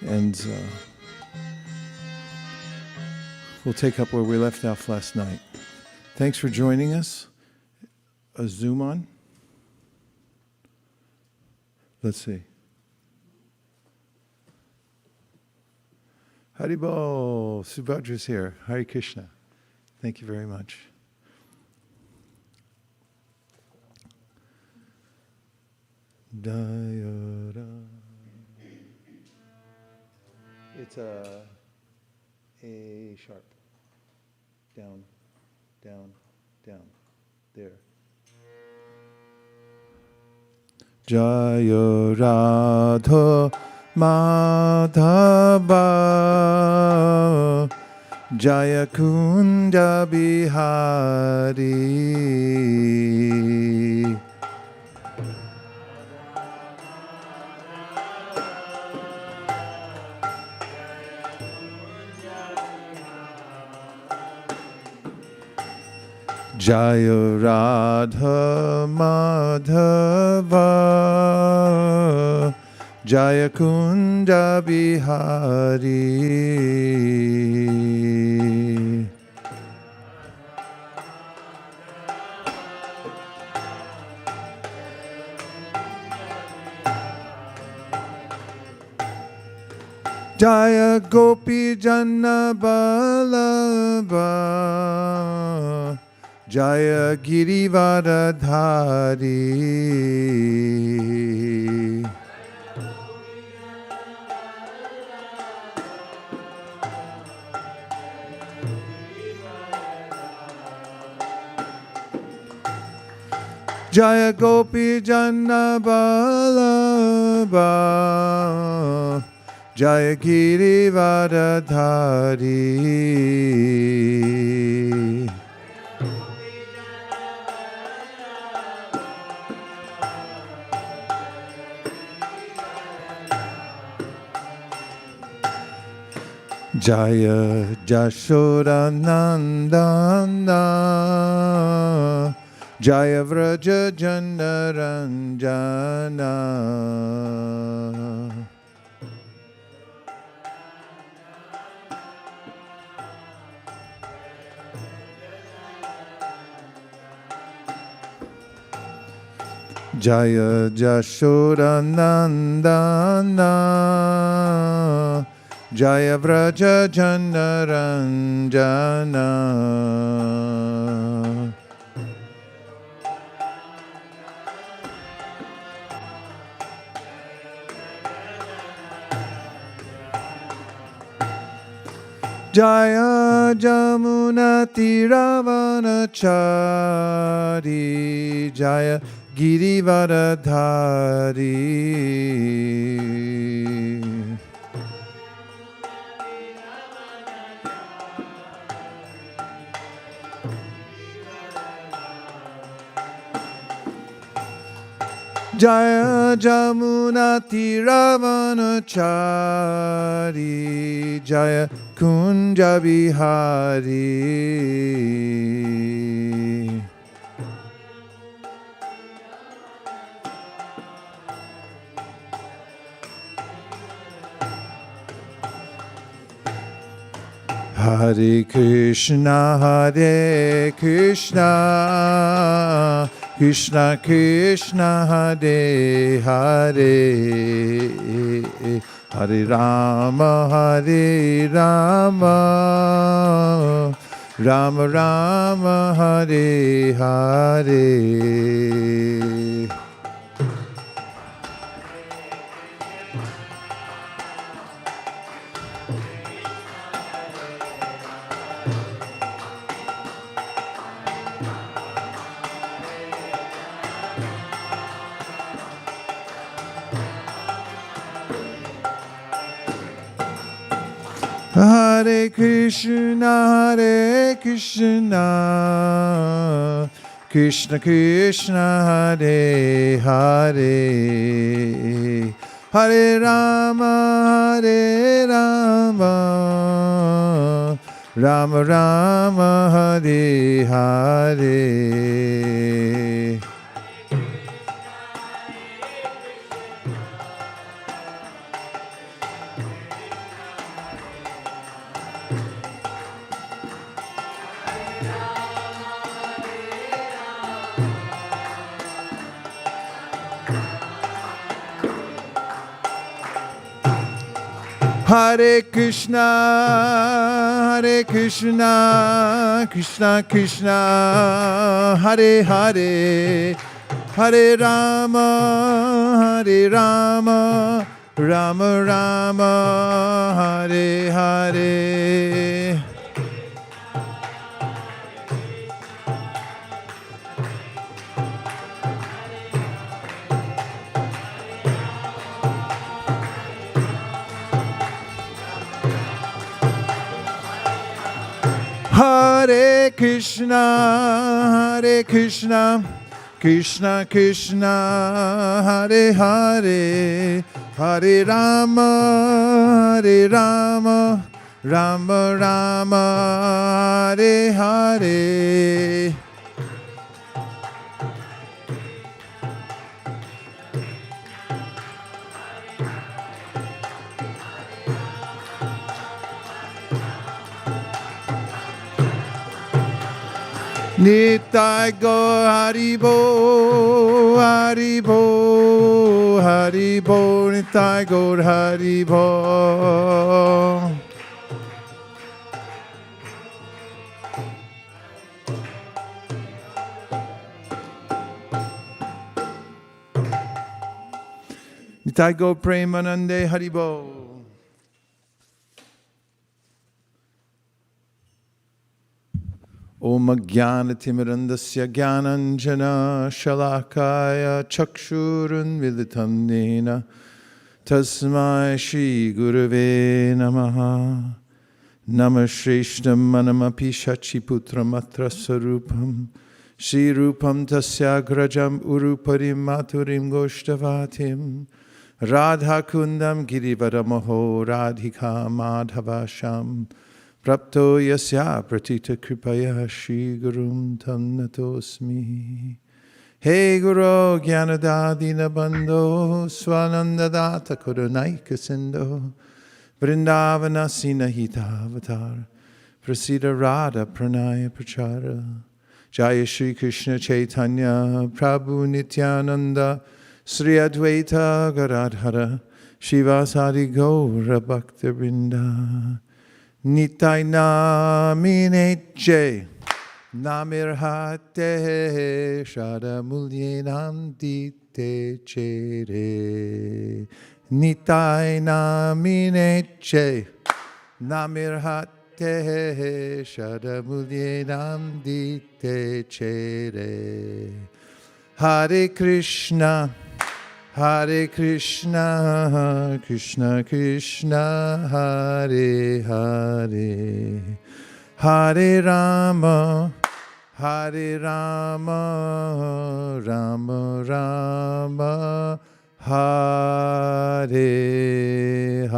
And we'll take up where we left off last night. Thanks for joining us. A zoom on. Let's see. Haribol, Subhadra's here. Hare Krishna. Thank you very much. It's a sharp. Down, down, down. There. Jaya Radha Madhava Jaya Kunda Bihari Jaya Radha Madhava Jaya Kunda Bihari Jaya Gopi Janna Vallabha Jaya Girivardhari Jaya Gopi Janna Vallabha Jaya Girivardhari Jaya Jashoda Nandana Jaya Vraja Janaranjana Jaya Jashoda Nandana Jaya Vraja Janaranjana Jaya Jamuna Tiravanachari Jaya Girivardhari Jaya Jamuna Tiravanachari Jaya Kunja Bihari Hare Krishna Hare Krishna Krishna Krishna Hare Hare Hare Rama Hare Rama Rama Rama Hare Hare Hare Krishna, Hare Krishna, Krishna Krishna, Hare Hare, Hare Rama, Hare Rama, Rama Rama, Hare Hare. Hare Krishna, Krishna Krishna, Hare Hare, Hare Rama, Rama Rama, Hare Hare. Hare Krishna, Krishna Krishna, Hare Hare, Hare Rama, Rama Rama, Hare Hare. Nitai go Haribo, Haribo, Haribo, Nitai go Haribo. Nitai go Premanande Haribo. Om Jnana-timirandasya Jnananjana Shalakaya Chakshurun Militam Nena Tasmai Shri Gurave Namaha Namah Shreshtam Manamapi Shachiputram Atra Sarupam Shri Rupam Tasya Grajam Uruparim Maturim Goshtavatim Radha Kundam Girivadamaho Radhika Madhavasham Prapto yasya pratita kripaya Shri Gurum tam natosmi. Hey Guru Jnanadadina Bandho Swanandadata Korunaika Sindho Vrindavana Sinahita Avatar Prasida Radha Pranaya Prachara Jaya Shri Krishna Chaitanya Prabhu Nityananda Sri Advaita Garadhara Shivasari Gaura Bhakta Vrinda Nitai Namineche Namirhate Shadamulyenam Dite Chere Nitai Namineche Namirhate Shadamulyenam Dite Chere. Hare Krishna, Krishna Krishna, Hare Hare, Hare Rama, Rama Rama, Hare Hare.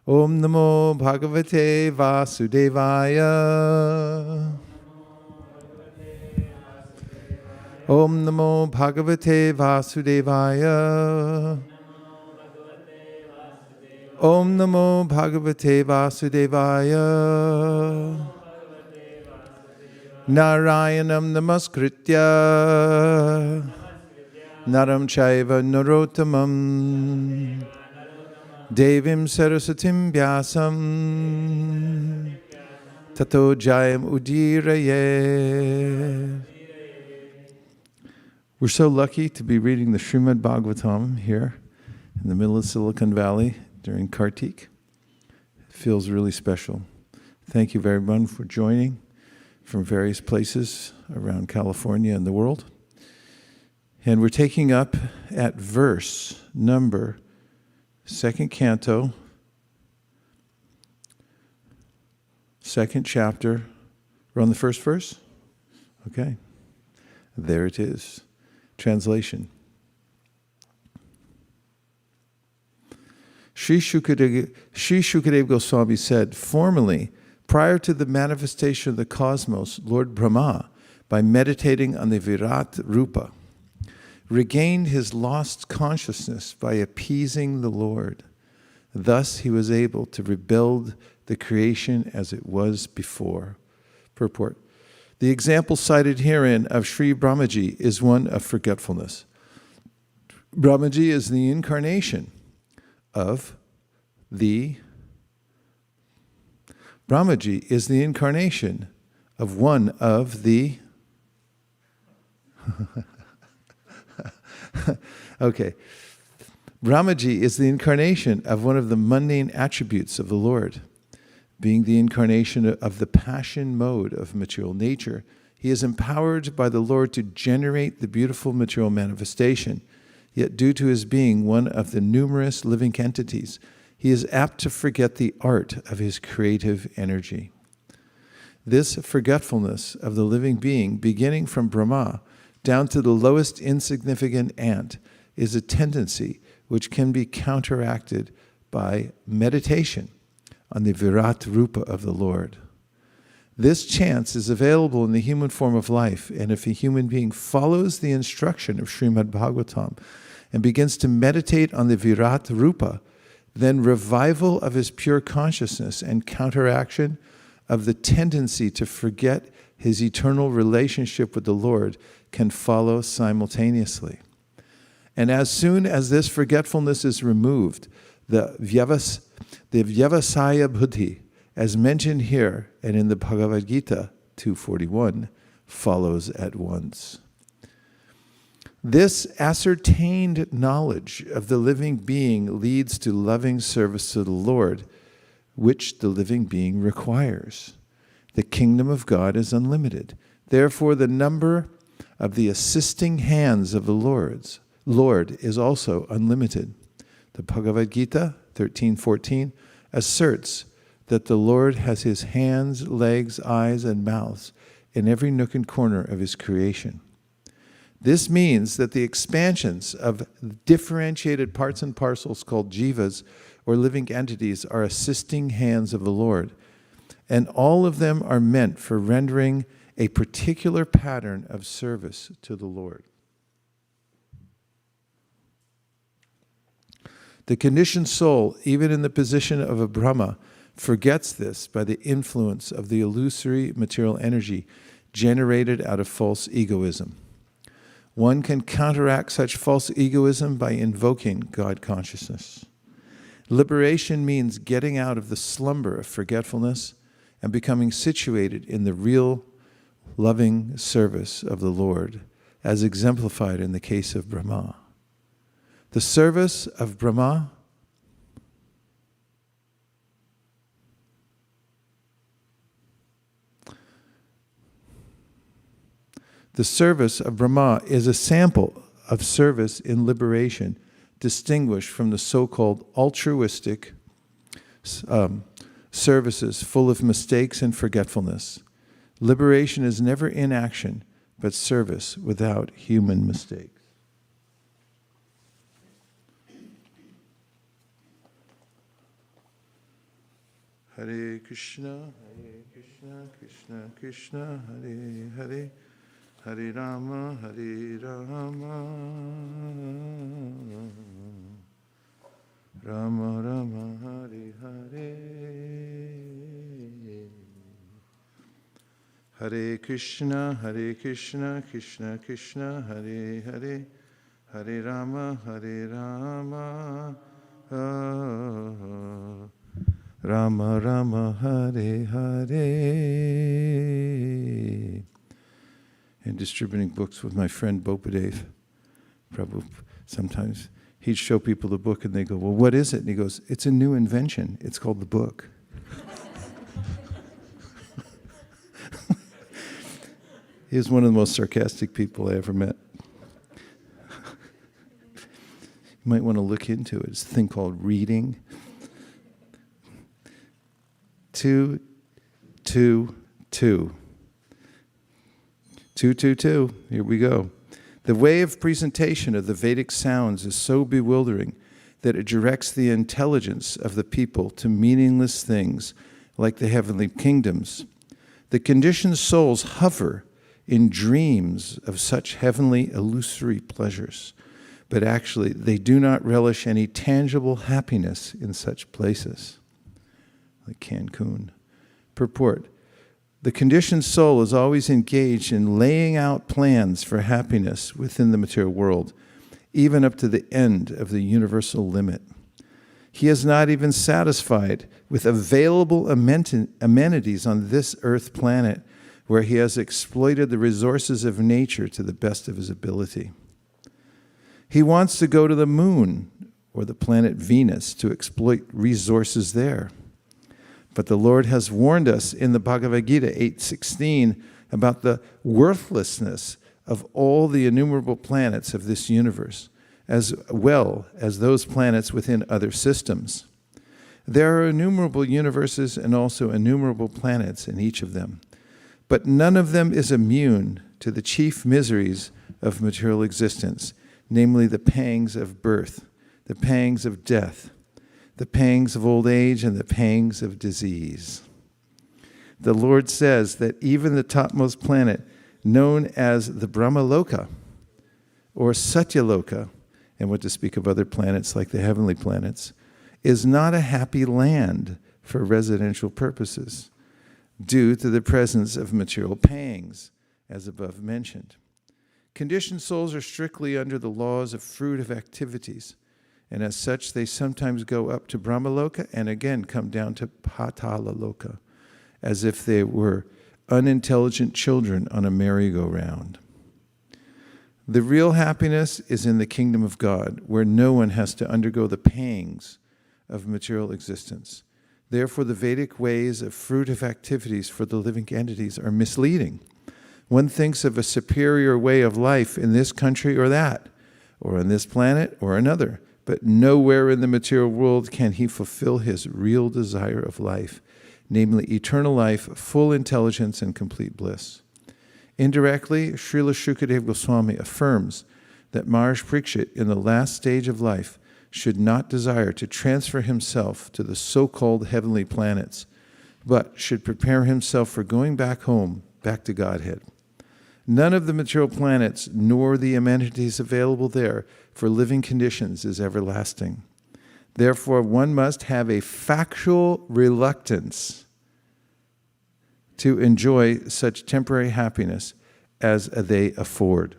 Om Namo Bhagavate Vasudevaya. Om Namo Bhagavate Vasudevaya. Om Namo Bhagavate Vasudevaya. Narayanam Namaskritya Naram Chaiva Narottamam Devim Sarasatim Vyasam Tato Jayam Udiraye. We're so lucky to be reading the Srimad Bhagavatam here in the middle of Silicon Valley during Kartik. It feels really special. Thank you very much for joining from various places around California and the world. And we're taking up at verse number 2nd canto, 2nd chapter. We're on the first verse? Okay. There it is. Translation. Sri Shukadev Goswami said, formerly, prior to the manifestation of the cosmos, Lord Brahma, by meditating on the Virat Rupa, regained his lost consciousness by appeasing the Lord. Thus he was able to rebuild the creation as it was before. Purport. The example cited herein of Sri Brahmaji is one of forgetfulness. Brahmaji is the incarnation of the Brahmaji is the incarnation of one of the okay. Brahmaji is the incarnation of one of the mundane attributes of the Lord. Being the incarnation of the passion mode of material nature, he is empowered by the Lord to generate the beautiful material manifestation. Yet due to his being one of the numerous living entities, he is apt to forget the art of his creative energy. This forgetfulness of the living being, beginning from Brahma down to the lowest insignificant ant, is a tendency which can be counteracted by meditation on the Virat Rupa of the Lord. This chance is available in the human form of life, and if a human being follows the instruction of Srimad Bhagavatam and begins to meditate on the Virat Rupa, then revival of his pure consciousness and counteraction of the tendency to forget his eternal relationship with the Lord can follow simultaneously. And as soon as this forgetfulness is removed, the Vyavasaya Buddhi, as mentioned here and in the Bhagavad Gita 241, follows at once. This ascertained knowledge of the living being leads to loving service to the Lord, which the living being requires. The kingdom of God is unlimited. Therefore, the number of the assisting hands of the Lord is also unlimited. The Bhagavad Gita 13:14 asserts that the Lord has his hands, legs, eyes, and mouths in every nook and corner of his creation. This means that the expansions of differentiated parts and parcels called jivas, or living entities, are assisting hands of the Lord, and all of them are meant for rendering a particular pattern of service to the Lord. The conditioned soul, even in the position of a Brahma, forgets this by the influence of the illusory material energy generated out of false egoism. One can counteract such false egoism by invoking God consciousness. Liberation means getting out of the slumber of forgetfulness and becoming situated in the real loving service of the Lord, as exemplified in the case of Brahma. The service of Brahma is a sample of service in liberation, distinguished from the so-called altruistic services full of mistakes and forgetfulness. Liberation is never inaction, but service without human mistakes. Hare Krishna, Krishna Krishna, Hare Hare, Hare Rama, Rama Rama, Hare Hare. Hare Krishna, Krishna Krishna, Hare Hare, Hare Rama, Rama Rama, Hare Hare. And distributing books with my friend Bopadev Prabhu. Sometimes he'd show people the book and they go, well, what is it? And he goes, it's a new invention. It's called the book. He was one of the most sarcastic people I ever met. You might want to look into it. It's a thing called reading. 222. 222. Here we go. The way of presentation of the Vedic sounds is so bewildering that it directs the intelligence of the people to meaningless things like the heavenly kingdoms. The conditioned souls hover in dreams of such heavenly illusory pleasures, but actually they do not relish any tangible happiness in such places, like Cancun. Purport: the conditioned soul is always engaged in laying out plans for happiness within the material world. even up to the end of the universal limit. He is not even satisfied with available amenities on this earth planet, where he has exploited the resources of nature to the best of his ability. He wants to go to the moon or the planet Venus to exploit resources there. But the Lord has warned us in the Bhagavad Gita 8:16 about the worthlessness of all the innumerable planets of this universe, as well as those planets within other systems. There are innumerable universes and also innumerable planets in each of them, but none of them is immune to the chief miseries of material existence, namely the pangs of birth, the pangs of death, the pangs of old age, and the pangs of disease. The Lord says that even the topmost planet, known as the Brahma Loka or Satya Loka, and what to speak of other planets like the heavenly planets, is not a happy land for residential purposes due to the presence of material pangs, as above mentioned. Conditioned souls are strictly under the laws of fruitive activities, and as such they sometimes go up to Brahmaloka and again come down to Patala Loka, as if they were unintelligent children on a merry-go-round. The real happiness is in the kingdom of God, where no one has to undergo the pangs of material existence. Therefore, the Vedic ways of fruitive activities for the living entities are misleading. One thinks of a superior way of life in this country or that, or on this planet or another, but nowhere in the material world can he fulfill his real desire of life, namely eternal life, full intelligence, and complete bliss. Indirectly, Srila Shukadeva Goswami affirms that Maharaj Parikshit, in the last stage of life, should not desire to transfer himself to the so-called heavenly planets, but should prepare himself for going back home, back to Godhead. None of the material planets, nor the amenities available there for living conditions, is everlasting. Therefore, one must have a factual reluctance to enjoy such temporary happiness as they afford.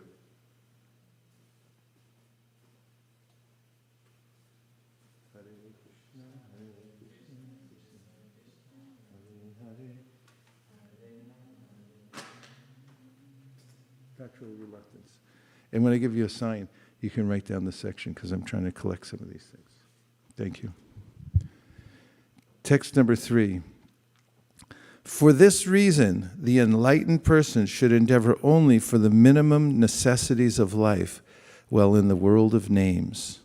Factual reluctance. And when I give you a sign, you can write down the section, because I'm trying to collect some of these things. Thank you. Text number 3. For this reason, the enlightened person should endeavor only for the minimum necessities of life while in the world of names.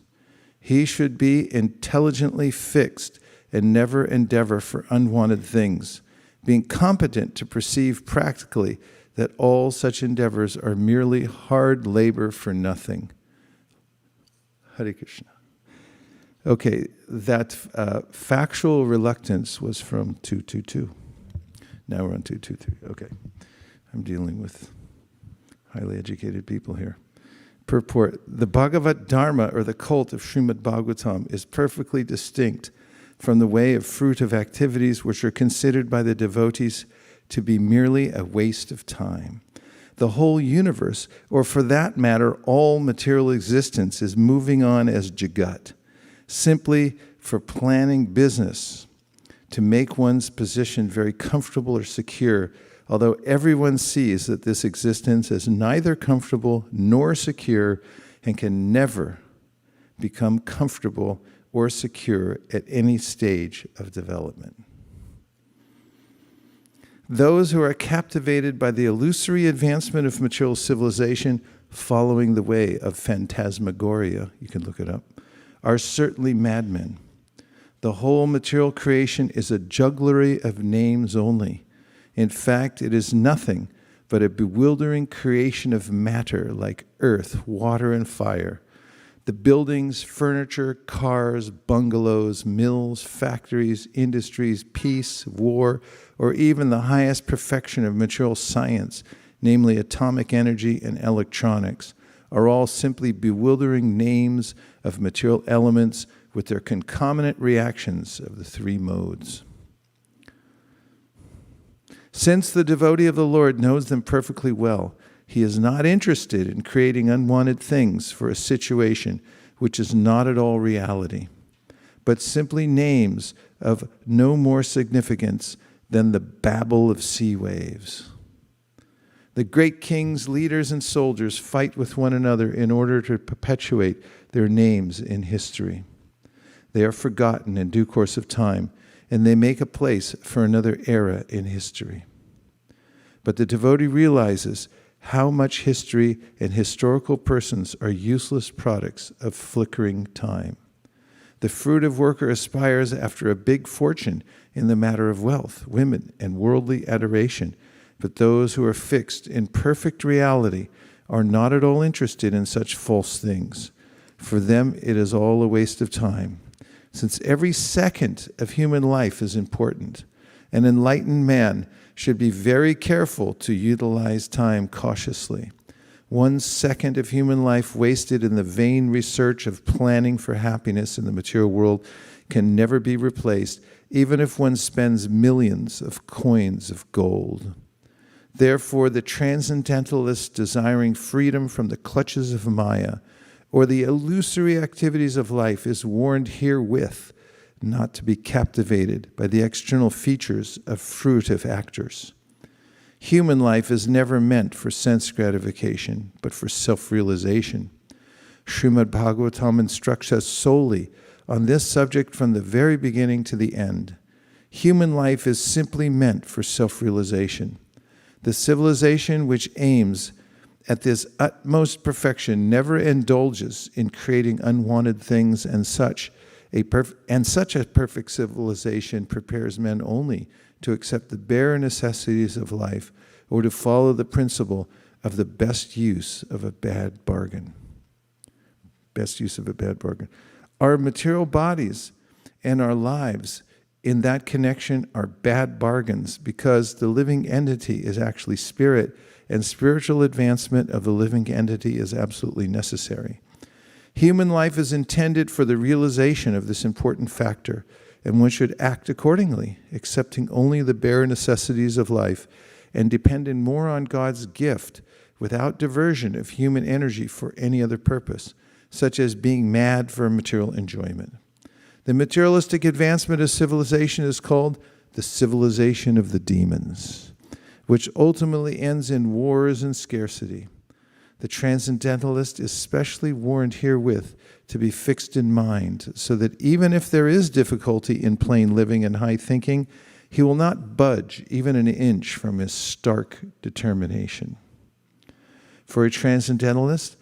He should be intelligently fixed and never endeavor for unwanted things, being competent to perceive practically that all such endeavors are merely hard labor for nothing. Hare Krishna. Okay, that factual reluctance was from 222. Now we're on 223. Okay. I'm dealing with highly educated people here. Purport. The Bhagavat Dharma, or the cult of Srimad Bhagavatam, is perfectly distinct from the way of fruitive activities which are considered by the devotees to be merely a waste of time. The whole universe, or for that matter, all material existence, is moving on as jagat, simply for planning business, to make one's position very comfortable or secure, although everyone sees that this existence is neither comfortable nor secure and can never become comfortable or secure at any stage of development. Those who are captivated by the illusory advancement of material civilization, following the way of phantasmagoria, you can look it up, are certainly madmen. The whole material creation is a jugglery of names only. In fact, it is nothing but a bewildering creation of matter like earth, water, and fire. The buildings, furniture, cars, bungalows, mills, factories, industries, peace, war, or even the highest perfection of material science, namely atomic energy and electronics, are all simply bewildering names of material elements with their concomitant reactions of the three modes. Since the devotee of the Lord knows them perfectly well, He is not interested in creating unwanted things for a situation which is not at all reality, but simply names of no more significance than the babble of sea waves. The great kings, leaders, and soldiers fight with one another in order to perpetuate their names in history. They are forgotten in due course of time, and they make a place for another era in history. But the devotee realizes how much history and historical persons are useless products of flickering time. The fruitive worker aspires after a big fortune in the matter of wealth, women, and worldly adoration, but those who are fixed in perfect reality are not at all interested in such false things. For them, it is all a waste of time, since every second of human life is important. An enlightened man should be very careful to utilize time cautiously. 1 second of human life wasted in the vain research of planning for happiness in the material world can never be replaced, even if one spends millions of coins of gold. Therefore, the transcendentalist desiring freedom from the clutches of Maya or the illusory activities of life is warned herewith not to be captivated by the external features of fruitive actors. Human life is never meant for sense gratification, but for self-realization. Srimad Bhagavatam instructs us solely on this subject from the very beginning to the end. Human life is simply meant for self-realization. The civilization which aims at this utmost perfection never indulges in creating unwanted things, and such a perfect civilization prepares men only to accept the bare necessities of life or to follow the principle of the best use of a bad bargain. Best use of a bad bargain. Our material bodies and our lives in that connection are bad bargains, because the living entity is actually spirit, and spiritual advancement of the living entity is absolutely necessary. Human life is intended for the realization of this important factor, and one should act accordingly, accepting only the bare necessities of life and depending more on God's gift without diversion of human energy for any other purpose, such as being mad for material enjoyment. The materialistic advancement of civilization is called the civilization of the demons, which ultimately ends in wars and scarcity. The transcendentalist is specially warned herewith to be fixed in mind, so that even if there is difficulty in plain living and high thinking, he will not budge even an inch from his stark determination. For a transcendentalist,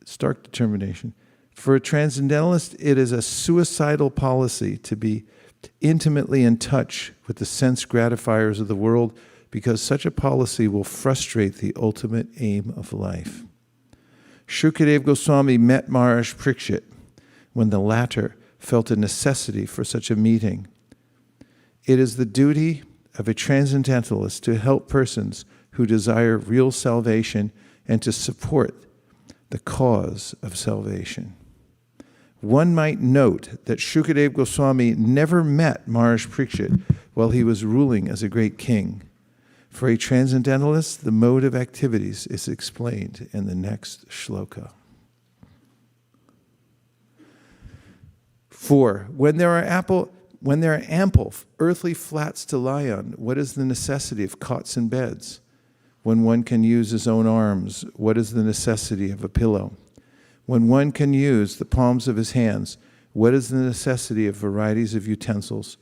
stark determination. For a transcendentalist, it is a suicidal policy to be intimately in touch with the sense gratifiers of the world, because such a policy will frustrate the ultimate aim of life. Shukadeva Goswami met Maharaj Parikshit when the latter felt a necessity for such a meeting. It is the duty of a transcendentalist to help persons who desire real salvation and to support the cause of salvation. One might note that Shukadeva Goswami never met Maharaj Parikshit while he was ruling as a great king. For a transcendentalist, the mode of activities is explained in the next shloka. 4. When there are ample earthly flats to lie on, what is the necessity of cots and beds? When one can use his own arms, what is the necessity of a pillow? When one can use the palms of his hands, what is the necessity of varieties of utensils?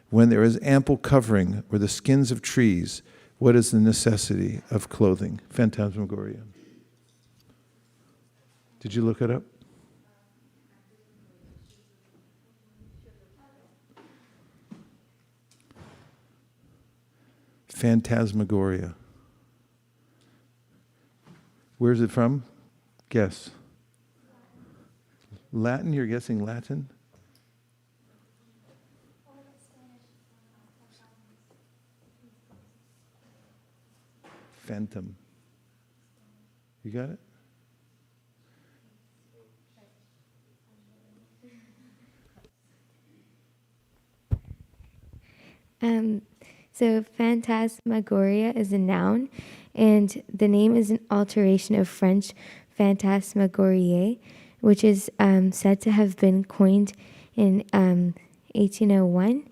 When there is ample covering or the skins of trees, what is the necessity of clothing? Phantasmagoria. Did you look it up? Phantasmagoria. Where's it from? Guess. Latin? You're guessing Latin? Phantom. You got it? So phantasmagoria is a noun. And the name is an alteration of French phantasmagorie, which is said to have been coined in 1801.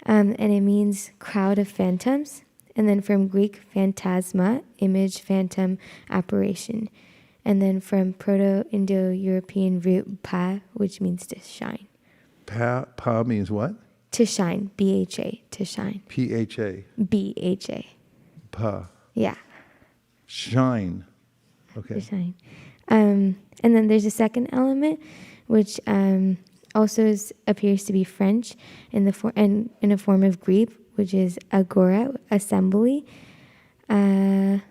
And it means crowd of phantoms. And then from Greek, phantasma, image, phantom, apparition. And then from Proto-Indo-European root pa, which means to shine. Pa means what? To shine, B-H-A, to shine. P-H-A. B-H-A. Pa. Yeah. Shine. Okay. To shine. And then there's a second element, which also appears to be French in a form of Greek, which is agora, assembly. And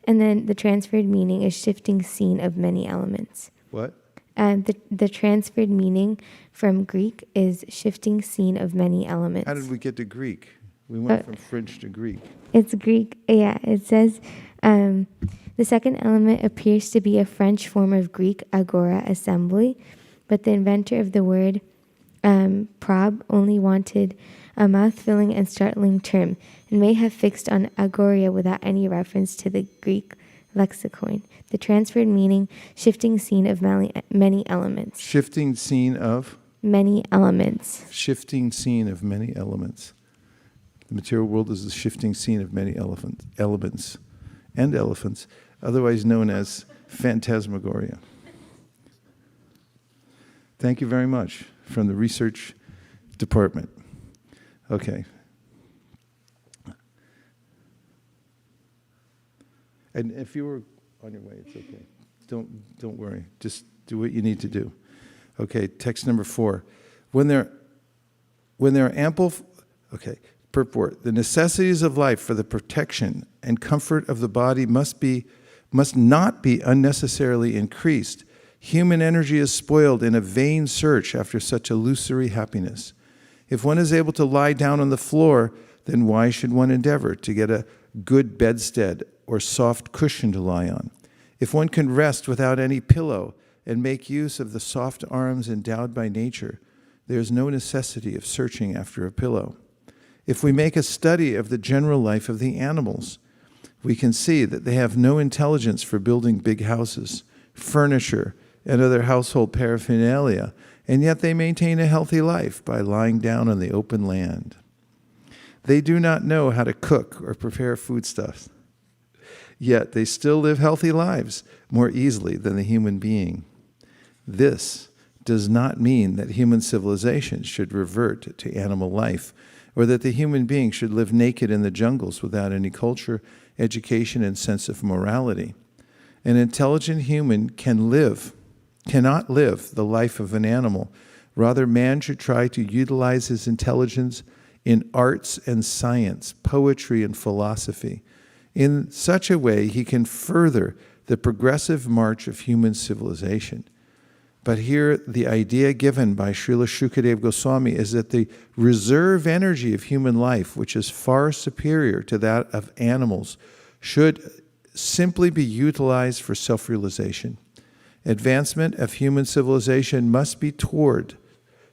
then the transferred meaning is shifting scene of many elements. What? The transferred meaning from Greek is shifting scene of many elements. How did we get to Greek? We went from French to Greek. It's Greek. Yeah, it says the second element appears to be a French form of Greek, agora, assembly, but the inventor of the word prob only wanted a mouth-filling and startling term and may have fixed on agoria without any reference to the Greek lexicon. The transferred meaning, shifting scene of many elements. Shifting scene of? Many elements. Shifting scene of many elements. The material world is the shifting scene of many elements, otherwise known as phantasmagoria. Thank you very much from the research department. Okay. And if you were on your way, it's okay. Don't worry. Just do what you need to do. Okay, text number 4. When there are ample... Okay, purport. The necessities of life for the protection and comfort of the body must not be unnecessarily increased. Human energy is spoiled in a vain search after such illusory happiness. If one is able to lie down on the floor, then why should one endeavor to get a good bedstead or soft cushion to lie on? If one can rest without any pillow and make use of the soft arms endowed by nature, there is no necessity of searching after a pillow. If we make a study of the general life of the animals, we can see that they have no intelligence for building big houses, furniture, and other household paraphernalia, and yet they maintain a healthy life by lying down on the open land. They do not know how to cook or prepare foodstuffs, yet they still live healthy lives more easily than the human being. This does not mean that human civilization should revert to animal life, or that the human being should live naked in the jungles without any culture, education, and sense of morality. An intelligent human cannot live the life of an animal. Rather, man should try to utilize his intelligence in arts and science, poetry and philosophy. In such a way, he can further the progressive march of human civilization. But here, the idea given by Srila Shukadeva Goswami is that the reserve energy of human life, which is far superior to that of animals, should simply be utilized for self-realization. Advancement of human civilization must be towards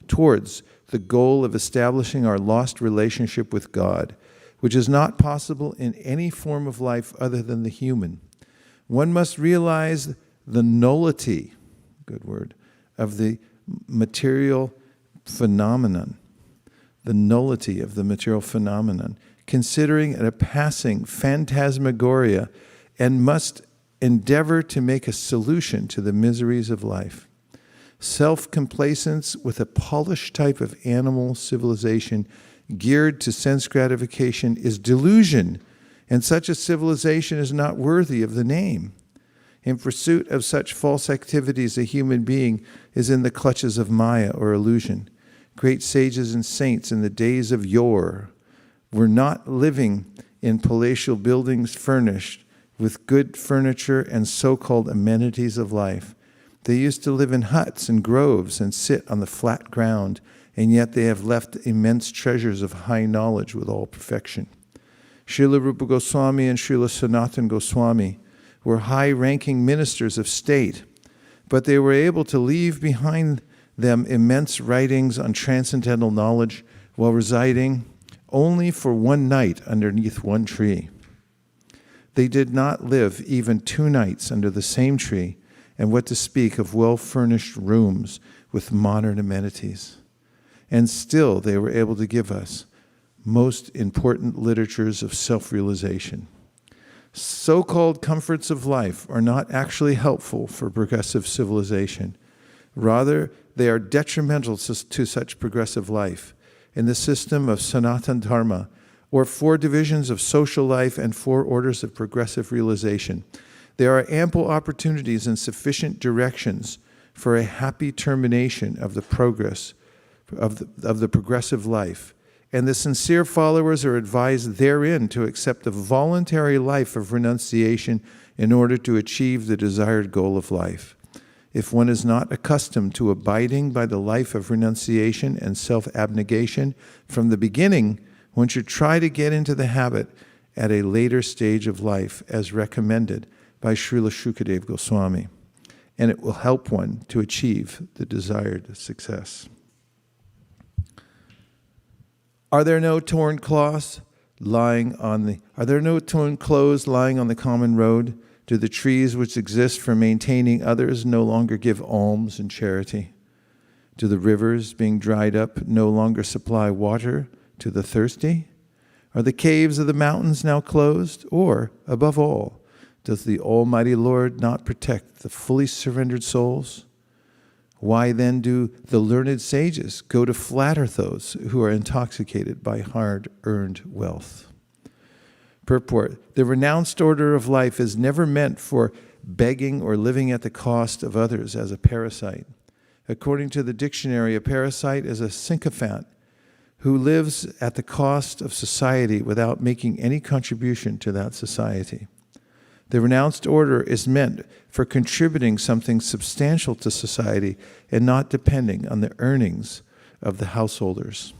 the goal of establishing our lost relationship with God, which is not possible in any form of life other than the human. One must realize the nullity, good word, of the material phenomenon, considering it a passing phantasmagoria, and must endeavor to make a solution to the miseries of life. Self-complacence with a polished type of animal civilization geared to sense gratification is delusion, and such a civilization is not worthy of the name. In pursuit of such false activities, a human being is in the clutches of Maya or illusion. Great sages and saints in the days of yore were not living in palatial buildings furnished with good furniture and so-called amenities of life. They used to live in huts and groves and sit on the flat ground, and yet they have left immense treasures of high knowledge with all perfection. Srila Rupa Goswami and Srila Sanatana Goswami were high-ranking ministers of state, but they were able to leave behind them immense writings on transcendental knowledge while residing only for one night underneath one tree. They did not live even 2 nights under the same tree, and what to speak of well-furnished rooms with modern amenities. And still they were able to give us most important literatures of self-realization. So-called comforts of life are not actually helpful for progressive civilization. Rather, they are detrimental to such progressive life. In the system of Sanatana Dharma, or 4 divisions of social life and 4 orders of progressive realization, there are ample opportunities and sufficient directions for a happy termination of the progress of the progressive life. And the sincere followers are advised therein to accept a voluntary life of renunciation in order to achieve the desired goal of life. If one is not accustomed to abiding by the life of renunciation and self-abnegation from the beginning, one should try to get into the habit at a later stage of life, as recommended by Srila Shukadeva Goswami, and it will help one to achieve the desired success. Are there no torn clothes lying on the common road? Do the trees which exist for maintaining others no longer give alms and charity? Do the rivers, being dried up, no longer supply water to the thirsty? Are the caves of the mountains now closed? Or, above all, does the Almighty Lord not protect the fully surrendered souls? Why then do the learned sages go to flatter those who are intoxicated by hard-earned wealth? Purport: the renounced order of life is never meant for begging or living at the cost of others as a parasite. According to the dictionary, a parasite is a sycophant who lives at the cost of society without making any contribution to that society. The renounced order is meant for contributing something substantial to society and not depending on the earnings of the householders.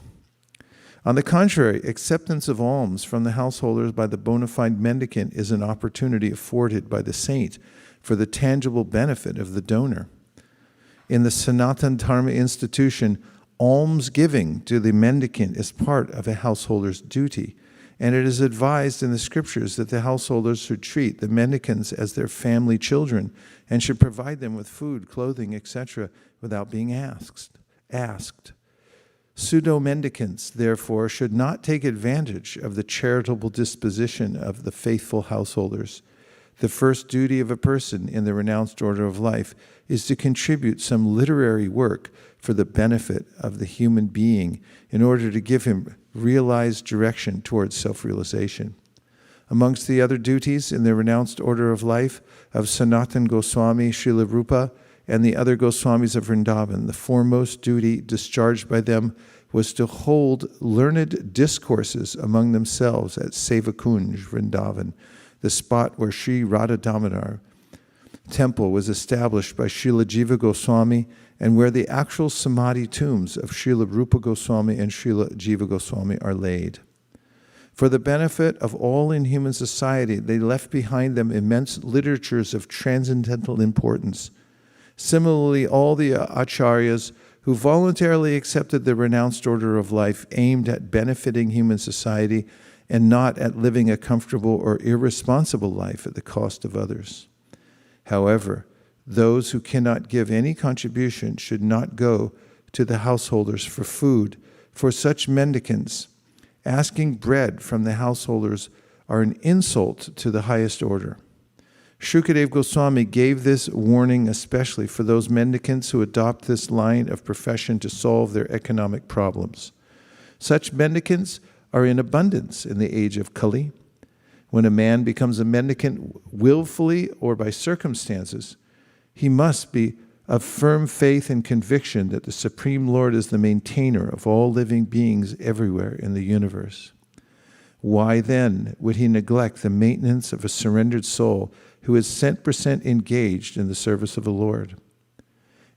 On the contrary, acceptance of alms from the householders by the bona fide mendicant is an opportunity afforded by the saint for the tangible benefit of the donor. In the Sanatana Dharma institution, almsgiving to the mendicant is part of a householder's duty, and it is advised in the scriptures that the householders should treat the mendicants as their family children and should provide them with food, clothing, etc., without being asked. Pseudo-mendicants, therefore, should not take advantage of the charitable disposition of the faithful householders. The first duty of a person in the renounced order of life is to contribute some literary work for the benefit of the human being in order to give him realized direction towards self-realization. Amongst the other duties in the renounced order of life of Sanatana Goswami, Srila Rupa, and the other Goswamis of Vrindavan, the foremost duty discharged by them was to hold learned discourses among themselves at Sevakunj, Vrindavan, the spot where Sri Radha Damodar temple was established by Srila Jiva Goswami and where the actual Samadhi tombs of Srila Rupa Goswami and Srila Jiva Goswami are laid. For the benefit of all in human society, they left behind them immense literatures of transcendental importance. Similarly, all the acharyas who voluntarily accepted the renounced order of life aimed at benefiting human society and not at living a comfortable or irresponsible life at the cost of others. However, those who cannot give any contribution should not go to the householders for food. For such mendicants, asking bread from the householders are an insult to the highest order. Shukadeva Goswami gave this warning especially for those mendicants who adopt this line of profession to solve their economic problems. Such mendicants are in abundance in the age of Kali. When a man becomes a mendicant willfully or by circumstances, he must be of firm faith and conviction that the Supreme Lord is the maintainer of all living beings everywhere in the universe. Why then would he neglect the maintenance of a surrendered soul who is 100% engaged in the service of the Lord?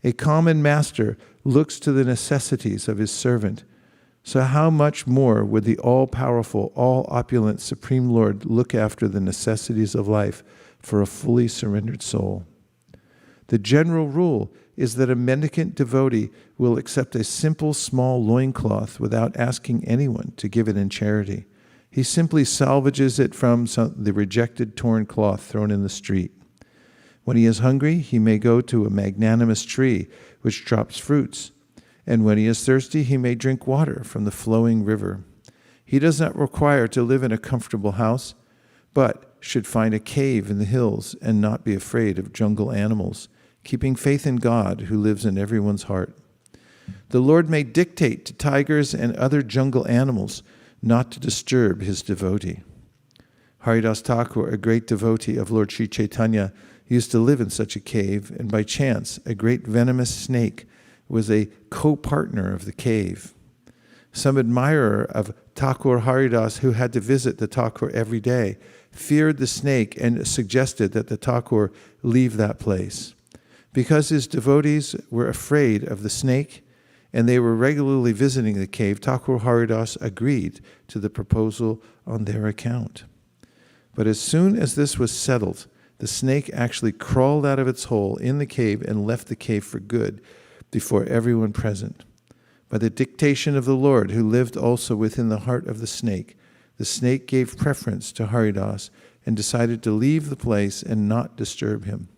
A common master looks to the necessities of his servant, so how much more would the all-powerful, all-opulent Supreme Lord look after the necessities of life for a fully surrendered soul? The general rule is that a mendicant devotee will accept a simple small loincloth without asking anyone to give it in charity. He simply salvages it from the rejected torn cloth thrown in the street. When he is hungry, he may go to a magnanimous tree which drops fruits. And when he is thirsty, he may drink water from the flowing river. He does not require to live in a comfortable house, but should find a cave in the hills and not be afraid of jungle animals, keeping faith in God who lives in everyone's heart. The Lord may dictate to tigers and other jungle animals not to disturb his devotee. Haridas Thakur, a great devotee of Lord Sri Chaitanya, used to live in such a cave, and by chance, a great venomous snake was a co-partner of the cave. Some admirer of Thakur Haridas, who had to visit the Thakur every day, feared the snake and suggested that the Thakur leave that place. Because his devotees were afraid of the snake and they were regularly visiting the cave, Thakur Haridas agreed to the proposal on their account. But as soon as this was settled, the snake actually crawled out of its hole in the cave and left the cave for good before everyone present. By the dictation of the Lord, who lived also within the heart of the snake gave preference to Haridas and decided to leave the place and not disturb him.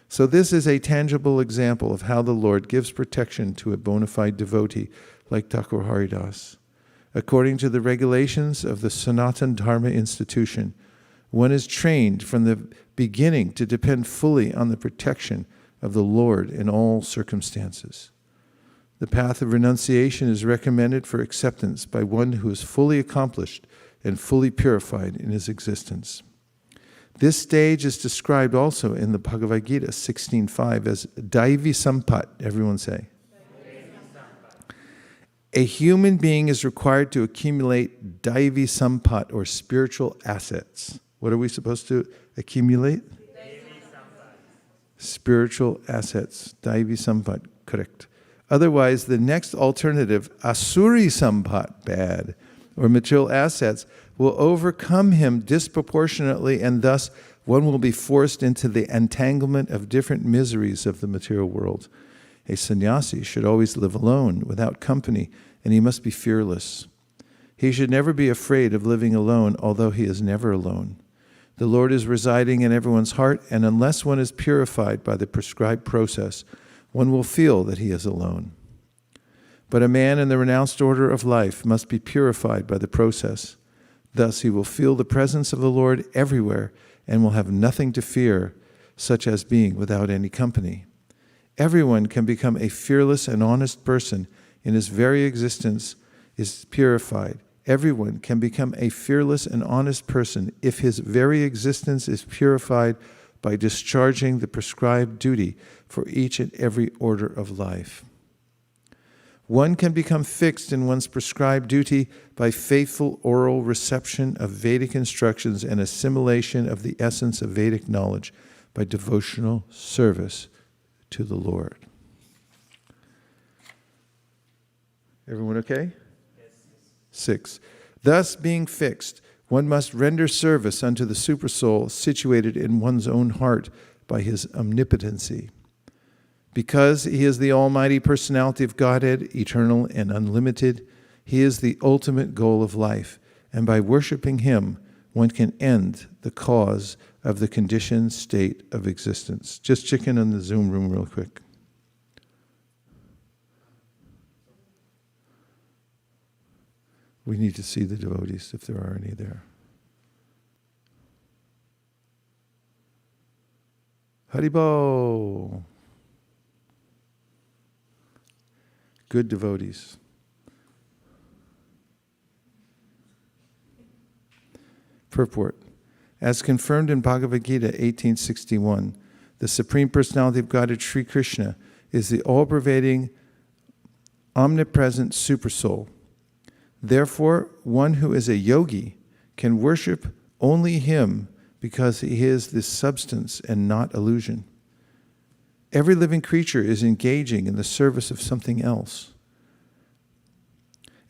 So this is a tangible example of how the Lord gives protection to a bona fide devotee like Thakur Haridas. According to the regulations of the Sanatana Dharma institution, one is trained from the beginning to depend fully on the protection of the Lord in all circumstances. The path of renunciation is recommended for acceptance by one who is fully accomplished and fully purified in his existence. This stage is described also in the Bhagavad Gita 16.5 as Daivi Sampat. Everyone say. A human being is required to accumulate Daivi Sampat, or spiritual assets. What are we supposed to accumulate? Spiritual assets. Daivi Sampat, correct. Otherwise, the next alternative, Asuri Sampat, bad, or material assets, will overcome him disproportionately, and thus one will be forced into the entanglement of different miseries of the material world. A sannyasi should always live alone, without company, and he must be fearless. He should never be afraid of living alone, although he is never alone. The Lord is residing in everyone's heart, and unless one is purified by the prescribed process, one will feel that he is alone. But a man in the renounced order of life must be purified by the process. Thus he will feel the presence of the Lord everywhere and will have nothing to fear, such as being without any company. Everyone can become a fearless and honest person in his very existence is purified. Everyone can become a fearless and honest person if his very existence is purified by discharging the prescribed duty for each and every order of life. One can become fixed in one's prescribed duty by faithful oral reception of Vedic instructions and assimilation of the essence of Vedic knowledge by devotional service to the Lord. Everyone okay? Yes. 6. Thus, being fixed, one must render service unto the Supersoul situated in one's own heart by his omnipotency. Because he is the almighty personality of Godhead, eternal and unlimited, he is the ultimate goal of life, and by worshiping him, one can end the cause of the conditioned state of existence. Just check in on the Zoom room real quick. We need to see the devotees if there are any there. Haribo! Good devotees. Purport. As confirmed in Bhagavad Gita 1861, the Supreme Personality of Godhead, Sri Krishna, is the all-pervading, omnipresent Supersoul. Therefore, one who is a yogi can worship only him because he is this substance and not illusion. Every living creature is engaging in the service of something else.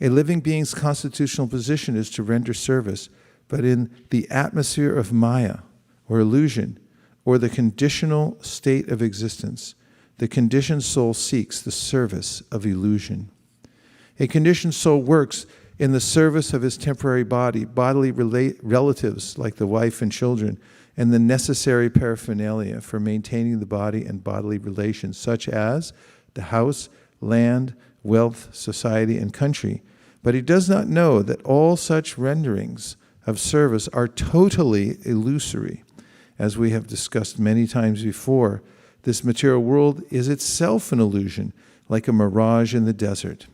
A living being's constitutional position is to render service, but in the atmosphere of Maya, or illusion, or the conditional state of existence, the conditioned soul seeks the service of illusion. A conditioned soul works in the service of his temporary body, bodily relatives like the wife and children, and the necessary paraphernalia for maintaining the body and bodily relations, such as the house, land, wealth, society, and country. But he does not know that all such renderings of service are totally illusory. As we have discussed many times before, this material world is itself an illusion, like a mirage in the desert.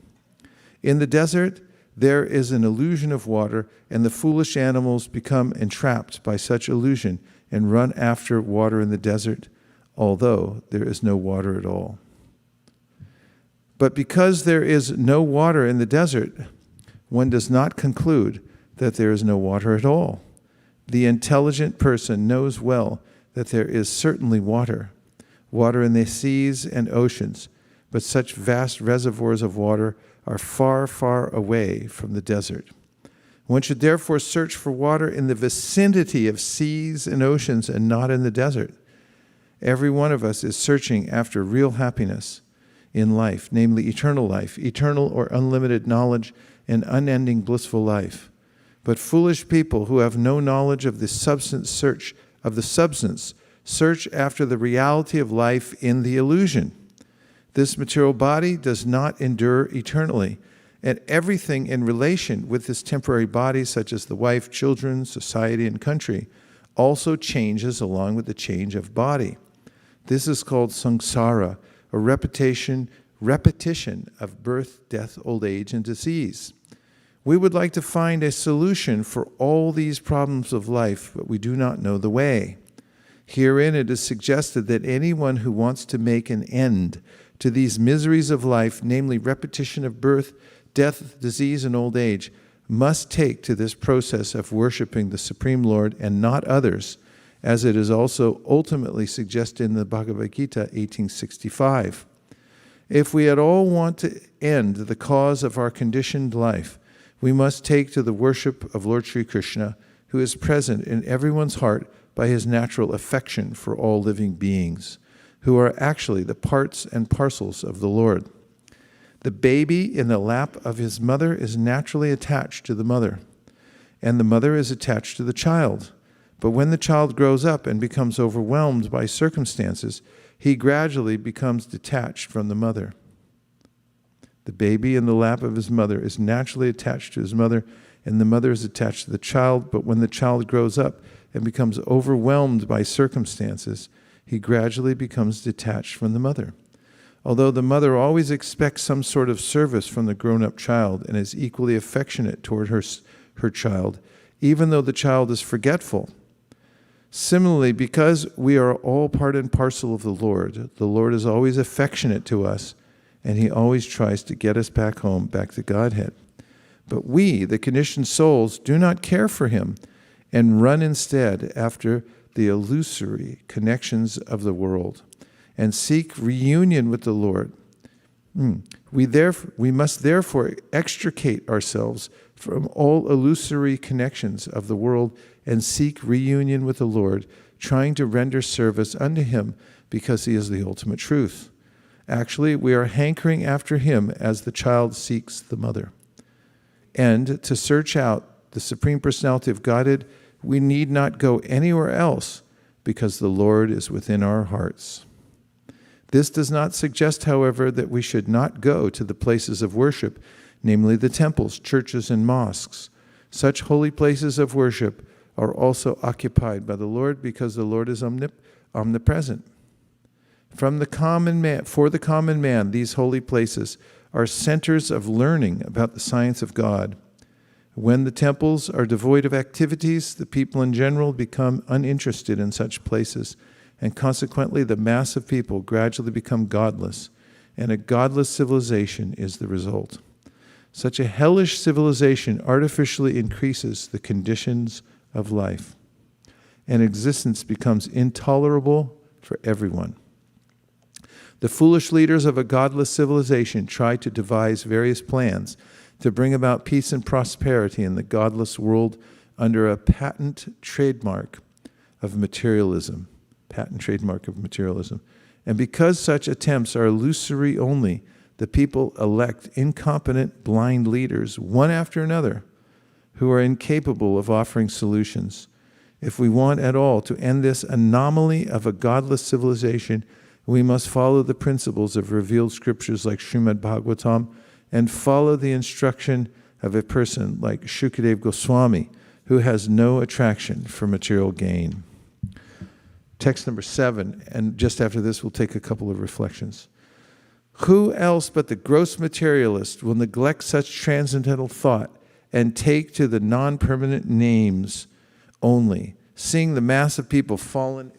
In the desert, there is an illusion of water, and the foolish animals become entrapped by such illusion and run after water in the desert, although there is no water at all. But because there is no water in the desert, one does not conclude that there is no water at all. The intelligent person knows well that there is certainly water in the seas and oceans, but such vast reservoirs of water are far, far away from the desert. One should therefore search for water in the vicinity of seas and oceans and not in the desert. Every one of us is searching after real happiness in life, namely eternal or unlimited knowledge and unending blissful life. But foolish people who have no knowledge of the substance search after the reality of life in the illusion. This material body does not endure eternally, and everything in relation with this temporary body, such as the wife, children, society, and country, also changes along with the change of body. This is called samsara, a repetition of birth, death, old age, and disease. We would like to find a solution for all these problems of life, but we do not know the way. Herein it is suggested that anyone who wants to make an end to these miseries of life, namely repetition of birth, death, disease, and old age, must take to this process of worshiping the Supreme Lord and not others, as it is also ultimately suggested in the Bhagavad Gita 1865. If we at all want to end the cause of our conditioned life, we must take to the worship of Lord Sri Krishna, who is present in everyone's heart by his natural affection for all living beings, who are actually the parts and parcels of the Lord. The baby in the lap of his mother is naturally attached to the mother, and the mother is attached to the child. But when the child grows up and becomes overwhelmed by circumstances, he gradually becomes detached from the mother. The baby in the lap of his mother is naturally attached to his mother, and the mother is attached to the child. But when the child grows up and becomes overwhelmed by circumstances, he gradually becomes detached from the mother. Although the mother always expects some sort of service from the grown-up child and is equally affectionate toward her child, even though the child is forgetful. Similarly, because we are all part and parcel of the Lord is always affectionate to us, and he always tries to get us back home, back to Godhead. But we, the conditioned souls, do not care for him and run instead after the illusory connections of the world and seek reunion with the Lord. We must therefore extricate ourselves from all illusory connections of the world and seek reunion with the Lord, trying to render service unto him because he is the ultimate truth. Actually, we are hankering after him as the child seeks the mother. And to search out the Supreme Personality of Godhead, we need not go anywhere else because the Lord is within our hearts. This does not suggest, however, that we should not go to the places of worship, namely the temples, churches, and mosques. Such holy places of worship are also occupied by the Lord because the Lord is omnipresent. For the common man, these holy places are centers of learning about the science of God. When the temples are devoid of activities, the people in general become uninterested in such places, and consequently the mass of people gradually become godless, and a godless civilization is the result. Such a hellish civilization artificially increases the conditions of life, and existence becomes intolerable for everyone. The foolish leaders of a godless civilization try to devise various plans to bring about peace and prosperity in the godless world under a patent trademark of materialism. And because such attempts are illusory only, the people elect incompetent, blind leaders, one after another, who are incapable of offering solutions. If we want at all to end this anomaly of a godless civilization, we must follow the principles of revealed scriptures like Srimad Bhagavatam and follow the instruction of a person like Shukadeva Goswami, who has no attraction for material gain. Text number 7, and just after this we'll take a couple of reflections. Who else but the gross materialist will neglect such transcendental thought and take to the non-permanent names only, seeing the mass of people fallen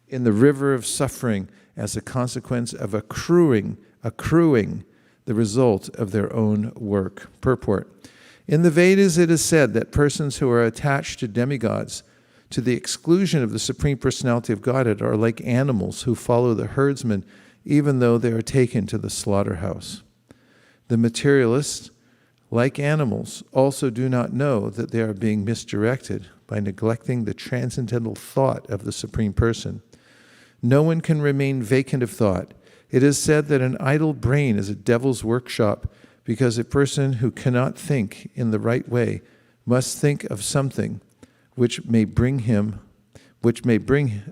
in the river of suffering as a consequence of accruing the result of their own work. Purport. In the Vedas it is said that persons who are attached to demigods to the exclusion of the Supreme Personality of Godhead are like animals who follow the herdsman even though they are taken to the slaughterhouse. The materialists, like animals, also do not know that they are being misdirected by neglecting the transcendental thought of the Supreme Person. No one can remain vacant of thought. It is said that an idle brain is a devil's workshop because a person who cannot think in the right way must think of something which may bring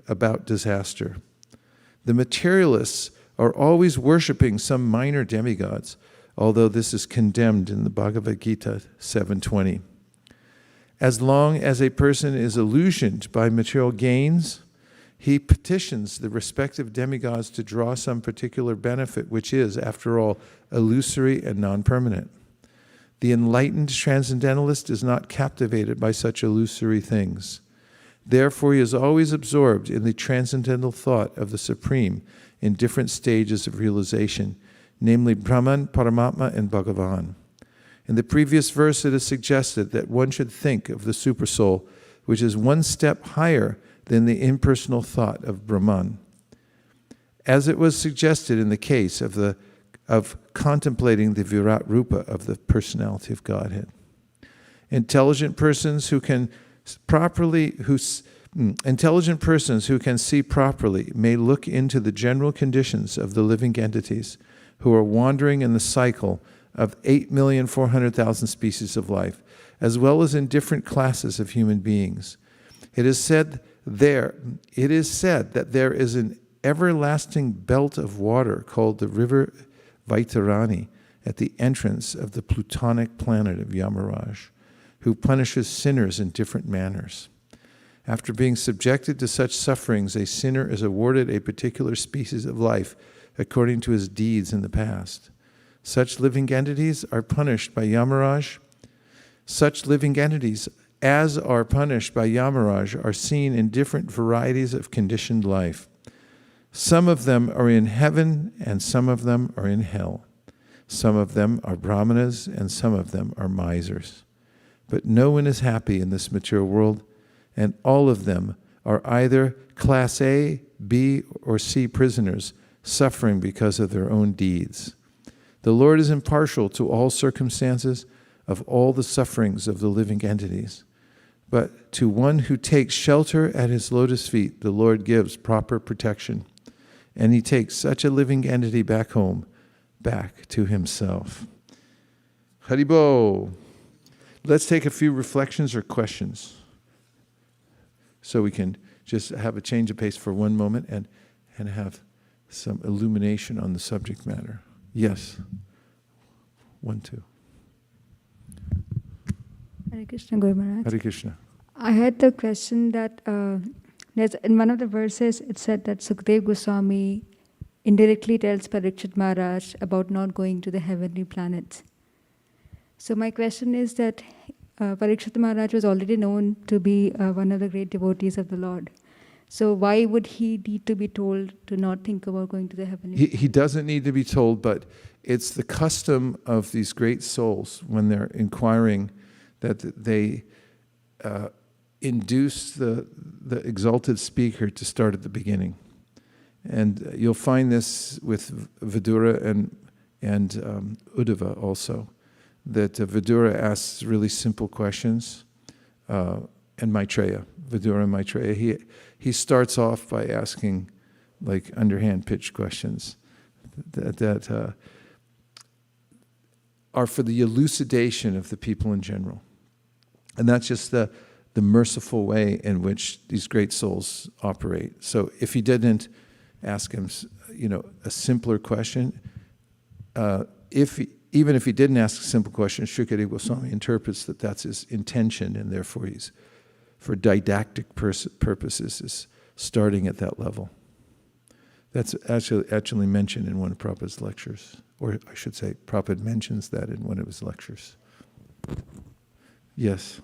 about disaster. The materialists are always worshiping some minor demigods, although this is condemned in the Bhagavad Gita 7:20. As long as a person is illusioned by material gains, he petitions the respective demigods to draw some particular benefit, which is, after all, illusory and non-permanent. The enlightened transcendentalist is not captivated by such illusory things. Therefore, he is always absorbed in the transcendental thought of the Supreme in different stages of realization, namely Brahman, Paramatma, and Bhagavan. In the previous verse, it is suggested that one should think of the Supersoul, which is one step higher than the impersonal thought of Brahman. As it was suggested in the case of contemplating the Virat Rupa of the personality of Godhead. Intelligent persons who can see properly may look into the general conditions of the living entities who are wandering in the cycle of 8,400,000 species of life, as well as in different classes of human beings. It is said that there is an everlasting belt of water called the river Vaitarani at the entrance of the plutonic planet of Yamaraj, who punishes sinners in different manners. After being subjected to such sufferings, a sinner is awarded a particular species of life according to his deeds in the past. Such living entities are punished by Yamaraj. Such living entities as are punished by Yamaraj are seen in different varieties of conditioned life. Some of them are in heaven and some of them are in hell. Some of them are brahmanas and some of them are misers. But no one is happy in this material world, and all of them are either class A, B, or C prisoners suffering because of their own deeds. The Lord is impartial to all circumstances of all the sufferings of the living entities. But to one who takes shelter at his lotus feet, the Lord gives proper protection. And he takes such a living entity back home, back to himself. Haribo. Let's take a few reflections or questions. So we can just have a change of pace for one moment and have some illumination on the subject matter. Yes. 1, 2. Hare Krishna, Guru Maharaj. Hare Krishna. I had the question that there's in one of the verses it said that Sukadeva Goswami indirectly tells Parikshit Maharaj about not going to the heavenly planets. So my question is that Parikshit Maharaj was already known to be one of the great devotees of the Lord. So why would he need to be told to not think about going to the heavenly planets? He doesn't need to be told, but it's the custom of these great souls when they're inquiring that they induce the exalted speaker to start at the beginning. And you'll find this with Vidura and Uddhava also, that Vidura asks really simple questions, and Maitreya, Vidura and Maitreya. He starts off by asking like underhand pitched questions that are for the elucidation of the people in general. And that's just the merciful way in which these great souls operate. So if he didn't ask him, a simpler question, even if he didn't ask a simple question, Shukadeva Goswami interprets that that's his intention, and therefore he's, for didactic purposes, is starting at that level. That's actually mentioned in one of Prabhupada's lectures. Or I should say, Prabhupada mentions that in one of his lectures. Yes.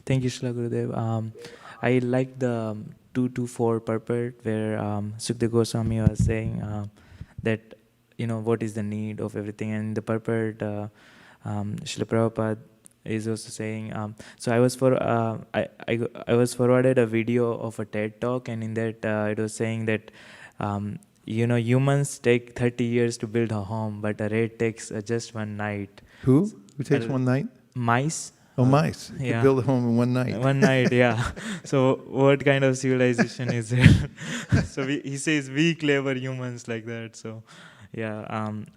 Thank you, Srila Gurudev. I like the 224 purport where Sukadeva Goswami was saying that, what is the need of everything. And the purport, Srila Prabhupada is also saying, so I was I was forwarded a video of a TED talk, and in that it was saying that humans take 30 years to build a home, but a rat takes just one night. Who takes one night? Mice. Oh, mice. You Yeah. could build a home in one night. One night, yeah. So what kind of civilization is there? So he says we clever humans like that. So yeah,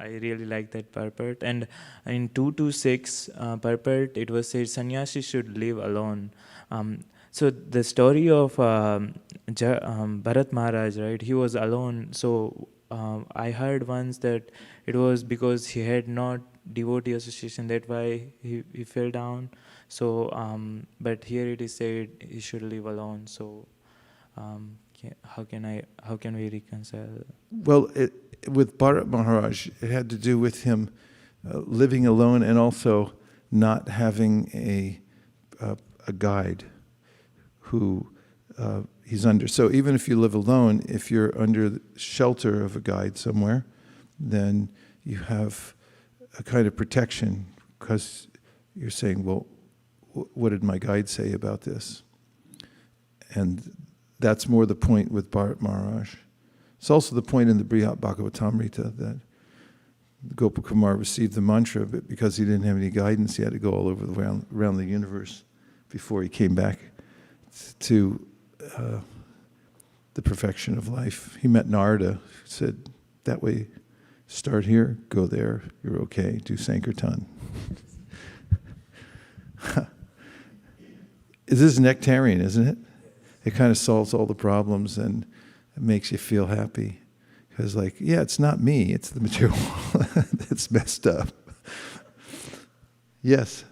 I really like that purport. And in 226 purport, it was said sannyasi should live alone. So the story of Bharat Maharaj, right? He was alone. So I heard once that it was because he had not devotee association. That's why he fell down. So, but here it is said he should live alone. So, how can we reconcile? Well, with Bharat Maharaj, it had to do with him living alone and also not having a guide who he's under. So even if you live alone, if you're under the shelter of a guide somewhere, then you have a kind of protection because you're saying, well, what did my guide say about this? And that's more the point with Bharat Maharaj. It's also the point in the Brihat Bhagavatamrita that Gopakumar received the mantra, but because he didn't have any guidance, he had to go all over around the universe before he came back to the perfection of life. He met Narada, said, that way, start here, go there, you're okay, do Sankirtan. This is nectarian, isn't it? It kind of solves all the problems and it makes you feel happy. Because it's not me, it's the material that's messed up. Yes.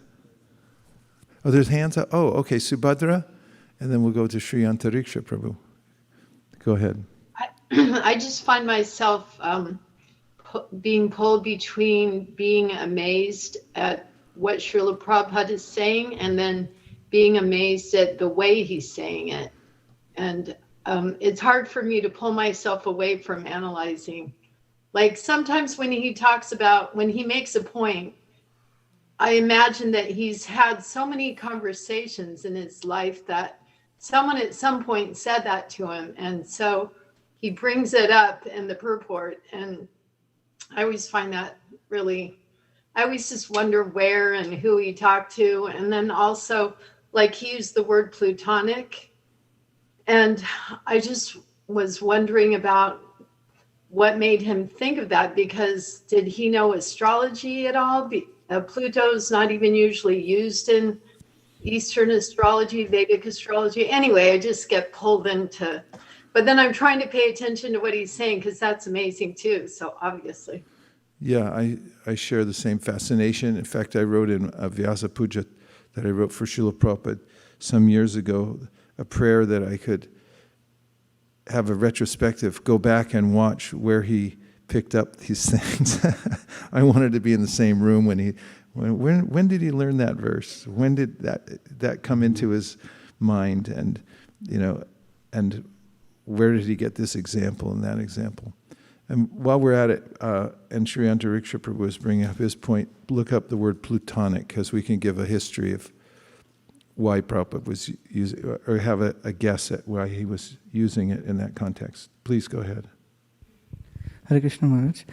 Oh, there's hands up. Oh, okay, Subhadra. And then we'll go to Sri Antariksha Prabhu. Go ahead. I just find myself being pulled between being amazed at what Srila Prabhupada is saying and then being amazed at the way he's saying it. And it's hard for me to pull myself away from analyzing. Like sometimes when he makes a point, I imagine that he's had so many conversations in his life that someone at some point said that to him. And so he brings it up in the purport. And I always find that I always just wonder where and who he talked to. And then also, he used the word plutonic. And I just was wondering about what made him think of that, because did he know astrology at all? Pluto's not even usually used in Eastern astrology, Vedic astrology. Anyway, I just get pulled into, but then I'm trying to pay attention to what he's saying because that's amazing too, so obviously. Yeah, I share the same fascination. In fact, I wrote in a Vyasa Puja that I wrote for Srila Prabhupada some years ago, a prayer that I could have a retrospective, go back and watch where he picked up these things. I wanted to be in the same room when did he learn that verse? When did that come into his mind? And and where did he get this example and that example? And while we're at it, and Sri Antariksha Prabhu was bringing up his point, look up the word plutonic, because we can give a history of why Prabhupada was using, or have a guess at why he was using it in that context. Please go ahead. Hare Krishna Maharaj.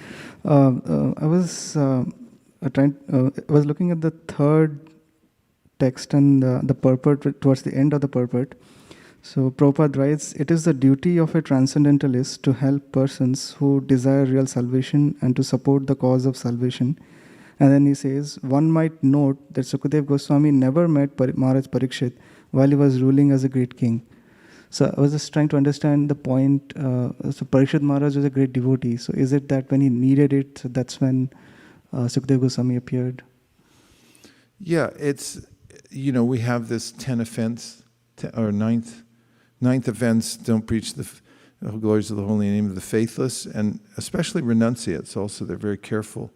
I was looking at the third text and the purport towards the end of the purport. So Prabhupada writes, it is the duty of a transcendentalist to help persons who desire real salvation and to support the cause of salvation. And then he says, one might note that Sukadeva Goswami never met Maharaj Parikshit while he was ruling as a great king. So I was just trying to understand the point. So Parikshit Maharaj was a great devotee. So is it that when he needed it, so that's when Sukadeva Goswami appeared? Yeah, it's, we have this 10 offense, or ninth offense, don't preach the glories of the holy name of the faithless, and especially renunciates also. They're very careful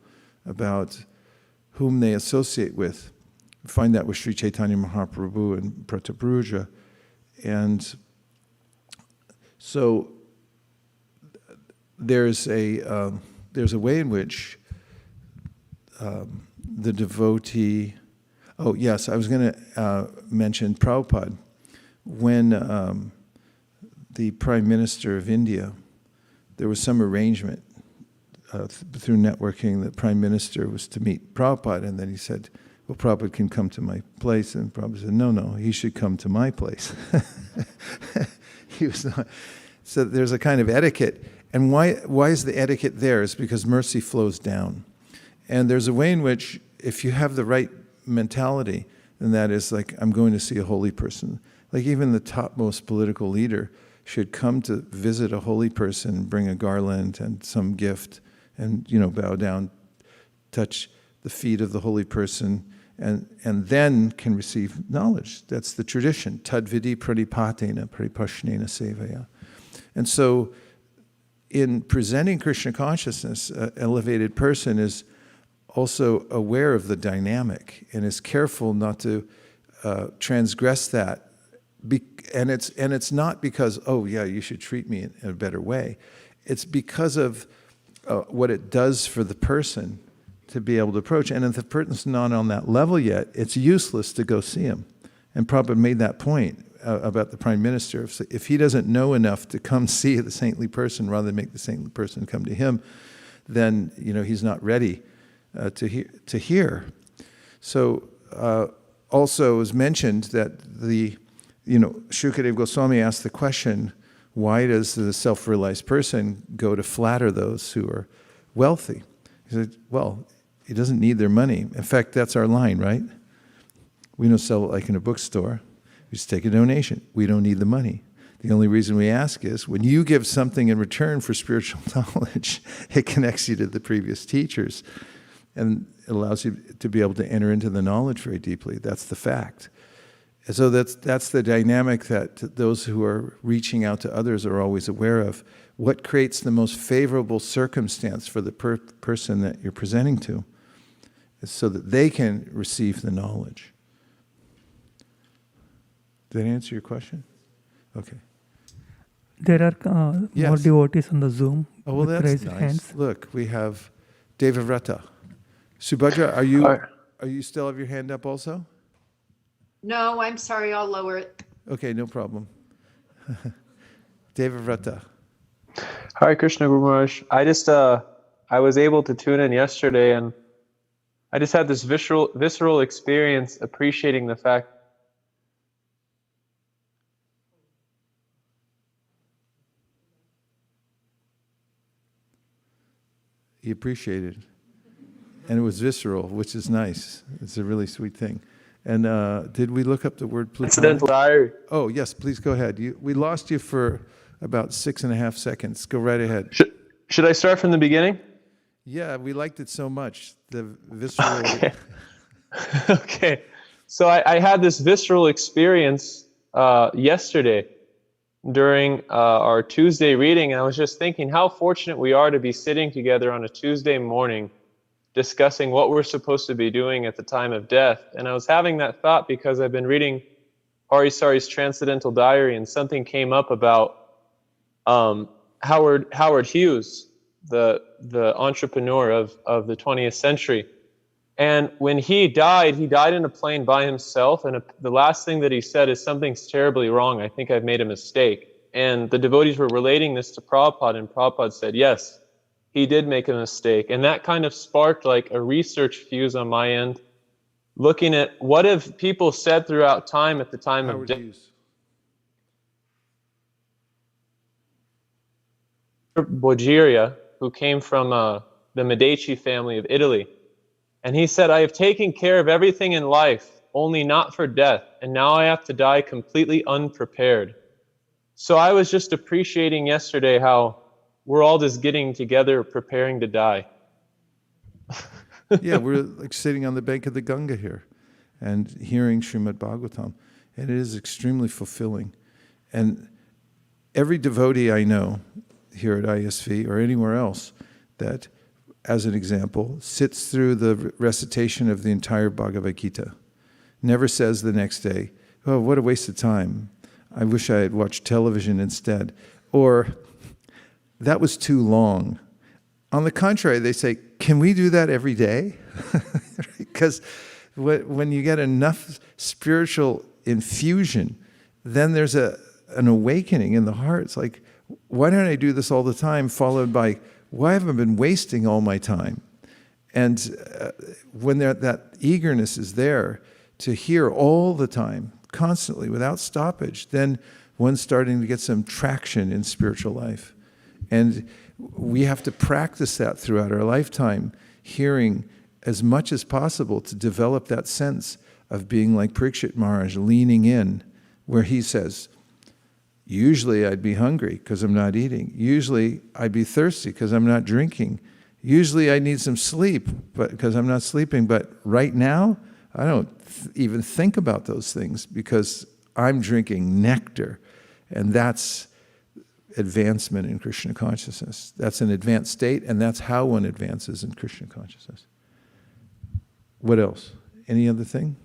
about whom they associate with. We find that with Sri Chaitanya Mahaprabhu and Prataparuja. And so there's a way in which the devotee. Oh yes, I was going to mention Prabhupada. When the Prime Minister of India, there was some arrangement through networking that Prime Minister was to meet Prabhupada, and then he said, well, Prabhupada can come to my place, and Prabhupada said, no, he should come to my place. He was not. So there's a kind of etiquette, and why is the etiquette there? It's because mercy flows down. And there's a way in which, if you have the right mentality, and that is like, I'm going to see a holy person. Like even the topmost political leader should come to visit a holy person, bring a garland and some gift, and bow down, touch the feet of the holy person, and then can receive knowledge. That's the tradition. Tadvidi pranipatena paripashnena sevaya. And so in presenting Krishna consciousness, an elevated person is also aware of the dynamic and is careful not to transgress that. And it's not because, oh yeah, you should treat me in a better way. It's because of what it does for the person to be able to approach. And if the person's not on that level yet, it's useless to go see him. And Prabhupada made that point about the Prime Minister. If he doesn't know enough to come see the saintly person rather than make the saintly person come to him, then he's not ready to hear. So also it was mentioned that Shukadeva Goswami asked the question, why does the self-realized person go to flatter those who are wealthy? He said, well, he doesn't need their money. In fact, that's our line, right? We don't sell it like in a bookstore. We just take a donation. We don't need the money. The only reason we ask is, when you give something in return for spiritual knowledge, it connects you to the previous teachers and it allows you to be able to enter into the knowledge very deeply. That's the fact. And so that's the dynamic that those who are reaching out to others are always aware of. What creates the most favorable circumstance for the person that you're presenting to, is so that they can receive the knowledge. Did that answer your question? Okay. There are Yes. more devotees on the Zoom. Oh, well, with that's raised nice. hands. Look, we have Devavrata. Subhadra, are you still have your hand up also? No, I'm sorry, I'll lower it. Okay, no problem. Devavrata. Hare Krishna, Guru Maharaj. I was able to tune in yesterday, and I just had this visceral experience appreciating the fact. He appreciated. And it was visceral, which is nice. It's a really sweet thing. And did we look up the word Plutonic? Transcendental diary. Oh, yes, please go ahead. We lost you for about 6.5 seconds. Go right ahead. Should I start from the beginning? Yeah, we liked it so much. The visceral. Okay. Okay. So I had this visceral experience yesterday during our Tuesday reading, and I was just thinking how fortunate we are to be sitting together on a Tuesday morning discussing what we're supposed to be doing at the time of death. And I was having that thought because I've been reading Harisari's Transcendental Diary, and something came up about Howard Hughes, the entrepreneur of the 20th century. And when he died in a plane by himself, and the last thing that he said is, something's terribly wrong, I think I've made a mistake. And the devotees were relating this to Prabhupada, and Prabhupada said, yes, he did make a mistake. And that kind of sparked like a research fuse on my end, looking at what have people said throughout time at the time of death. Bogiria, who came from the Medici family of Italy. And he said, I have taken care of everything in life, only not for death, and now I have to die completely unprepared. So I was just appreciating yesterday how we're all just getting together, preparing to die. Yeah, we're like sitting on the bank of the Ganga here and hearing Srimad Bhagavatam. And it is extremely fulfilling. And every devotee I know here at ISV or anywhere else that, as an example, sits through the recitation of the entire Bhagavad Gita, never says the next day, oh, what a waste of time. I wish I had watched television instead. Or, that was too long. On the contrary, they say, can we do that every day? Because when you get enough spiritual infusion, then there's an awakening in the heart. It's like, why don't I do this all the time? Followed by, why have I been wasting all my time? And when that eagerness is there to hear all the time, constantly, without stoppage, then one's starting to get some traction in spiritual life. And we have to practice that throughout our lifetime, hearing as much as possible to develop that sense of being like Parikshit Maharaj, leaning in, where he says, usually I'd be hungry because I'm not eating. Usually I'd be thirsty because I'm not drinking. Usually I need some sleep because I'm not sleeping. But right now, I don't even think about those things because I'm drinking nectar. And that's advancement in Krishna consciousness. That's an advanced state, and that's how one advances in Krishna consciousness. What else? Any other thing?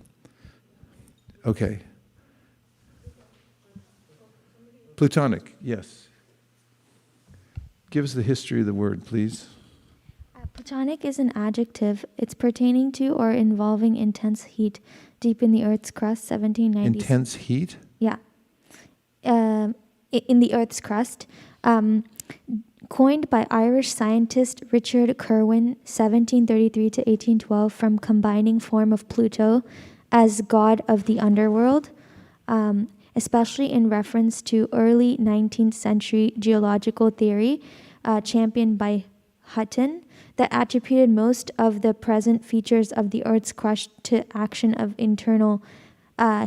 Okay. Plutonic, yes. Give us the history of the word, please. Plutonic is an adjective. It's pertaining to or involving intense heat deep in the Earth's crust, 1790. Intense heat? Yeah. In the Earth's crust. Coined by Irish scientist Richard Kirwan, 1733 to 1812, from combining form of Pluto as god of the underworld, especially in reference to early 19th century geological theory championed by Hutton, that attributed most of the present features of the Earth's crust to action of internal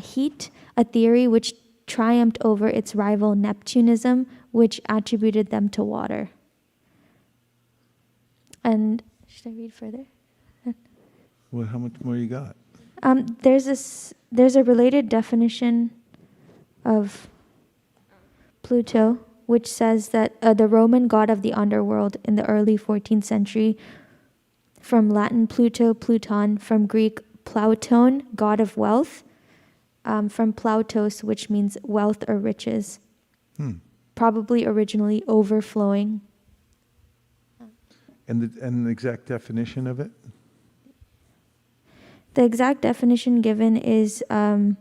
heat, a theory which triumphed over its rival Neptunism, which attributed them to water. And should I read further? Well, how much more you got? There's a related definition of Pluto, which says that the Roman god of the underworld in the early 14th century, from Latin Pluto, Pluton, from Greek Plauton, god of wealth, from Plautos, which means wealth or riches, probably originally overflowing. And the exact definition of it? The exact definition given is of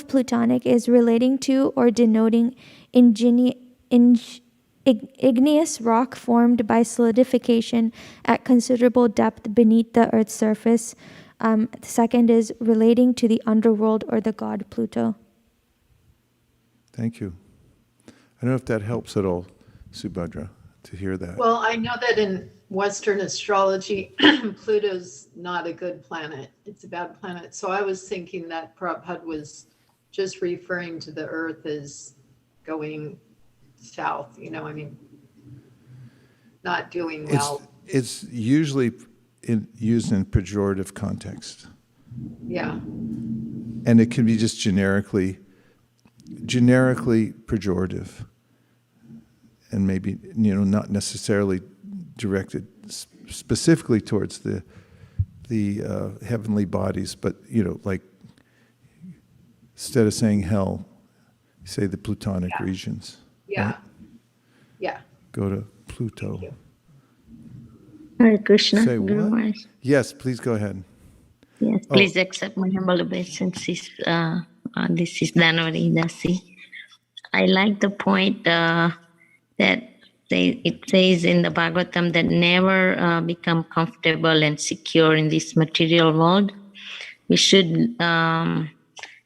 Plutonic is relating to or denoting igneous rock formed by solidification at considerable depth beneath the Earth's surface. The second is relating to the underworld or the god Pluto. Thank you. I don't know if that helps at all, Subhadra, to hear that. Well, I know that in Western astrology, Pluto's not a good planet. It's a bad planet. So I was thinking that Prabhupada was just referring to the Earth as going south, not doing well. It's usually used in pejorative context. Yeah. And it can be just generically pejorative. And maybe, not necessarily directed specifically towards the heavenly bodies, but, like, instead of saying hell, say the Plutonic regions. Yeah. Right? Yeah. Go to Pluto. Hare Krishna. Say Guru what? Maharaj. Yes, please go ahead. Yes, please accept my humble obeisances. This is Dhanavadi Dasi. I like the point that it says in the Bhagavatam that never become comfortable and secure in this material world. We should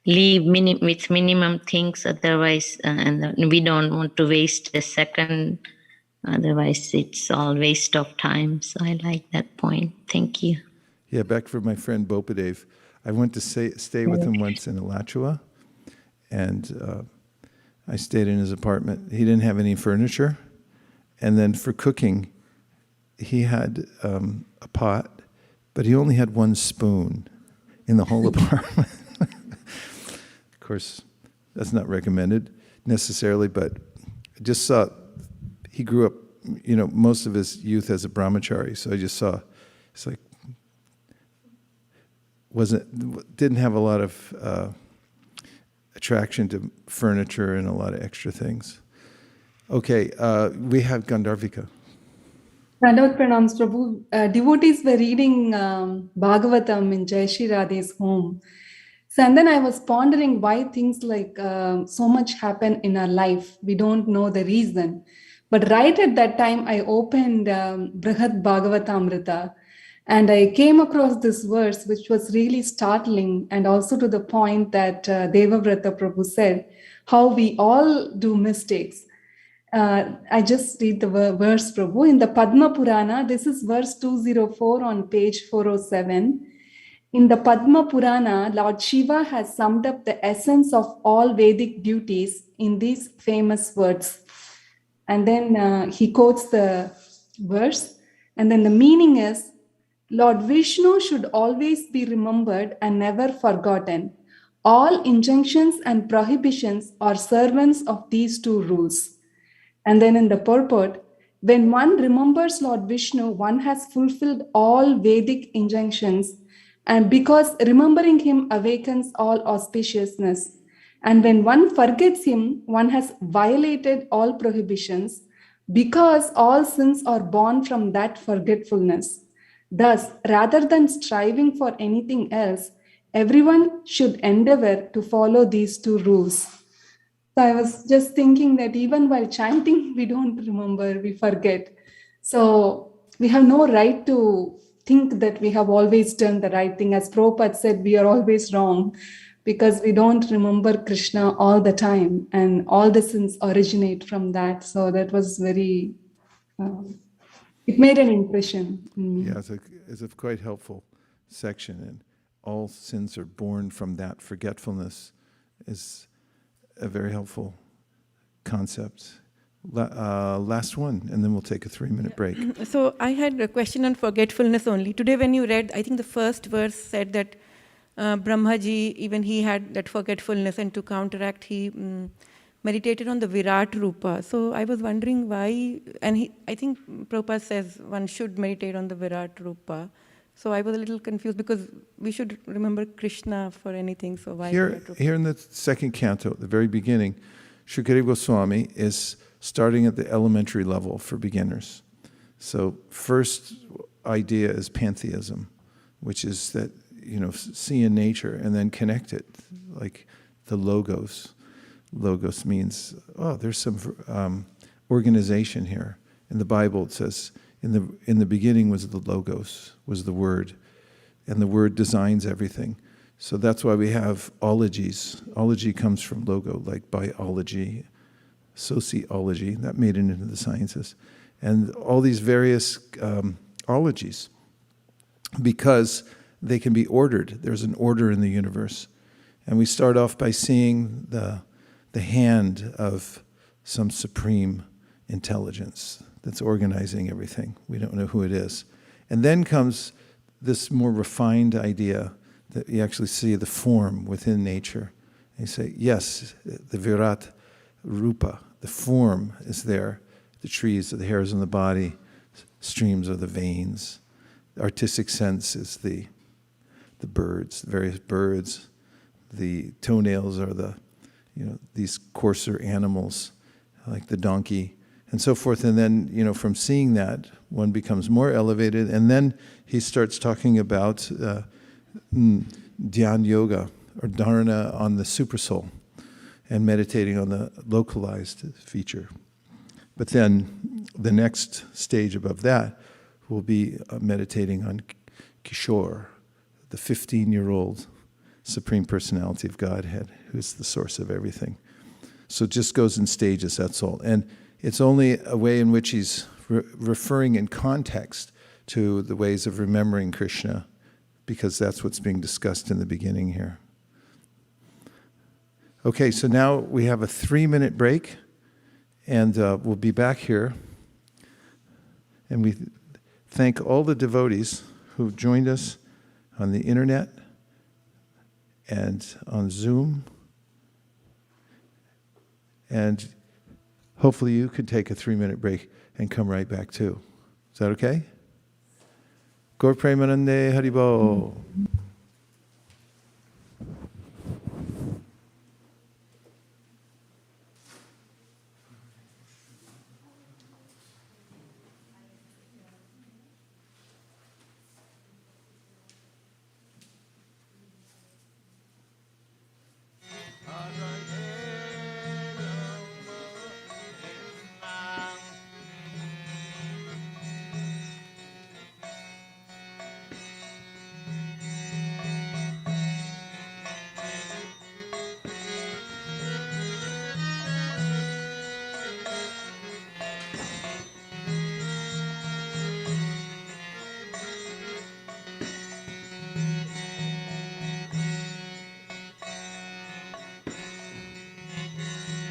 live with minimum things, otherwise, and we don't want to waste a second Otherwise, it's all waste of time. So I like that point. Thank you. Yeah, back for my friend Bopadev. I went to stay with him once in Alachua, and I stayed in his apartment. He didn't have any furniture. And then for cooking, he had a pot, but he only had one spoon in the whole apartment. Of course, that's not recommended necessarily, but I just saw he grew up, most of his youth as a brahmachari. So I just saw, it's like, didn't have a lot of attraction to furniture and a lot of extra things. Okay, we have Gandharvika. Dandavad pranams, Prabhu. Devotees were reading Bhagavatam in Jai Shri Radhe's home. So, and then I was pondering why things like so much happen in our life. We don't know the reason. But right at that time, I opened Brihad Bhagavatamrita, and I came across this verse, which was really startling, and also to the point that Devavrata Prabhu said, how we all do mistakes. I just read the verse, Prabhu. In the Padma Purana, this is verse 204 on page 407. In the Padma Purana, Lord Shiva has summed up the essence of all Vedic duties in these famous words. And then he quotes the verse, and then the meaning is, Lord Vishnu should always be remembered and never forgotten. All injunctions and prohibitions are servants of these two rules. And then in the purport, when one remembers Lord Vishnu, one has fulfilled all Vedic injunctions, and because remembering him awakens all auspiciousness. And when one forgets him, one has violated all prohibitions, because all sins are born from that forgetfulness. Thus, rather than striving for anything else, everyone should endeavor to follow these two rules. So I was just thinking that even while chanting, we don't remember, we forget. So we have no right to think that we have always done the right thing. As Prabhupada said, we are always wrong because we don't remember Krishna all the time, and all the sins originate from that. So that was very, it made an impression in me. Yeah, it's a quite helpful section, and all sins are born from that. Forgetfulness is a very helpful concept. Last one, and then we'll take a 3-minute break. So I had a question on forgetfulness only. Today when you read, I think the first verse said that Brahmaji, even he had that forgetfulness, and to counteract, he meditated on the Virat Rupa. So I was wondering why, and I think Prabhupada says one should meditate on the Virat Rupa. So I was a little confused because we should remember Krishna for anything. So why Here in the second canto, the very beginning, Shukadeva Goswami is starting at the elementary level for beginners. So first idea is pantheism, which is that, see in nature and then connect it, like the logos. Logos means, there's some organization here. In the Bible it says, in the beginning was the logos, was the word, and the word designs everything. So that's why we have ologies. Ology comes from logo, like biology, sociology, that made it into the sciences, and all these various ologies, because they can be ordered. There's an order in the universe. And we start off by seeing the hand of some supreme intelligence that's organizing everything. We don't know who it is. And then comes this more refined idea that you actually see the form within nature. And you say, yes, the Virat Rupa, the form is there. The trees are the hairs on the body, streams are the veins. The artistic sense is the birds, the various birds. The toenails are these coarser animals, like the donkey, and so forth. And then, from seeing that, one becomes more elevated. And then he starts talking about Dhyan Yoga, or Dharana on the Supersoul, and meditating on the localized feature. But then the next stage above that will be meditating on Kishore, the 15-year-old Supreme Personality of Godhead, who's the source of everything. So it just goes in stages, that's all. And It's only a way in which he's referring in context to the ways of remembering Krishna, because that's what's being discussed in the beginning here. Okay, so now we have a 3-minute break, and we'll be back here. And we thank all the devotees who've joined us on the internet and on Zoom. And hopefully you could take a 3-minute break and come right back too. Is that okay? Gaur Premanande Haribol.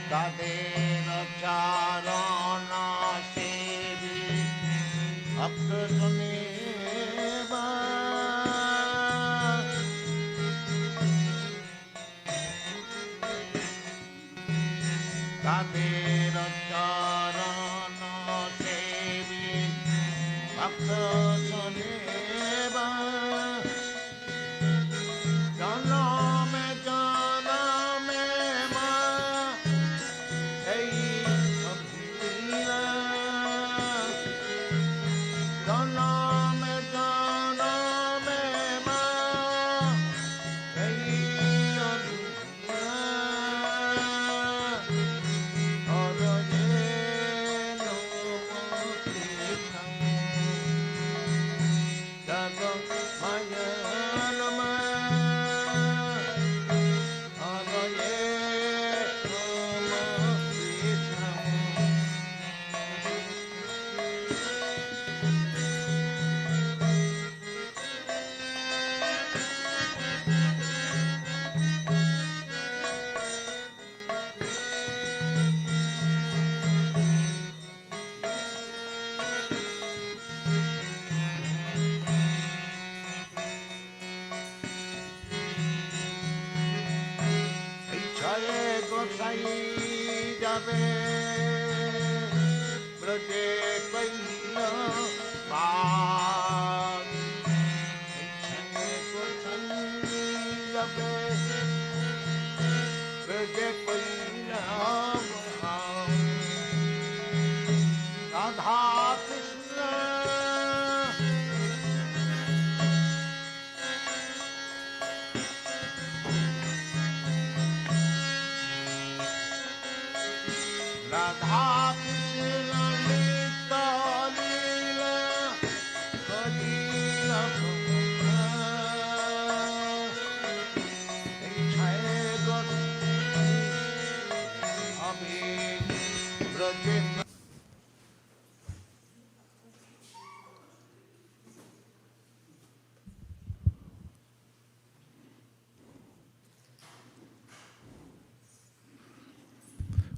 Tadena charana sevi aksaneva Tadena charana sevi aksaneva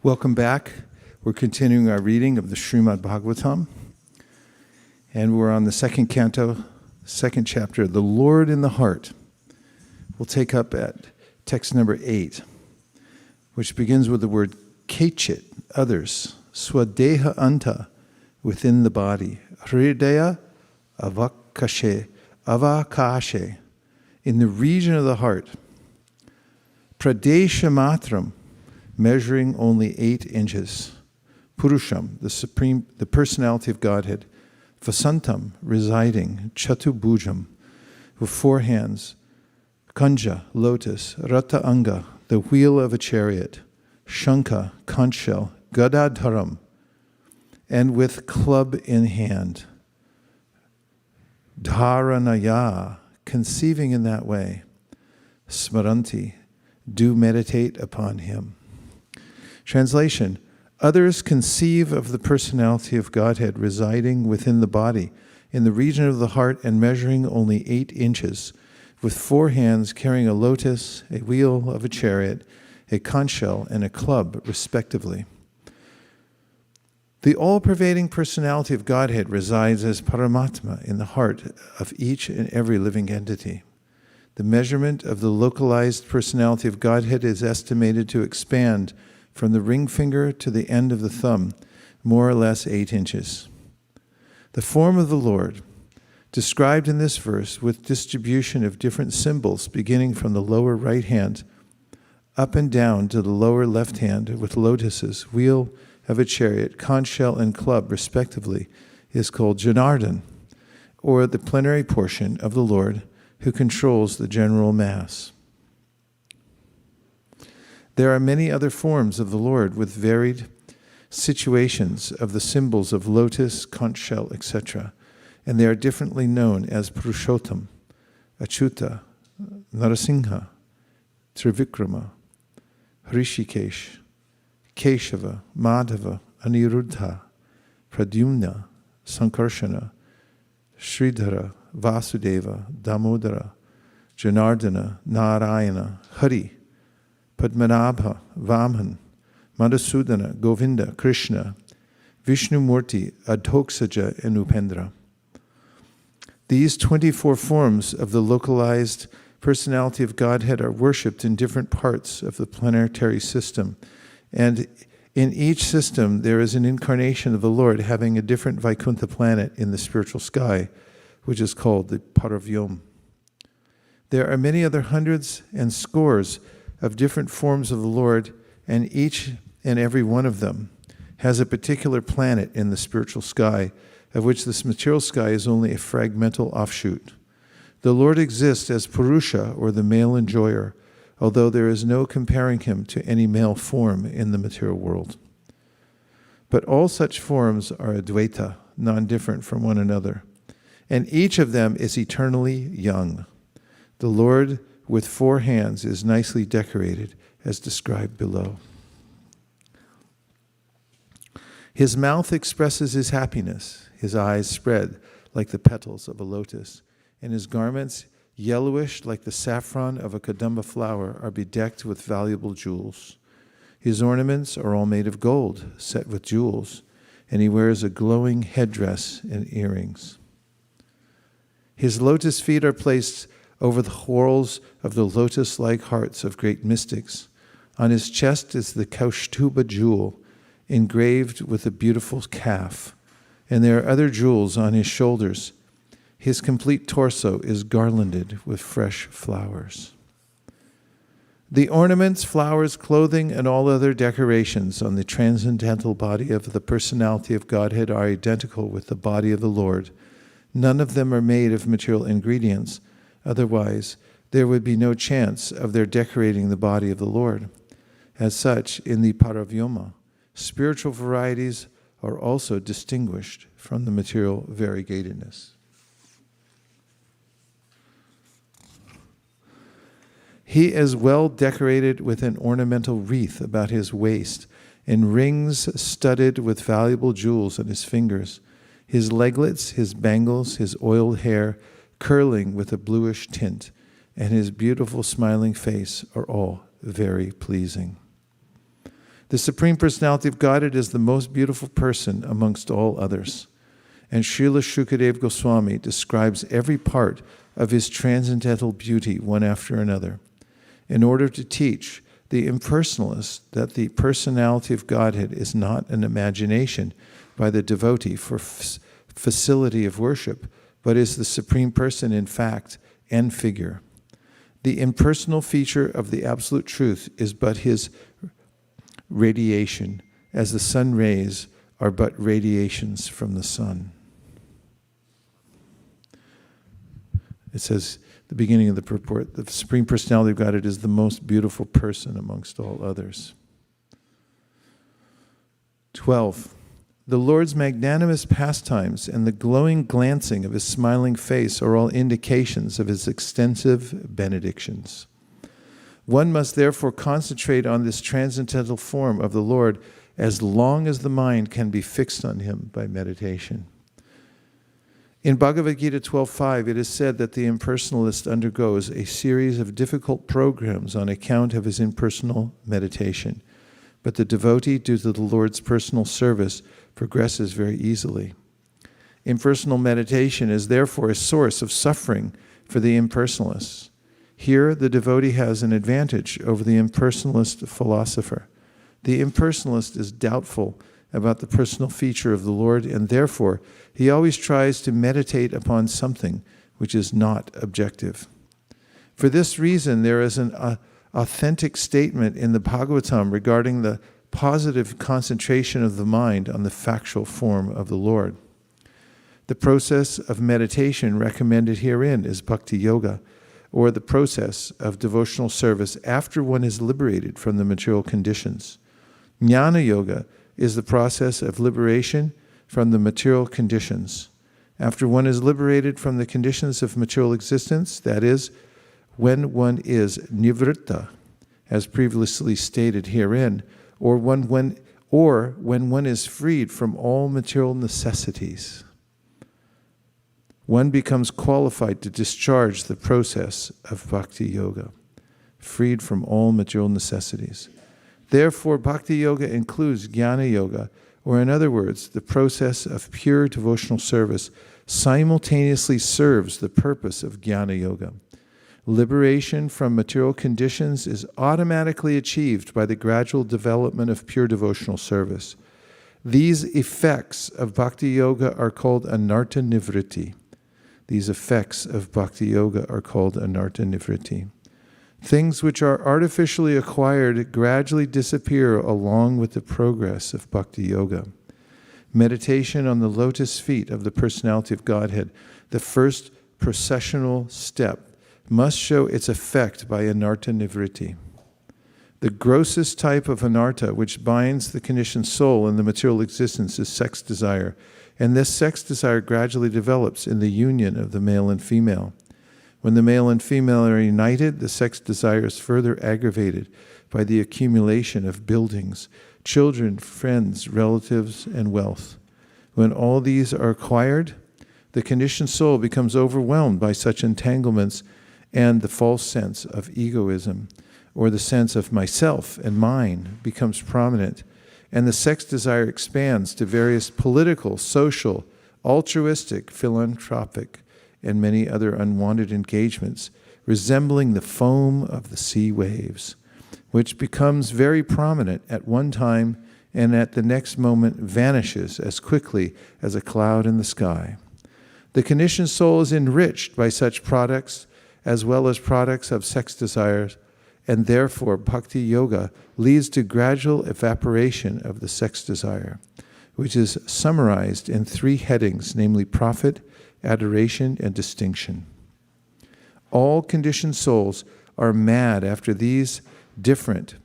Welcome back. We're continuing our reading of the Srimad Bhagavatam. And we're on the second canto, second chapter, The Lord in the Heart. We'll take up at text number 8, which begins with the word kechit, others, swadeha anta, within the body, hridaya avakashe, in the region of the heart, pradesha matram, measuring only 8 inches. Purusham, the personality of Godhead. Vasantam, residing. Chatubhujam, with 4 hands. Kanja, lotus. Rata anga, the wheel of a chariot. Shanka, conch shell. Gadadharam, and with club in hand. Dharanaya, conceiving in that way. Smaranti, do meditate upon him. Translation, Others conceive of the personality of Godhead residing within the body, in the region of the heart and measuring only 8 inches, with 4 hands carrying a lotus, a wheel of a chariot, a conch shell, and a club, respectively. The all-pervading personality of Godhead resides as Paramatma in the heart of each and every living entity. The measurement of the localized personality of Godhead is estimated to expand from the ring finger to the end of the thumb, more or less 8 inches. The form of the Lord, described in this verse with distribution of different symbols beginning from the lower right hand up and down to the lower left hand with lotuses, wheel of a chariot, conch shell, and club, respectively, is called Janardhan, or the plenary portion of the Lord who controls the general mass. There are many other forms of the Lord with varied situations of the symbols of lotus, conch shell, etc., and they are differently known as Purushottam, Achyuta, Narasingha, Trivikrama, Hrishikesh, Keshava, Madhava, Aniruddha, Pradyumna, Sankarshana, Sridhara, Vasudeva, Damodara, Janardana, Narayana, Hari, Padmanabha, Vamhan, Madhusudana, Govinda, Krishna, Vishnumurti, Adhoksaja, and Upendra. These 24 forms of the localized personality of Godhead are worshipped in different parts of the planetary system, and in each system there is an incarnation of the Lord having a different Vaikuntha planet in the spiritual sky, which is called the Paravyom. There are many other hundreds and scores of different forms of the Lord, and each and every one of them has a particular planet in the spiritual sky, of which this material sky is only a fragmental offshoot. The Lord exists as Purusha, or the male enjoyer, although there is no comparing him to any male form in the material world. But all such forms are Advaita, non-different from one another, and each of them is eternally young. The Lord with 4 hands is nicely decorated, as described below. His mouth expresses his happiness, his eyes spread like the petals of a lotus, and his garments, yellowish like the saffron of a kadamba flower, are bedecked with valuable jewels. His ornaments are all made of gold, set with jewels, and he wears a glowing headdress and earrings. His lotus feet are placed over the whorls of the lotus-like hearts of great mystics. On his chest is the Kaustuba jewel, engraved with a beautiful calf, and there are other jewels on his shoulders. His complete torso is garlanded with fresh flowers. The ornaments, flowers, clothing, and all other decorations on the transcendental body of the personality of Godhead are identical with the body of the Lord. None of them are made of material ingredients. Otherwise, there would be no chance of their decorating the body of the Lord. As such, in the Paravyoma, spiritual varieties are also distinguished from the material variegatedness. He is well decorated with an ornamental wreath about his waist and rings studded with valuable jewels on his fingers. His leglets, his bangles, his oiled hair curling with a bluish tint, and his beautiful smiling face are all very pleasing. The Supreme Personality of Godhead is the most beautiful person amongst all others, and Srila Shukadeva Goswami describes every part of his transcendental beauty one after another, in order to teach the impersonalists that the personality of Godhead is not an imagination by the devotee for facility of worship, but is the Supreme Person in fact and figure. The impersonal feature of the Absolute Truth is but his radiation, as the sun rays are but radiations from the sun. It says, the beginning of the purport, the Supreme Personality of Godhead is the most beautiful person amongst all others. 12. The Lord's magnanimous pastimes and the glowing glancing of his smiling face are all indications of his extensive benedictions. One must therefore concentrate on this transcendental form of the Lord as long as the mind can be fixed on him by meditation. In Bhagavad Gita 12.5, it is said that the impersonalist undergoes a series of difficult programs on account of his impersonal meditation. But the devotee, due to the Lord's personal service, progresses very easily. Impersonal meditation is therefore a source of suffering for the impersonalists. Here, the devotee has an advantage over the impersonalist philosopher. The impersonalist is doubtful about the personal feature of the Lord, and therefore he always tries to meditate upon something which is not objective. For this reason, there is an authentic statement in the Bhagavatam regarding the positive concentration of the mind on the factual form of the Lord. The process of meditation recommended herein is bhakti yoga, or the process of devotional service after one is liberated from the material conditions. Jnana yoga is the process of liberation from the material conditions. After one is liberated from the conditions of material existence, that is, when one is nivritta, as previously stated herein, or when one is freed from all material necessities, one becomes qualified to discharge the process of bhakti yoga, freed from all material necessities. Therefore, bhakti yoga includes jnana yoga, or in other words, the process of pure devotional service simultaneously serves the purpose of jnana yoga. Liberation from material conditions is automatically achieved by the gradual development of pure devotional service. These effects of bhakti yoga are called anartha nivritti. These effects of bhakti yoga are called anartha nivritti. Things which are artificially acquired gradually disappear along with the progress of bhakti yoga. Meditation on the lotus feet of the personality of Godhead, the first processional step, must show its effect by anartha nivritti. The grossest type of anartha which binds the conditioned soul in the material existence is sex desire, and this sex desire gradually develops in the union of the male and female. When the male and female are united, the sex desire is further aggravated by the accumulation of buildings, children, friends, relatives, and wealth. When all these are acquired, the conditioned soul becomes overwhelmed by such entanglements, and the false sense of egoism, or the sense of myself and mine, becomes prominent, and the sex desire expands to various political, social, altruistic, philanthropic, and many other unwanted engagements, resembling the foam of the sea waves, which becomes very prominent at one time and at the next moment vanishes as quickly as a cloud in the sky. The conditioned soul is enriched by such products as well as products of sex desires, and therefore bhakti yoga leads to gradual evaporation of the sex desire, which is summarized in 3 headings, namely profit, adoration, and distinction. All conditioned souls are mad after these different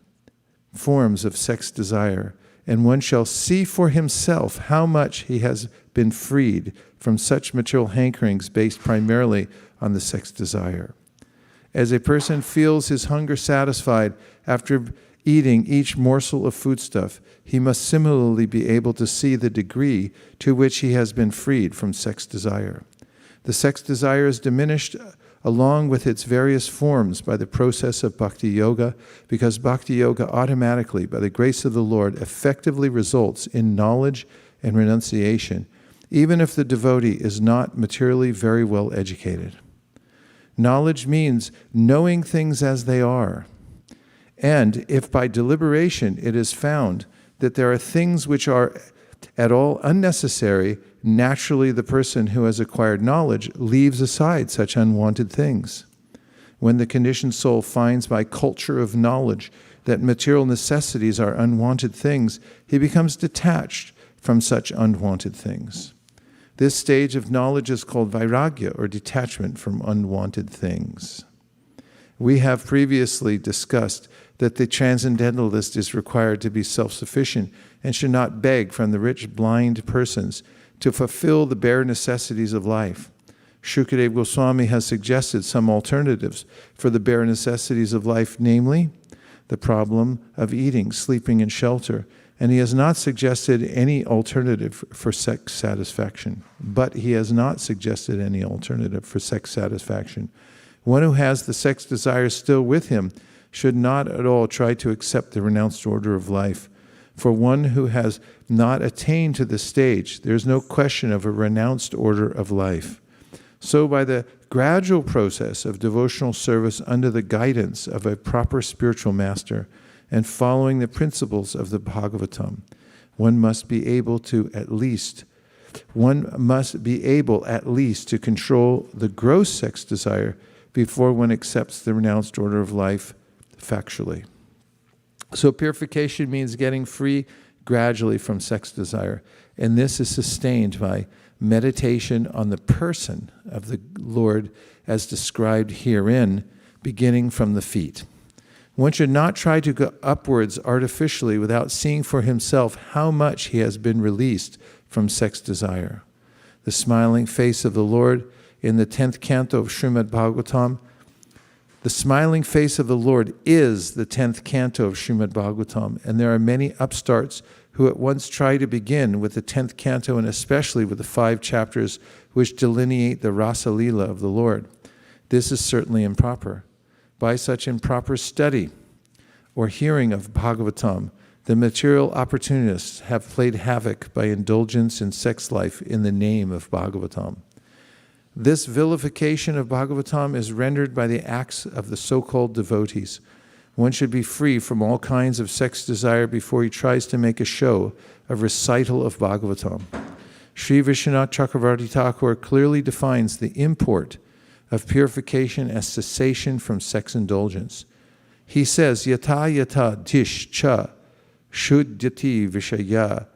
forms of sex desire, and one shall see for himself how much he has been freed from such material hankerings based primarily on the sex desire. As a person feels his hunger satisfied after eating each morsel of foodstuff, he must similarly be able to see the degree to which he has been freed from sex desire. The sex desire is diminished along with its various forms by the process of bhakti yoga, because bhakti yoga automatically, by the grace of the Lord, effectively results in knowledge and renunciation, even if the devotee is not materially very well educated. Knowledge means knowing things as they are. And if by deliberation it is found that there are things which are at all unnecessary, naturally the person who has acquired knowledge leaves aside such unwanted things. When the conditioned soul finds by culture of knowledge that material necessities are unwanted things, he becomes detached from such unwanted things. This stage of knowledge is called vairagya, or detachment from unwanted things. We have previously discussed that the transcendentalist is required to be self-sufficient and should not beg from the rich blind persons to fulfill the bare necessities of life. Shukadeva Goswami has suggested some alternatives for the bare necessities of life, namely the problem of eating, sleeping, and shelter, and he has not suggested any alternative for sex satisfaction. But he has not suggested any alternative for sex satisfaction. One who has the sex desire still with him should not at all try to accept the renounced order of life. For one who has not attained to this stage, there is no question of a renounced order of life. So by the gradual process of devotional service under the guidance of a proper spiritual master and following the principles of the Bhagavatam, one must be able at least to control the gross sex desire before one accepts the renounced order of life factually. So purification means getting free gradually from sex desire, and this is sustained by meditation on the person of the Lord as described herein, beginning from the feet. One should not try to go upwards artificially without seeing for himself how much he has been released from sex desire. The smiling face of the Lord in the 10th canto of Srimad Bhagavatam. The smiling face of the Lord is the 10th canto of Srimad Bhagavatam, and there are many upstarts who at once try to begin with the 10th canto and especially with the 5 chapters which delineate the Rasa Lila of the Lord. This is certainly improper. By such improper study or hearing of Bhagavatam, the material opportunists have played havoc by indulgence in sex life in the name of Bhagavatam. This vilification of Bhagavatam is rendered by the acts of the so-called devotees. One should be free from all kinds of sex desire before he tries to make a show of recital of Bhagavatam. Sri Vishwanath Chakravarti Thakur clearly defines the import of purification as cessation from sex indulgence. He says, Yata yata tish cha shuddhati vishaya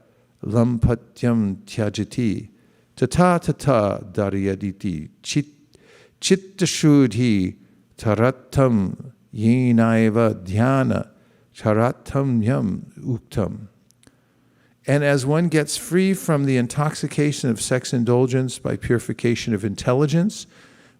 lampatyam tyajati tata tata daryaditi chittashudhi taratam yenaiva dhyana taratam yam uktam. And as one gets free from the intoxication of sex indulgence by purification of intelligence,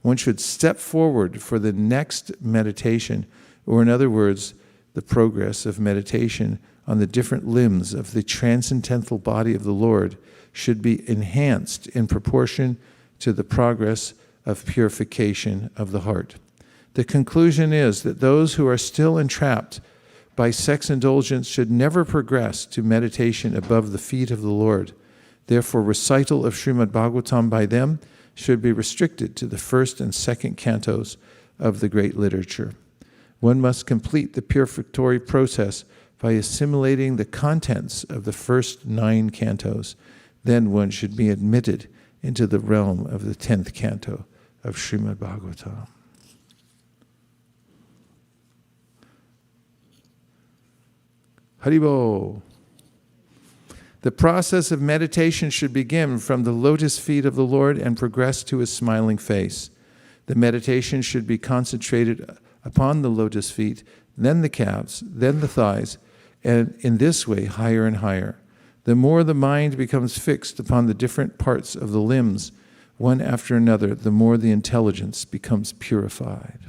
one should step forward for the next meditation, or in other words, the progress of meditation on the different limbs of the transcendental body of the Lord should be enhanced in proportion to the progress of purification of the heart. The conclusion is that those who are still entrapped by sex indulgence should never progress to meditation above the feet of the Lord. Therefore, recital of Srimad Bhagavatam by them should be restricted to the 1st and 2nd cantos of the great literature. One must complete the purificatory process by assimilating the contents of the first 9 cantos. Then one should be admitted into the realm of the 10th canto of Srimad Bhagavatam. Haribo. The process of meditation should begin from the lotus feet of the Lord and progress to his smiling face. The meditation should be concentrated upon the lotus feet, then the calves, then the thighs, and in this way higher and higher. The more the mind becomes fixed upon the different parts of the limbs, one after another, the more the intelligence becomes purified.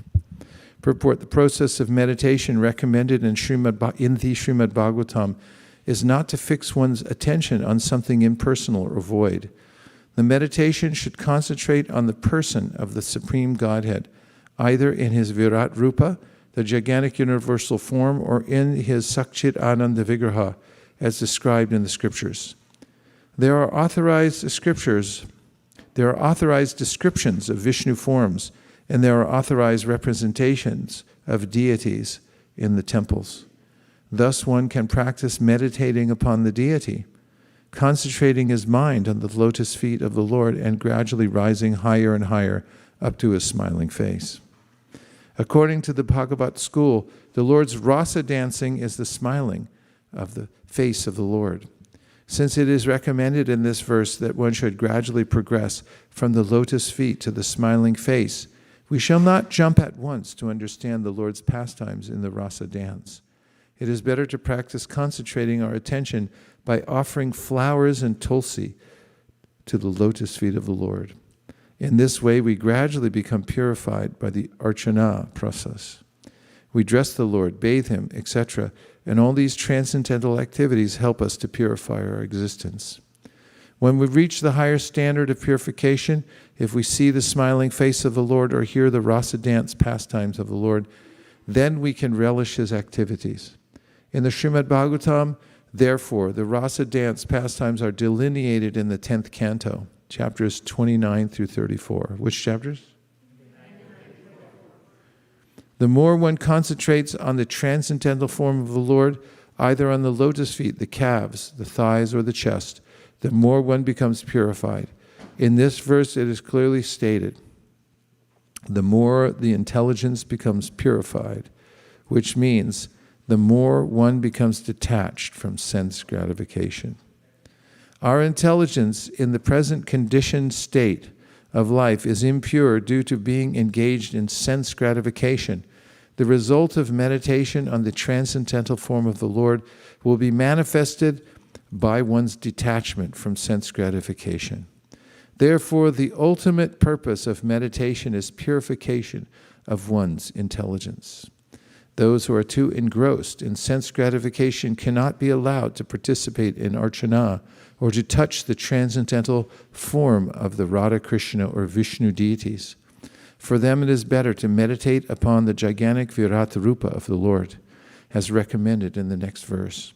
Purport: the process of meditation recommended in the Srimad Bhagavatam is not to fix one's attention on something impersonal or void. The meditation should concentrate on the person of the Supreme Godhead, either in his Virat Rupa, the gigantic universal form, or in his Sakchit Ananda Vigraha, as described in the scriptures. There are authorized descriptions of Vishnu forms, and there are authorized representations of deities in the temples. Thus one can practice meditating upon the deity, concentrating his mind on the lotus feet of the Lord and gradually rising higher and higher up to his smiling face. According to the Bhagavat school, the Lord's rasa dancing is the smiling of the face of the Lord. Since it is recommended in this verse that one should gradually progress from the lotus feet to the smiling face, we shall not jump at once to understand the Lord's pastimes in the rasa dance. It is better to practice concentrating our attention by offering flowers and tulsi to the lotus feet of the Lord. In this way, we gradually become purified by the archana process. We dress the Lord, bathe him, etc., and all these transcendental activities help us to purify our existence. When we reach the higher standard of purification, if we see the smiling face of the Lord or hear the rasa dance pastimes of the Lord, then we can relish his activities. In the Srimad Bhagavatam, therefore, the rasa dance pastimes are delineated in the 10th canto, chapters 29 through 34. Which chapters? The more one concentrates on the transcendental form of the Lord, either on the lotus feet, the calves, the thighs, or the chest, the more one becomes purified. In this verse, it is clearly stated, the more the intelligence becomes purified, which means the more one becomes detached from sense gratification. Our intelligence in the present conditioned state of life is impure due to being engaged in sense gratification. The result of meditation on the transcendental form of the Lord will be manifested by one's detachment from sense gratification. Therefore, the ultimate purpose of meditation is purification of one's intelligence. Those who are too engrossed in sense gratification cannot be allowed to participate in archana or to touch the transcendental form of the Radha, Krishna, or Vishnu deities. For them it is better to meditate upon the gigantic Virat Rupa of the Lord, as recommended in the next verse.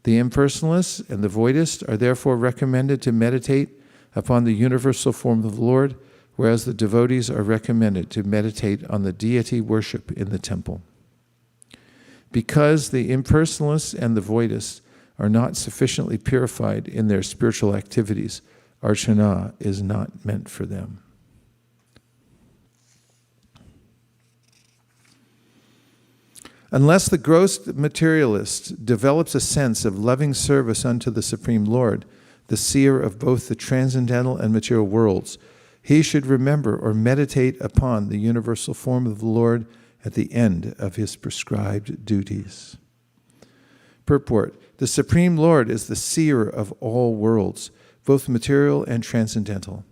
The impersonalists and the voidists are therefore recommended to meditate upon the universal form of the Lord, whereas the devotees are recommended to meditate on the deity worship in the temple. Because the impersonalists and the voidists are not sufficiently purified in their spiritual activities, archana is not meant for them. Unless the gross materialist develops a sense of loving service unto the Supreme Lord, the seer of both the transcendental and material worlds, he should remember or meditate upon the universal form of the Lord at the end of his prescribed duties. Purport: the Supreme Lord is the seer of all worlds, both material and transcendental.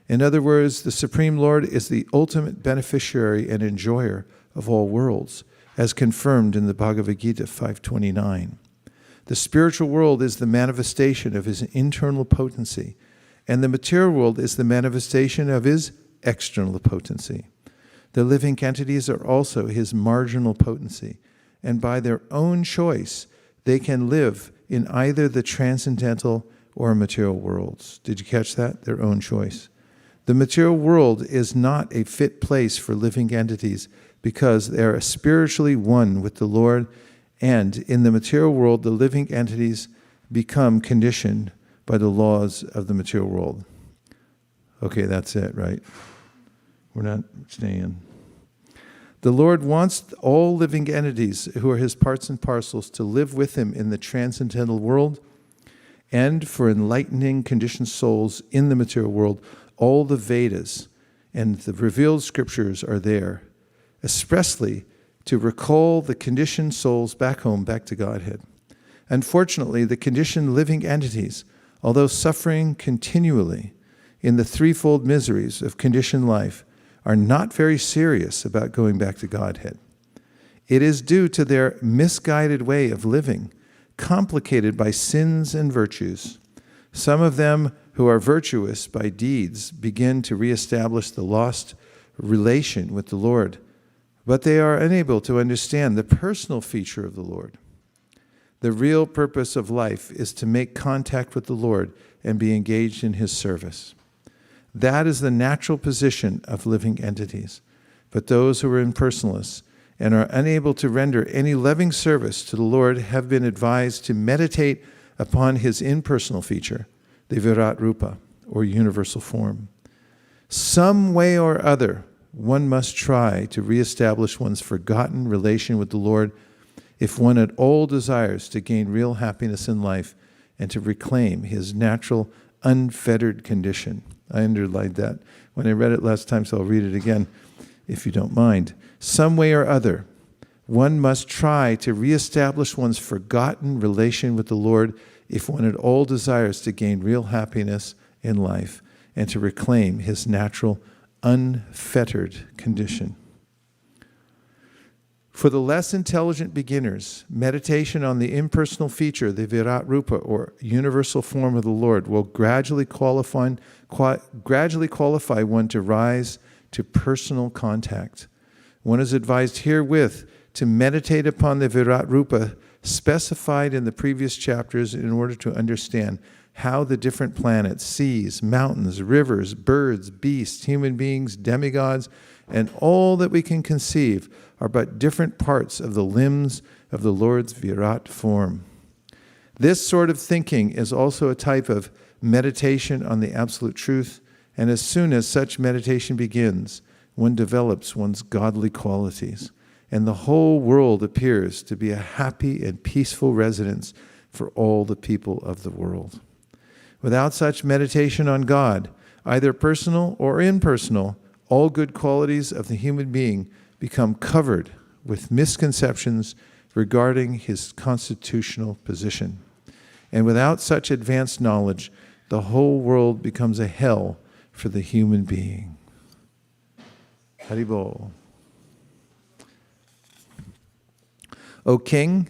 In other words, the Supreme Lord is the ultimate beneficiary and enjoyer of all worlds, as confirmed in the Bhagavad Gita 5:29. The spiritual world is the manifestation of his internal potency, and the material world is the manifestation of his external potency. The living entities are also his marginal potency, and by their own choice, they can live in either the transcendental or material worlds. Did you catch that? Their own choice. The material world is not a fit place for living entities because they are spiritually one with the Lord, and in the material world, the living entities become conditioned by the laws of the material world. Okay, that's it, right? We're not staying. The Lord wants all living entities who are his parts and parcels to live with him in the transcendental world, and for enlightening conditioned souls in the material world, all the Vedas and the revealed scriptures are there, expressly to recall the conditioned souls back home, back to Godhead. Unfortunately, the conditioned living entities, although suffering continually in the threefold miseries of conditioned life, are not very serious about going back to Godhead. It is due to their misguided way of living, complicated by sins and virtues. Some of them who are virtuous by deeds begin to reestablish the lost relation with the Lord, but they are unable to understand the personal feature of the Lord. The real purpose of life is to make contact with the Lord and be engaged in his service. That is the natural position of living entities. But those who are impersonalists and are unable to render any loving service to the Lord have been advised to meditate upon his impersonal feature, the Virat Rupa, or universal form. Some way or other, one must try to reestablish one's forgotten relation with the Lord if one at all desires to gain real happiness in life and to reclaim his natural, unfettered condition. I underlined that when I read it last time, so I'll read it again, if you don't mind. Some way or other, one must try to reestablish one's forgotten relation with the Lord if one at all desires to gain real happiness in life and to reclaim his natural, unfettered condition. For the less intelligent beginners, meditation on the impersonal feature, the Virat Rupa, or universal form of the Lord, will gradually qualify one to rise to personal contact. One is advised herewith to meditate upon the Virat Rupa specified in the previous chapters in order to understand how the different planets, seas, mountains, rivers, birds, beasts, human beings, demigods, and all that we can conceive are but different parts of the limbs of the Lord's Virat form. This sort of thinking is also a type of meditation on the absolute truth, and as soon as such meditation begins, one develops one's godly qualities, and the whole world appears to be a happy and peaceful residence for all the people of the world. Without such meditation on God, either personal or impersonal, all good qualities of the human being become covered with misconceptions regarding his constitutional position. And without such advanced knowledge, the whole world becomes a hell for the human being. Haribol. O king,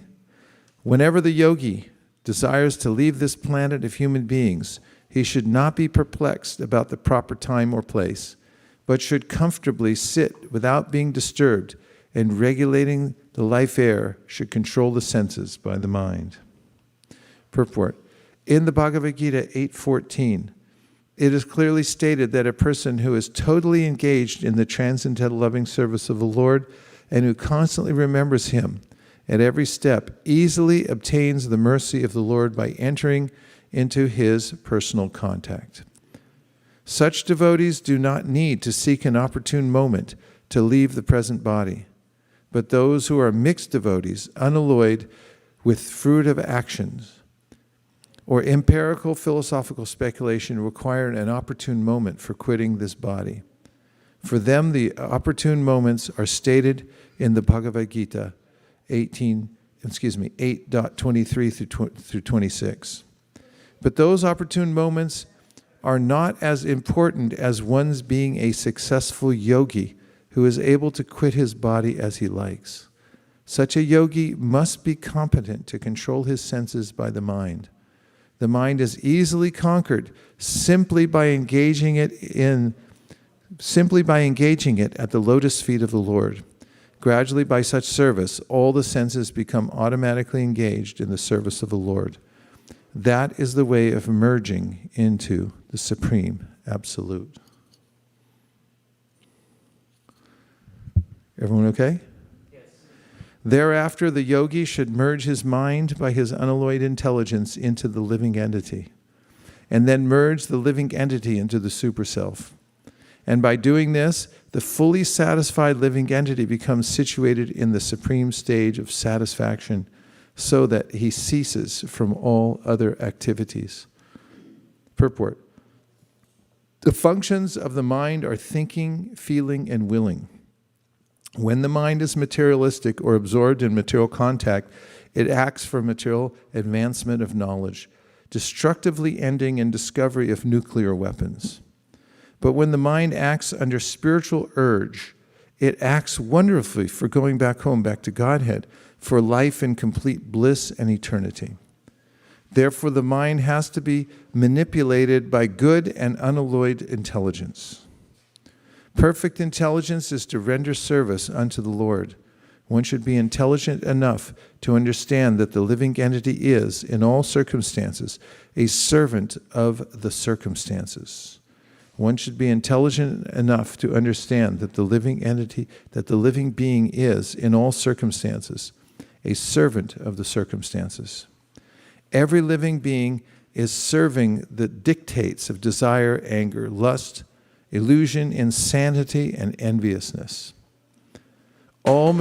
whenever the yogi desires to leave this planet of human beings, he should not be perplexed about the proper time or place, but should comfortably sit without being disturbed, and regulating the life air should control the senses by the mind. Purport. In the Bhagavad Gita 8:14, it is clearly stated that a person who is totally engaged in the transcendental loving service of the Lord and who constantly remembers him at every step easily obtains the mercy of the Lord by entering into his personal contact. Such devotees do not need to seek an opportune moment to leave the present body, but those who are mixed devotees, unalloyed with fruit of actions or empirical philosophical speculation, require an opportune moment for quitting this body. For them, the opportune moments are stated in the Bhagavad Gita 8.23 through 26. But those opportune moments are not as important as one's being a successful yogi who is able to quit his body as he likes. Such a yogi must be competent to control his senses by the mind. The mind is easily conquered simply by engaging it at the lotus feet of the Lord. Gradually, by such service, all the senses become automatically engaged in the service of the Lord. That is the way of merging into the Supreme Absolute. Everyone okay? Yes. Thereafter, the yogi should merge his mind by his unalloyed intelligence into the living entity, and then merge the living entity into the super self. And by doing this, the fully satisfied living entity becomes situated in the supreme stage of satisfaction, so that he ceases from all other activities. Purport. The functions of the mind are thinking, feeling, and willing. When the mind is materialistic or absorbed in material contact, it acts for material advancement of knowledge, destructively ending in discovery of nuclear weapons. But when the mind acts under spiritual urge, it acts wonderfully for going back home, back to Godhead, for life in complete bliss and eternity. Therefore, the mind has to be manipulated by good and unalloyed intelligence. Perfect intelligence is to render service unto the Lord. One should be intelligent enough to understand that the living entity is, in all circumstances, a servant of the circumstances. One should be intelligent enough to understand that the living entity, that the living being is, in all circumstances, a servant of the circumstances. Every living being is serving the dictates of desire, anger, lust, illusion, insanity, and enviousness. All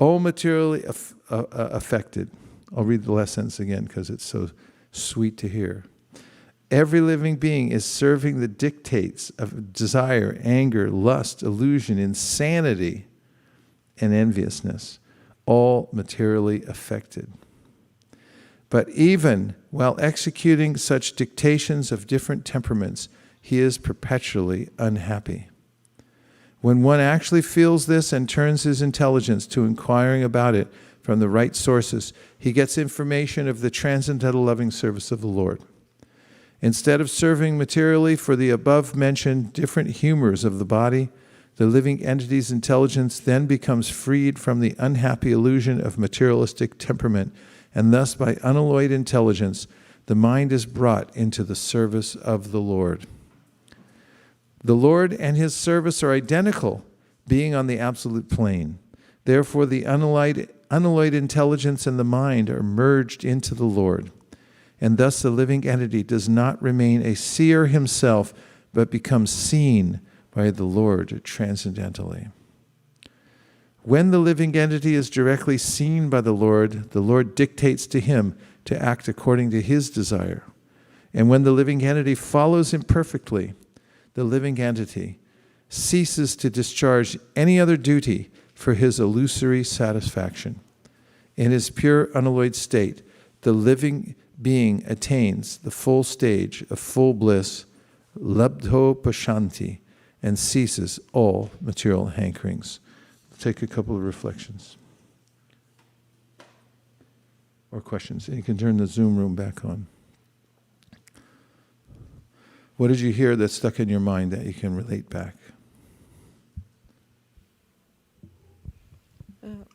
materially affected. I'll read the last sentence again because it's so sweet to hear. Every living being is serving the dictates of desire, anger, lust, illusion, insanity, and enviousness, all materially affected. But even while executing such dictations of different temperaments, he is perpetually unhappy. When one actually feels this and turns his intelligence to inquiring about it from the right sources, he gets information of the transcendental loving service of the Lord. Instead of serving materially for the above-mentioned different humors of the body, the living entity's intelligence then becomes freed from the unhappy illusion of materialistic temperament, and thus by unalloyed intelligence, the mind is brought into the service of the Lord. The Lord and his service are identical, being on the absolute plane. Therefore, the unalloyed intelligence and the mind are merged into the Lord. And thus the living entity does not remain a seer himself, but becomes seen by the Lord transcendentally. When the living entity is directly seen by the Lord dictates to him to act according to his desire. And when the living entity follows him perfectly, the living entity ceases to discharge any other duty for his illusory satisfaction. In his pure unalloyed state, the living being attains the full stage of full bliss, labdho pashanti, and ceases all material hankerings. We'll take a couple of reflections or questions. And you can turn the Zoom room back on. What did you hear that stuck in your mind that you can relate back?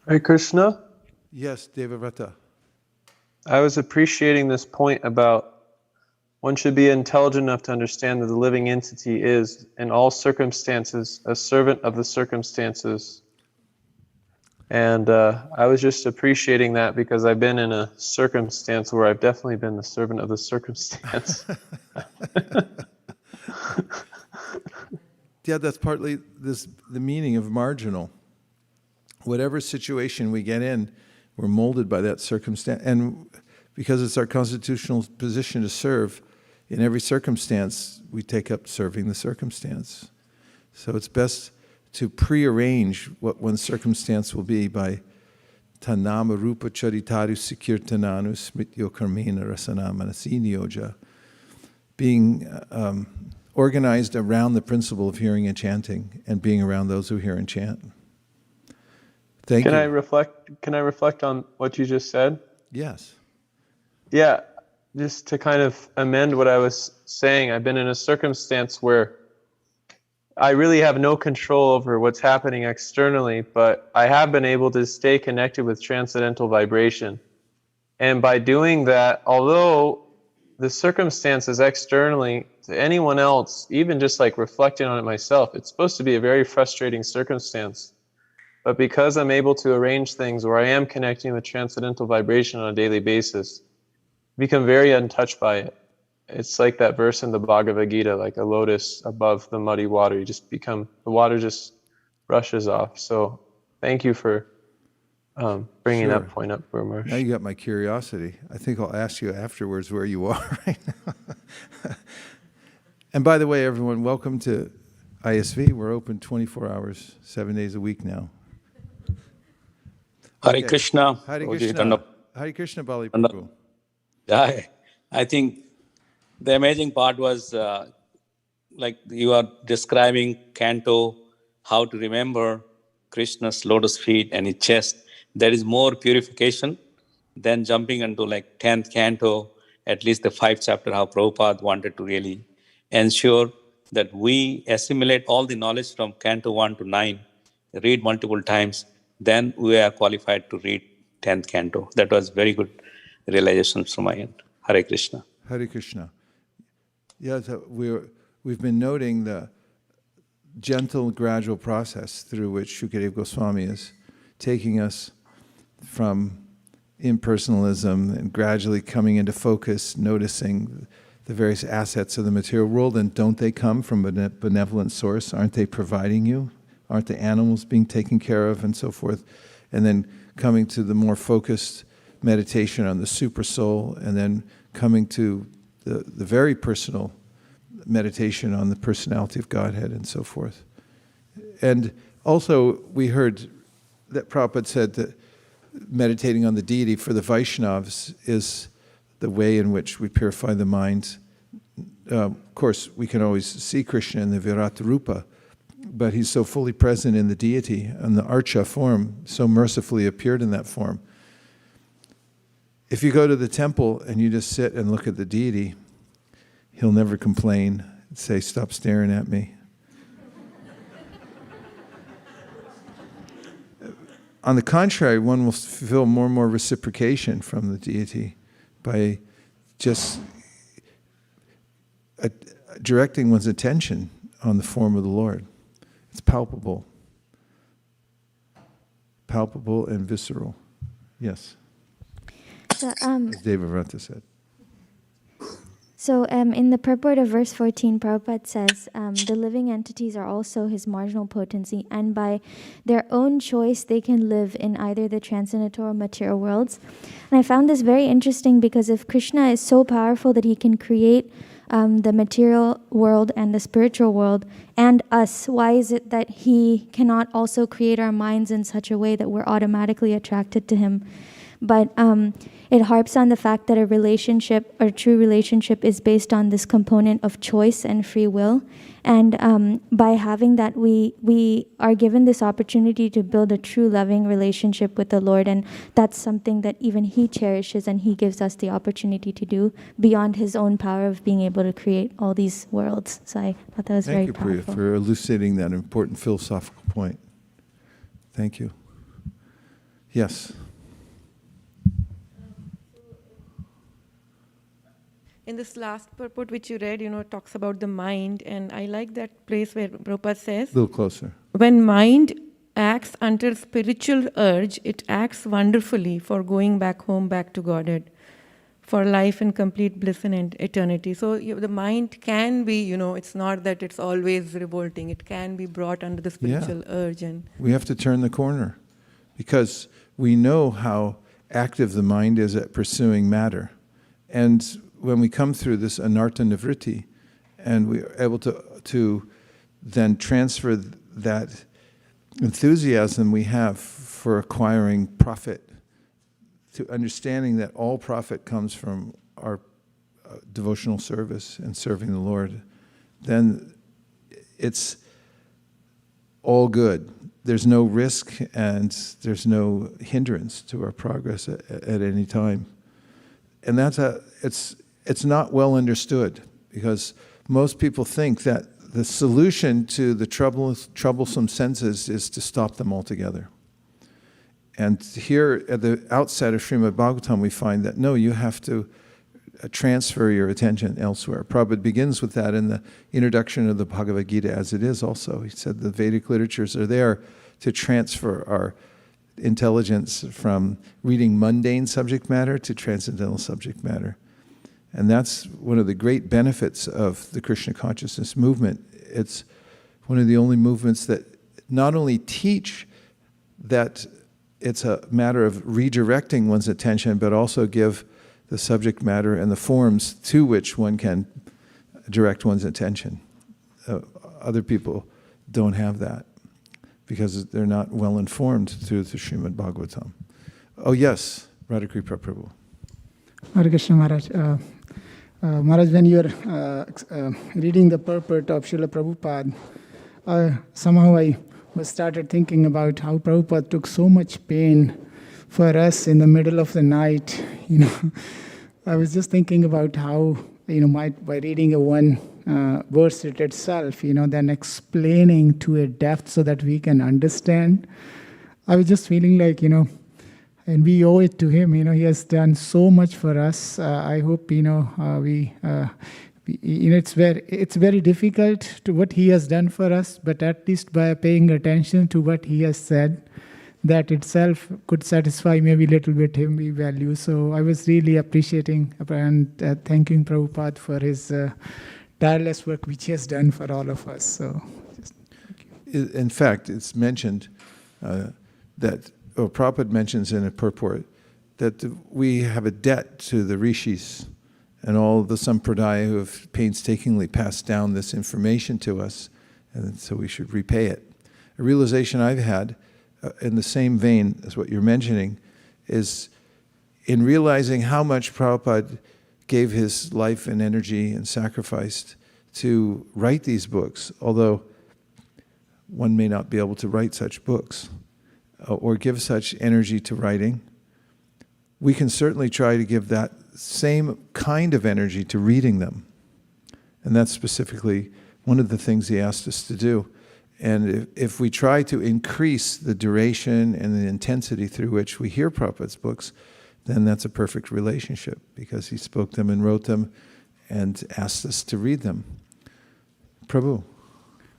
Hare Krishna. Yes, Devavrata. I was appreciating this point about one should be intelligent enough to understand that the living entity is, in all circumstances, a servant of the circumstances. And I was just appreciating that because I've been in a circumstance where I've definitely been the servant of the circumstance. Yeah, that's partly the meaning of marginal. Whatever situation we get in, we're molded by that circumstance. And because it's our constitutional position to serve, in every circumstance, we take up serving the circumstance. So it's best to prearrange what one's circumstance will be by tanama rupa charitaru sikirtananu smityo karmena rasanamanasiniyoja, being organized around the principle of hearing and chanting and being around those who hear and chant. Thank you. Can I reflect on what you just said? Yes. Yeah, just to kind of amend what I was saying, I've been in a circumstance where I really have no control over what's happening externally, but I have been able to stay connected with transcendental vibration. And by doing that, although the circumstances externally to anyone else, even just like reflecting on it myself, it's supposed to be a very frustrating circumstance. But because I'm able to arrange things where I am connecting with transcendental vibration on a daily basis, I become very untouched by it. It's like that verse in the Bhagavad Gita, like a lotus above the muddy water. You just become, the water just rushes off. So thank you for bringing that point up, Burma. Now you got my curiosity. I think I'll ask you afterwards where you are right now. And by the way, everyone, welcome to ISV. We're open 24 hours, 7 days a week now. Hare Krishna. Hare Krishna. Hare Krishna, Bali Prabhu. I think the amazing part was like you are describing canto, how to remember Krishna's lotus feet and his chest. There is more purification than jumping into like 10th canto, at least the 5th chapter, how Prabhupada wanted to really ensure that we assimilate all the knowledge from canto 1 to 9, read multiple times, then we are qualified to read 10th canto. That was very good realization from my end. Hare Krishna. Hare Krishna. Yeah, so we've been noting the gentle, gradual process through which Shukadeva Goswami is taking us from impersonalism and gradually coming into focus, noticing the various assets of the material world, and don't they come from a benevolent source? Aren't they providing you? Aren't the animals being taken care of, and so forth? And then coming to the more focused meditation on the Supersoul, and then coming to the very personal meditation on the personality of Godhead, and so forth. And also, we heard that Prabhupada said that meditating on the deity for the Vaishnavas is the way in which we purify the mind. Of course, we can always see Krishna in the Virat Rupa, but he's so fully present in the deity, and the Archa form so mercifully appeared in that form. If you go to the temple and you just sit and look at the deity, he'll never complain, say, "Stop staring at me." On the contrary, one will feel more and more reciprocation from the deity by just directing one's attention on the form of the Lord. It's palpable. Palpable and visceral. Yes. So, as Devavrata said. So in the purport of verse 14, Prabhupada says, the living entities are also his marginal potency, and by their own choice, they can live in either the transcendental or material worlds. And I found this very interesting because if Krishna is so powerful that he can create the material world and the spiritual world and us, why is it that he cannot also create our minds in such a way that we're automatically attracted to him? But it harps on the fact that a relationship, or true relationship, is based on this component of choice and free will. And by having that, we are given this opportunity to build a true loving relationship with the Lord. And that's something that even he cherishes and he gives us the opportunity to do beyond his own power of being able to create all these worlds. So I thought that was very powerful. Thank you, Priya, for elucidating that important philosophical point. Thank you. Yes. In this last purport which you read, it talks about the mind, and I like that place where Prabhupada says, A little closer. When mind acts under spiritual urge, it acts wonderfully for going back home, back to Godhead, for life in complete bliss and eternity. So the mind can be, it's not that it's always revolting. It can be brought under the spiritual urge. And we have to turn the corner because we know how active the mind is at pursuing matter. And when we come through this anartha nivritti, and we are able to then transfer that enthusiasm we have for acquiring profit to understanding that all profit comes from our devotional service and serving the Lord, then it's all good. There's no risk and there's no hindrance to our progress at any time. And it's not well understood because most people think that the solution to the troublesome senses is to stop them altogether. And here at the outset of Srimad Bhagavatam, we find that no, you have to transfer your attention elsewhere. Prabhupada begins with that in the introduction of the Bhagavad Gita as it is also. He said the Vedic literatures are there to transfer our intelligence from reading mundane subject matter to transcendental subject matter. And that's one of the great benefits of the Krishna consciousness movement. It's one of the only movements that not only teach that it's a matter of redirecting one's attention, but also give the subject matter and the forms to which one can direct one's attention. Other people don't have that because they're not well informed through the Srimad Bhagavatam. Oh yes, Radhakripa Prabhu. Hare Krishna Maharaj. Maharaj, when you are reading the purport of Srila Prabhupada, somehow I started thinking about how Prabhupada took so much pain for us in the middle of the night. I was just thinking about how, by reading a one verse itself, then explaining to a depth so that we can understand. I was just feeling like, and we owe it to him. He has done so much for us. I hope it's very difficult to what he has done for us, but at least by paying attention to what he has said, that itself could satisfy maybe a little bit him we value. So I was really appreciating and thanking Prabhupada for his tireless work which he has done for all of us. So, thank you. In fact, it's mentioned that Prabhupada mentions in a purport that we have a debt to the rishis and all the sampradaya who have painstakingly passed down this information to us, and so we should repay it. A realization I've had in the same vein as what you're mentioning is in realizing how much Prabhupada gave his life and energy and sacrificed to write these books, although one may not be able to write such books or give such energy to writing. We can certainly try to give that same kind of energy to reading them. And that's specifically one of the things he asked us to do. And if we try to increase the duration and the intensity through which we hear Prabhupada's books, then that's a perfect relationship, because he spoke them and wrote them and asked us to read them. Prabhu.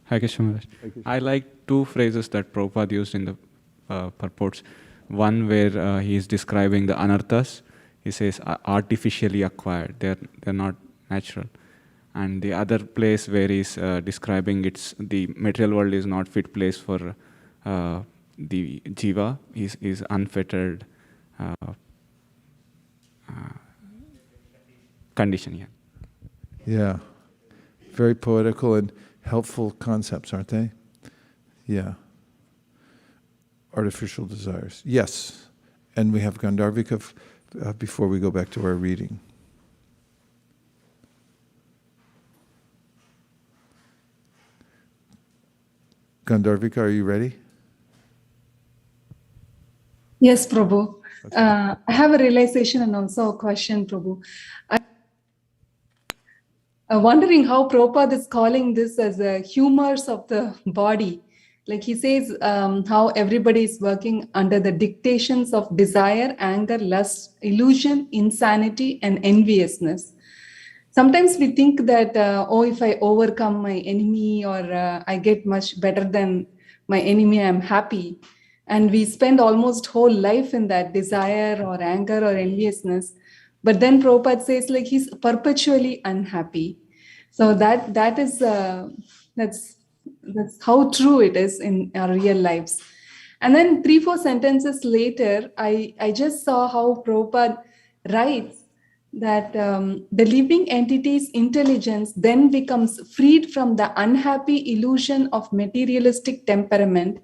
Hare Krishna Maharaj. I like two phrases that Prabhupada used in the purports. One where he is describing the anarthas. He says artificially acquired. They're not natural. And the other place where he's describing the material world is not fit place for the jiva, is unfettered condition. Yeah. Yeah. Very poetical and helpful concepts, aren't they? Yeah. Artificial desires. Yes. And we have Gandharvika before we go back to our reading. Gandharvika, are you ready? Yes, Prabhu. Okay. I have a realization and also a question, Prabhu. I'm wondering how Prabhupada is calling this as a humors of the body. Like he says, how everybody is working under the dictations of desire, anger, lust, illusion, insanity, and enviousness. Sometimes we think that, if I overcome my enemy or I get much better than my enemy, I'm happy. And we spend almost whole life in that desire or anger or enviousness. But then Prabhupada says like he's perpetually unhappy. So that's how true it is in our real lives. And then 3-4 sentences later, I just saw how Prabhupada writes that the living entity's intelligence then becomes freed from the unhappy illusion of materialistic temperament,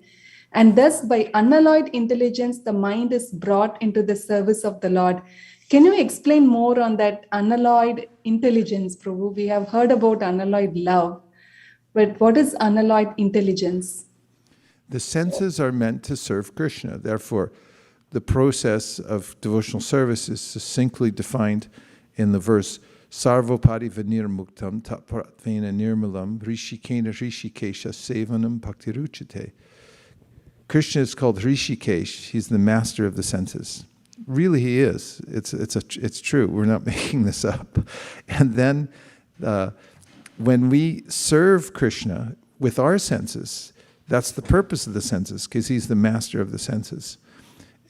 and thus by unalloyed intelligence the mind is brought into the service of the Lord. Can you explain more on that unalloyed intelligence, Prabhu? We have heard about unalloyed love, but what is unalloyed intelligence? The senses are meant to serve Krishna. Therefore, the process of devotional service is succinctly defined in the verse, Sarvopadi vinirmuktam tapratvena nirmalam rishikena rishikesha sevanam bhaktiruchite. Krishna is called Rishikesh. He's the master of the senses. Really, he is. It's true. We're not making this up. And then when we serve Krishna with our senses, that's the purpose of the senses, because he's the master of the senses.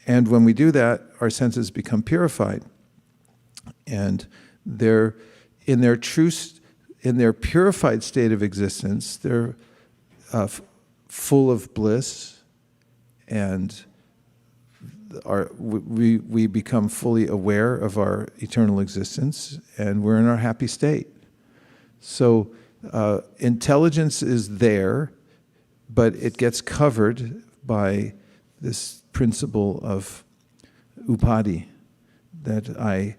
And when we do that, our senses become purified. And in their purified state of existence, they're full of bliss, and we become fully aware of our eternal existence, and we're in our happy state. So intelligence is there, but it gets covered by this principle of upadi. The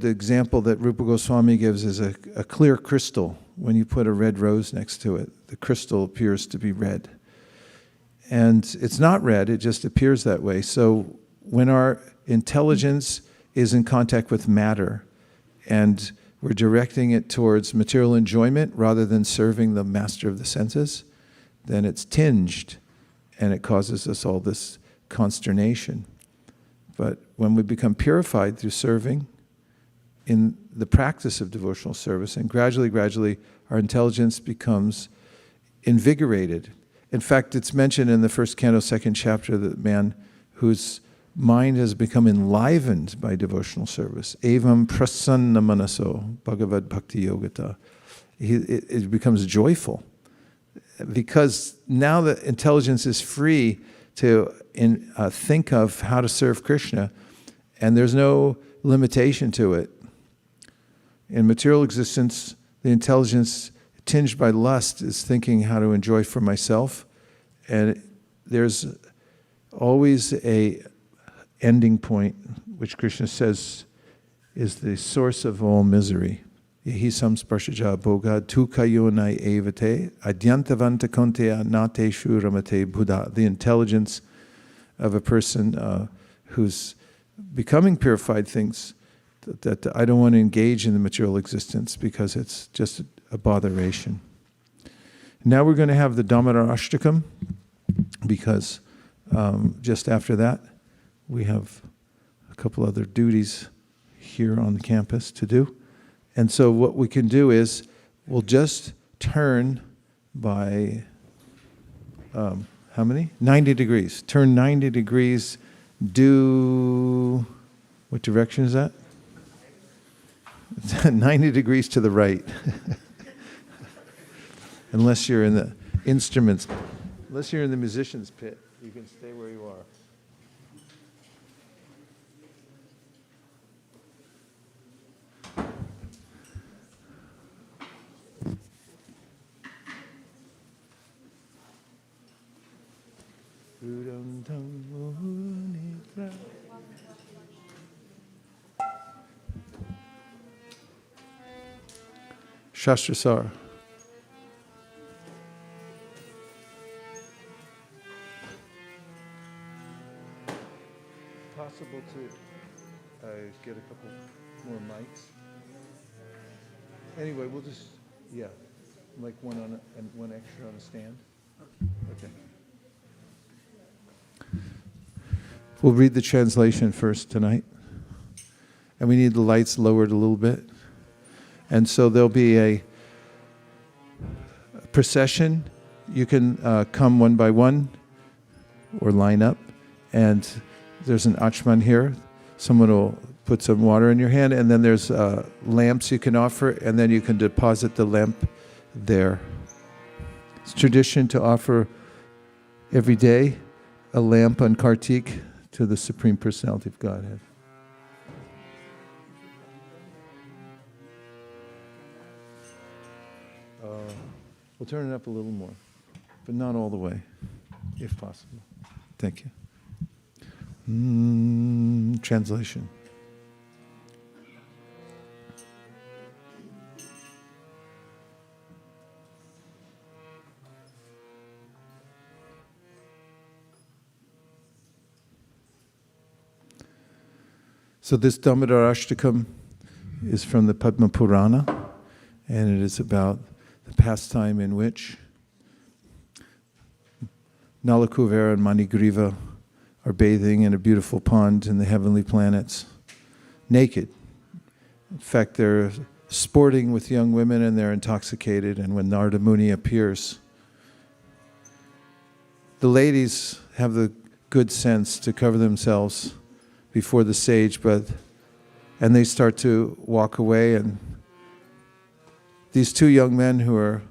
example that Rupa Goswami gives is a clear crystal. When you put a red rose next to it, the crystal appears to be red. And it's not red, it just appears that way. So when our intelligence is in contact with matter and we're directing it towards material enjoyment rather than serving the master of the senses, then it's tinged and it causes us all this consternation. But when we become purified through serving in the practice of devotional service, and gradually our intelligence becomes invigorated. In fact, it's mentioned in the first canto, second chapter, that man whose mind has become enlivened by devotional service, evam prasanna manaso, bhagavad bhakti yogata, it becomes joyful. Because now the intelligence is free to think of how to serve Krishna, and there's no limitation to it. In material existence, the intelligence tinged by lust is thinking how to enjoy for myself, and there's always a ending point, which Krishna says is the source of all misery. Yahi samsparshaja bhoga tu kayonai evate adyantavanta kontea nateshu ramate buddha. The intelligence of a person who's becoming purified thinks that I don't want to engage in the material existence because it's just a botheration. Now we're going to have the Damodara-ashtakam because just after that we have a couple other duties here on the campus to do. And so what we can do is we'll just turn by, how many? 90 degrees. Turn 90 degrees, do, what direction is that? 90 degrees to the right. Unless you're in the instruments, unless you're in the musician's pit, you can stay where you are. Shastrasar. Possible to get a couple more mics. Anyway, we'll just, yeah, like one on and one extra on a stand. Okay. We'll read the translation first tonight. And we need the lights lowered a little bit. And so there'll be a procession. You can come one by one or line up. And there's an achman here. Someone will put some water in your hand. And then there's lamps you can offer. And then you can deposit the lamp there. It's tradition to offer every day a lamp on Kartik to the Supreme Personality of Godhead. We'll turn it up a little more, but not all the way, if possible. Thank you. Translation. So this Damodara-ashtakam is from the Padma Purana, and it is about the pastime in which Nalakuvera and Manigriva are bathing in a beautiful pond in the heavenly planets, naked. In fact, they're sporting with young women and they're intoxicated, and when Narada Muni appears, the ladies have the good sense to cover themselves before the sage, and they start to walk away, and these two young men who are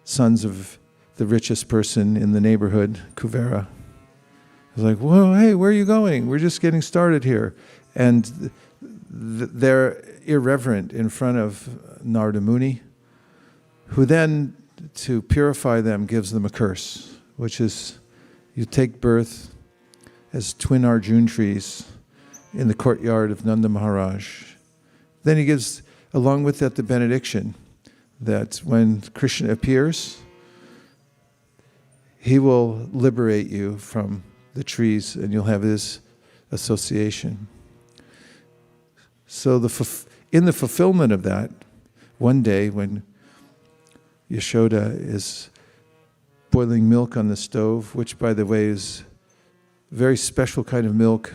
sons of the richest person in the neighborhood, Kuvera, is like, whoa, hey, where are you going? We're just getting started here. And they're irreverent in front of Narada Muni, who then, to purify them, gives them a curse, which is you take birth as twin Arjun trees in the courtyard of Nanda Maharaj. Then he gives, along with that, the benediction that when Krishna appears, he will liberate you from the trees and you'll have his association. So in the fulfillment of that, one day when Yashoda is boiling milk on the stove, which by the way is a very special kind of milk,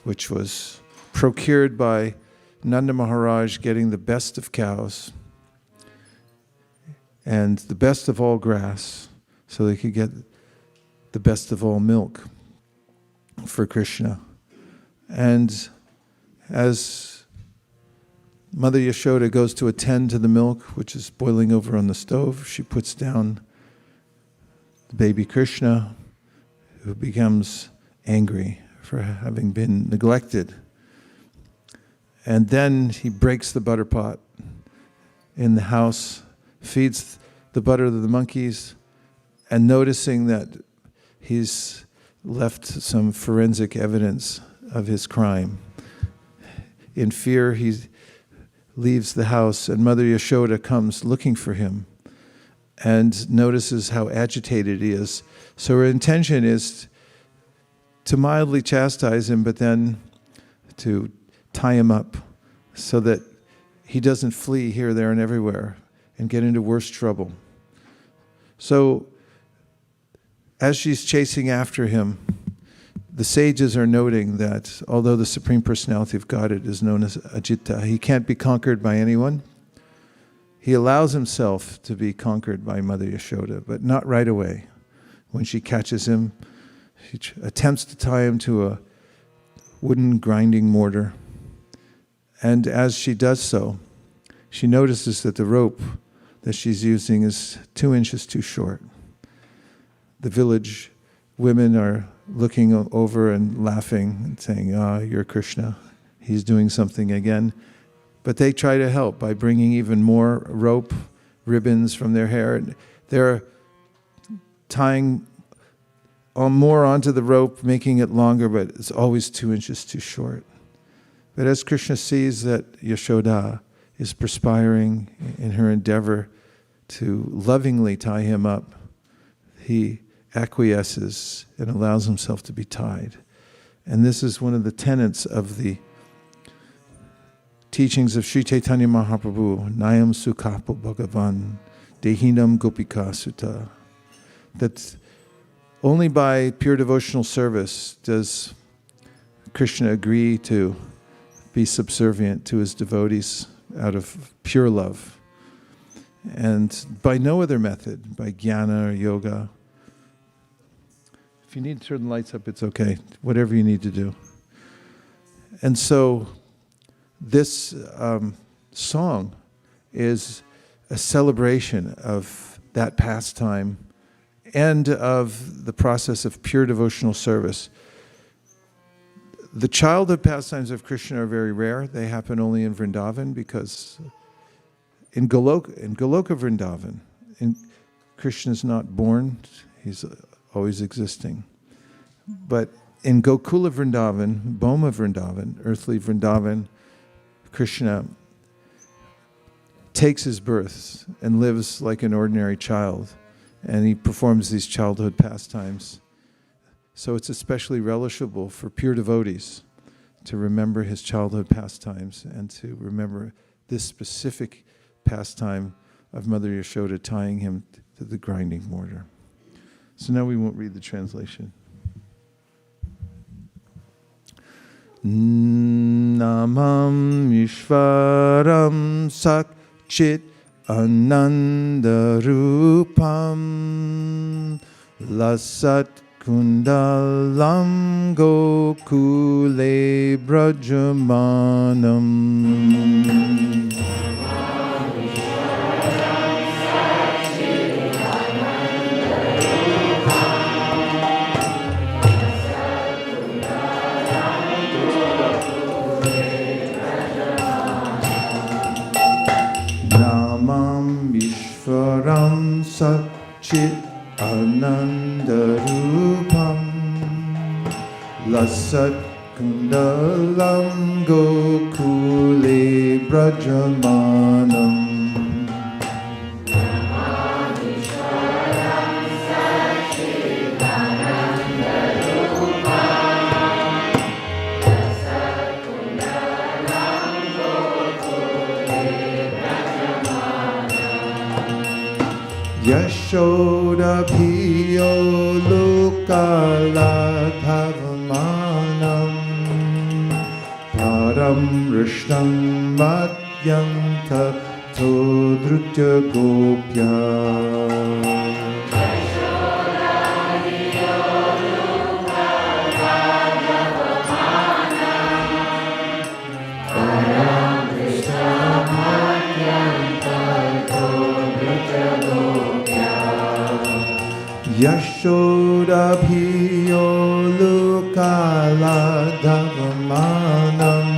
which was procured by Nanda Maharaj getting the best of cows and the best of all grass so they could get the best of all milk for Krishna. And as Mother Yashoda goes to attend to the milk, which is boiling over on the stove, she puts down the baby Krishna, who becomes angry for having been neglected. And then he breaks the butter pot in the house, feeds the butter to the monkeys, and noticing that he's left some forensic evidence of his crime. In fear, he leaves the house, and Mother Yashoda comes looking for him and notices how agitated he is. So her intention is to mildly chastise him, but then to tie him up so that he doesn't flee here, there, and everywhere and get into worse trouble. So as she's chasing after him, the sages are noting that although the Supreme Personality of Godhead is known as Ajita, he can't be conquered by anyone. He allows himself to be conquered by Mother Yashoda, but not right away. When she catches him, she attempts to tie him to a wooden grinding mortar. And as she does so, she notices that the rope that she's using is 2 inches too short. The village women are looking over and laughing and saying, you're Krishna. He's doing something again. But they try to help by bringing even more rope, ribbons from their hair. They're tying more onto the rope, making it longer, but it's always 2 inches too short. But as Krishna sees that Yashoda is perspiring in her endeavor to lovingly tie him up, he acquiesces and allows himself to be tied. And this is one of the tenets of the teachings of Sri Chaitanya Mahaprabhu, Nayam Sukhapo Bhagavan, Dehinam Gopika Sutta, that only by pure devotional service does Krishna agree to be subservient to his devotees out of pure love. And by no other method, by jnana or yoga. If you need to turn the lights up, it's okay. Whatever you need to do. And so this song is a celebration of that pastime and of the process of pure devotional service. The childhood pastimes of Krishna are very rare. They happen only in Vrindavan because in Goloka Vrindavan, Krishna is not born, he's always existing. But in Gokula Vrindavan, Bhoma Vrindavan, earthly Vrindavan, Krishna takes his birth and lives like an ordinary child, and he performs these childhood pastimes. So it's especially relishable for pure devotees to remember his childhood pastimes and to remember this specific pastime of Mother Yashoda tying him to the grinding mortar. So now we won't read the translation. Namam Ishvaram Sakchit Ananda Rupam Lasat Kundalam Gokule Brajamanam. Namam Ishvaram Satchit Ananda Rupam Lasat Kundalam Gokule Brajamanam. Yashoda Piyo Lukala Dhavamanam Param Rishnam Madhyanta Todrutya Gopya. Yashoda Piyo Lukala Dhavamanam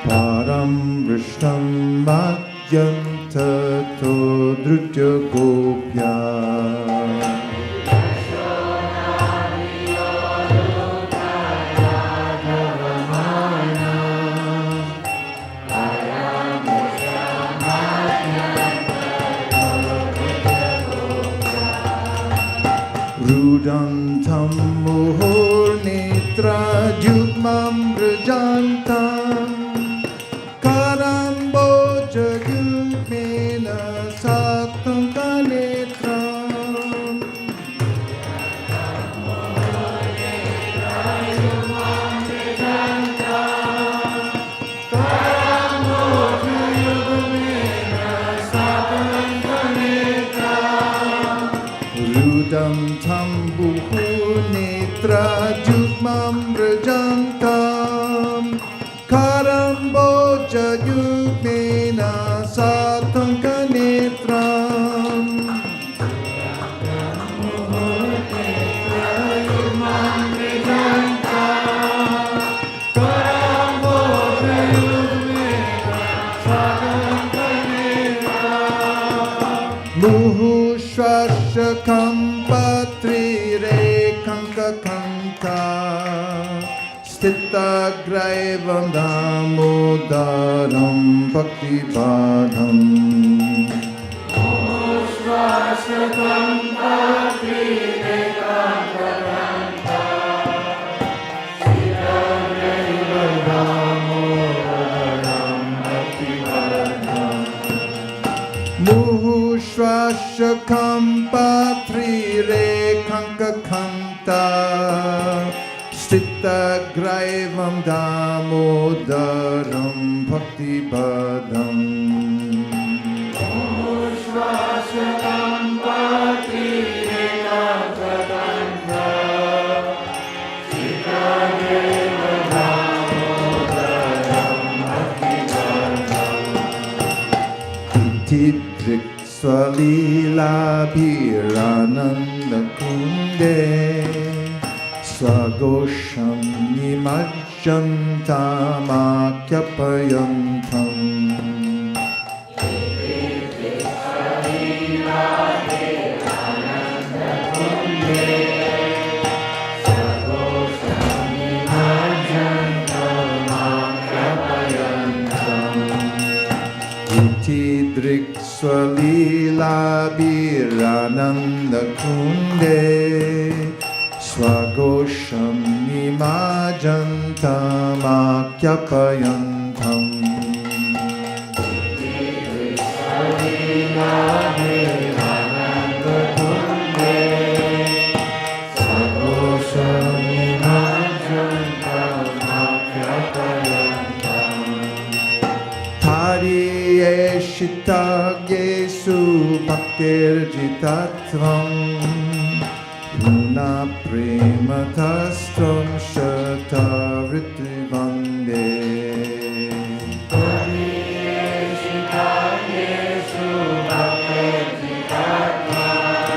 Param Vrishnam Madhyanta Todrutya Gopya. Param Rudantam muhurnitra jugmam brajantam karamboja yugmena satam kanetram Rudam tambuhu netra jugmam brajantam karamboja yugmena satam kanetram Muhu Shashakam Patri Rekankakanta Stita Graivam Damodaram Bhakti Padam Muhu Shashakam Patri Rekankakanta Stita Graivam Damodaram Bhakti Padam Muhu Shashakam Patri Rekankakanta Stita Graivam Damodaram Bhakti Padam Muhu Shashakam Patri Rekankakanta Stita Graivam Damodaram Bhakti Padam Tidrik Swalila Bhirananda Kunde Swagosham Nimajjantamakhyapayantam Tidrik Swalila Bhirananda Kunde Swagosham Nimajjantamakhyapayantam Tidrik Swalila Bhirananda Kunde Swagosham Nimajjantamakhyapayantam Shita Yesu Bhaktir Jitatvam Guna Prematastam Shata Ritrivande Shita Yesu Bhaktir Jitatvam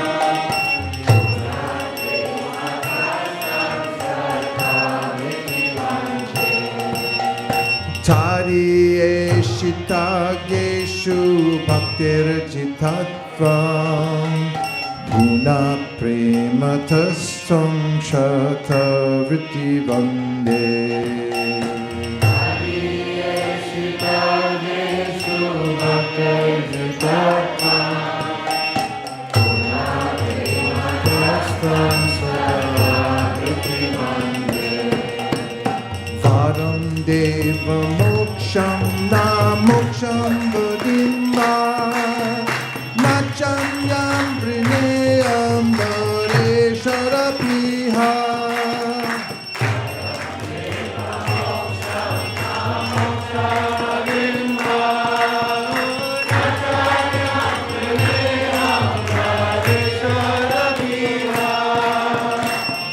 Guna Prematastam Shata Ritrivande Tari Shita Geshu Bhaktir Jitatvam Guna Prematastam Shata Vritti Vande Shita Geshu Bhaktir Jitatvam Guna Prematastam Shata Vritti Vande Varam Deva Moksham Na Moksham Vadimba Nachanyam Prineyam Vareshara Piha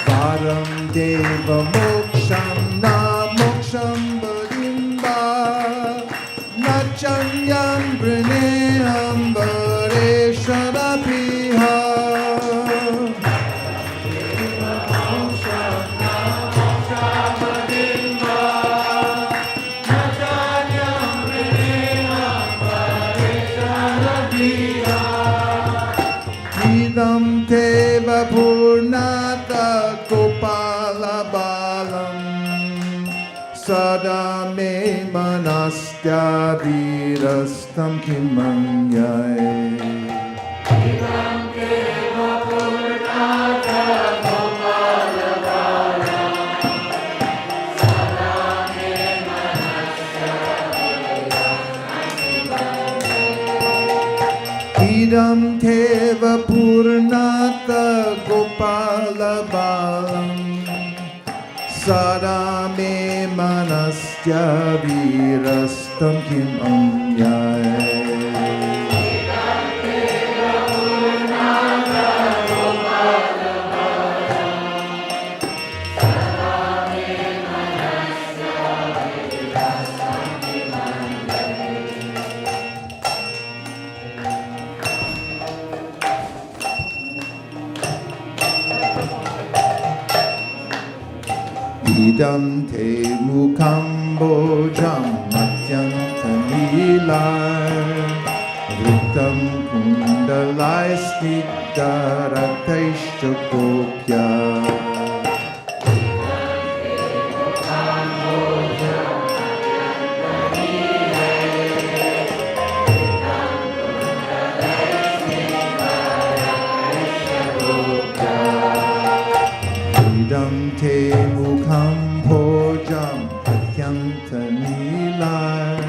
Varam Deva Moksham Na Moksham Nachanyam Prineyam Vareshara Piha Idam Teva Purnata Gopala Balam Sada Me Manastya Virastam Kimanyai Idam Deva Purnata Madheva Purnata Gopala Balam Sada me manastya virastam kim anyay Idam te mukham bojam matyantamilai Vritam kundalai snigdharateshtakopya Idam te mukham bojam matyantamilai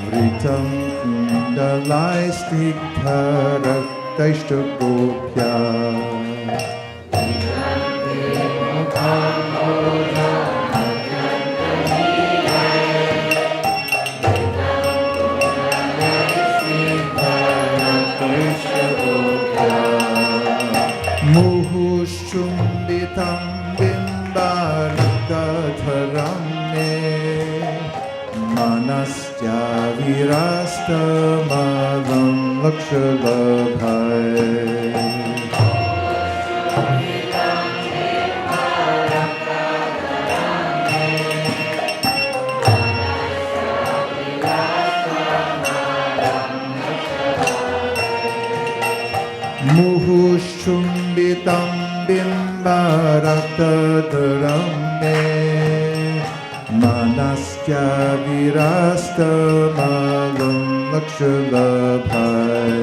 Vritam kundalai snigdharateshtakopya Muhushumbitam bimbaritadharam me Manastya virastamalam lakshalabhai Muhushumbitam bimbaratadaram me Manastya virastamalam lakshalabhai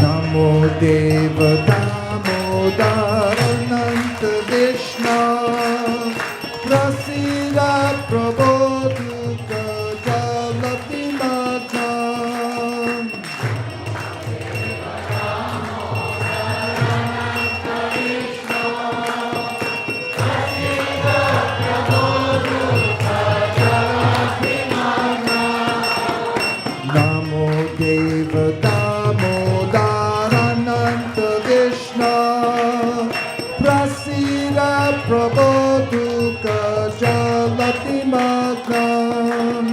Namo Deva Damodarananta Vishna Prasida Prabodhuka Jalati Matam Namo Deva Damodarananta Vishna Prasida Prabodhuka Jalati Makam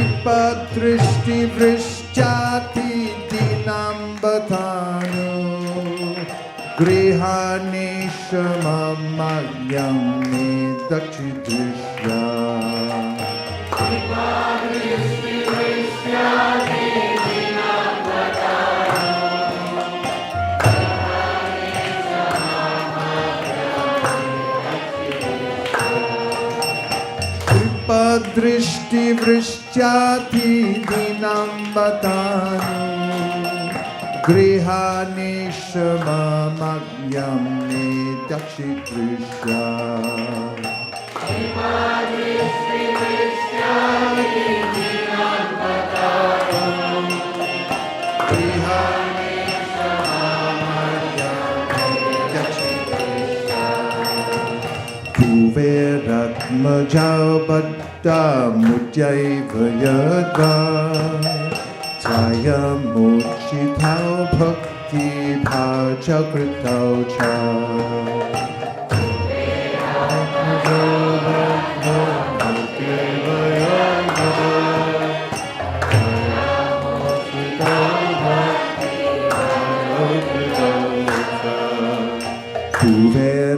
Vipadrishti Vrishchati Dinam Batanu Grihanishamamalyam Nidachidrishya Kripadrishti Vrishchati Dinam Batanu Grihanishamamalyam Nidachidrishya Kuveratmajao Baddha Mujjaiva Yadva Taya Mochitao Bhakti Bhajakritao Cha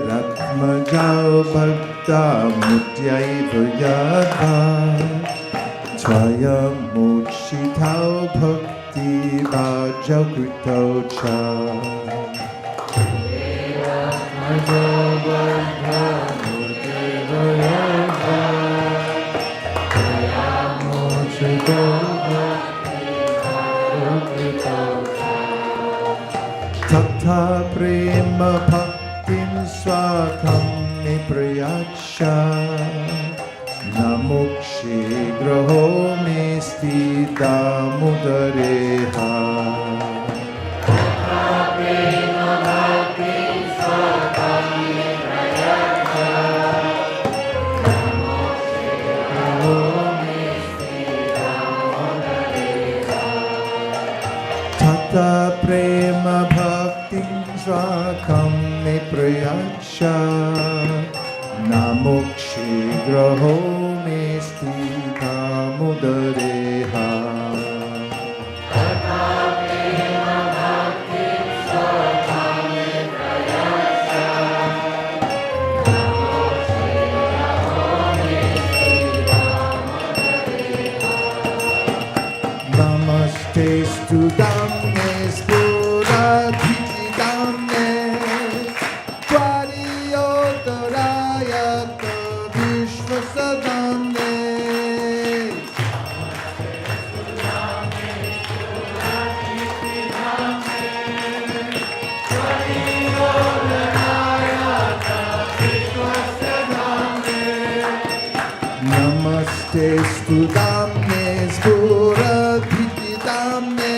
Kuveratmajao Bhatta Mutyaiva Yadva Tvaya Mochitao Bhakti Bhajakritao Cha prema bhaktim swakam niprayacha namukshi graho mesti damodareha. Tata prema bhaktim swakam niprayacha namukshi graho mesti damodareha. Namaste stu damne spura dhiti damne tvariyodoraya vishvasadamne. Namaste stu damne spura dhiti damne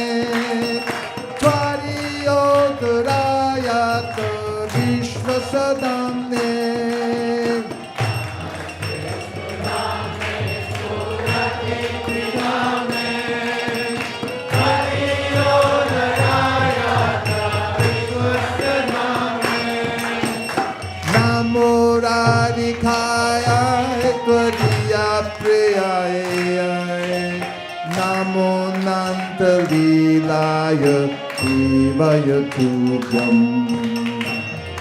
tvariyodoraya vishvasadamne. Namo radhikaya tvariya priyaya namo nantalilaya devaya tubhyam.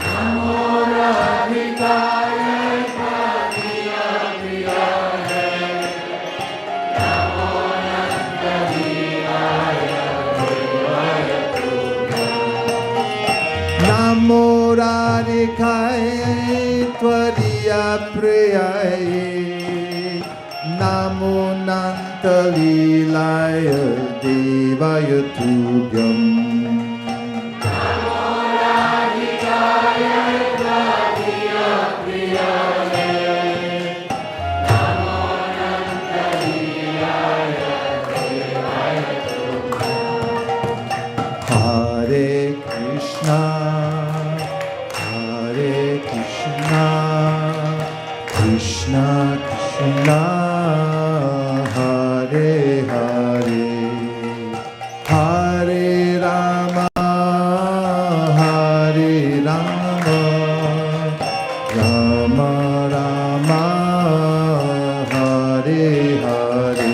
Namo radhikaya tvariya priyaya namo nantalilaya devaya tubhyam. Namo radhikaya tvariya priyaya namo nantalilaya devaya tubhyam. Namo radhikaya tvariya priyaya namo nantalilaya devaya tubhyam. Hare Krishna Krishna Krishna Hare Hare Hare Rama Hare Rama Rama Rama Hare Hare.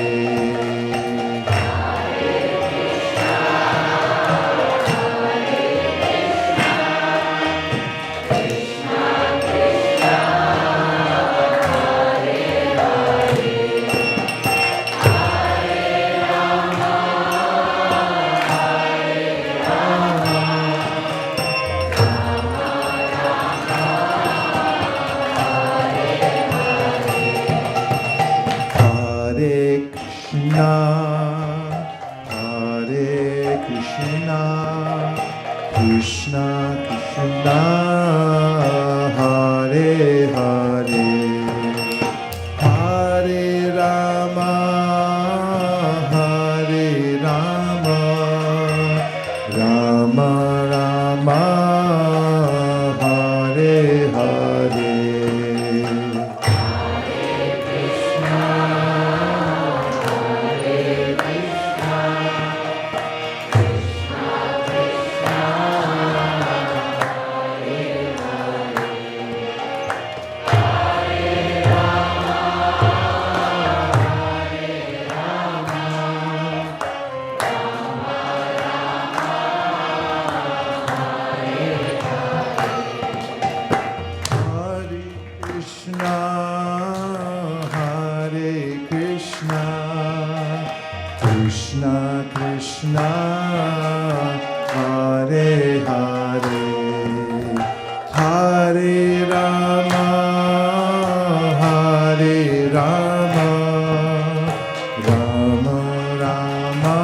Krishna Krishna Hare Hare Hare Rama Hare Rama Rama Rama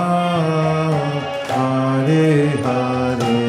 Hare Hare.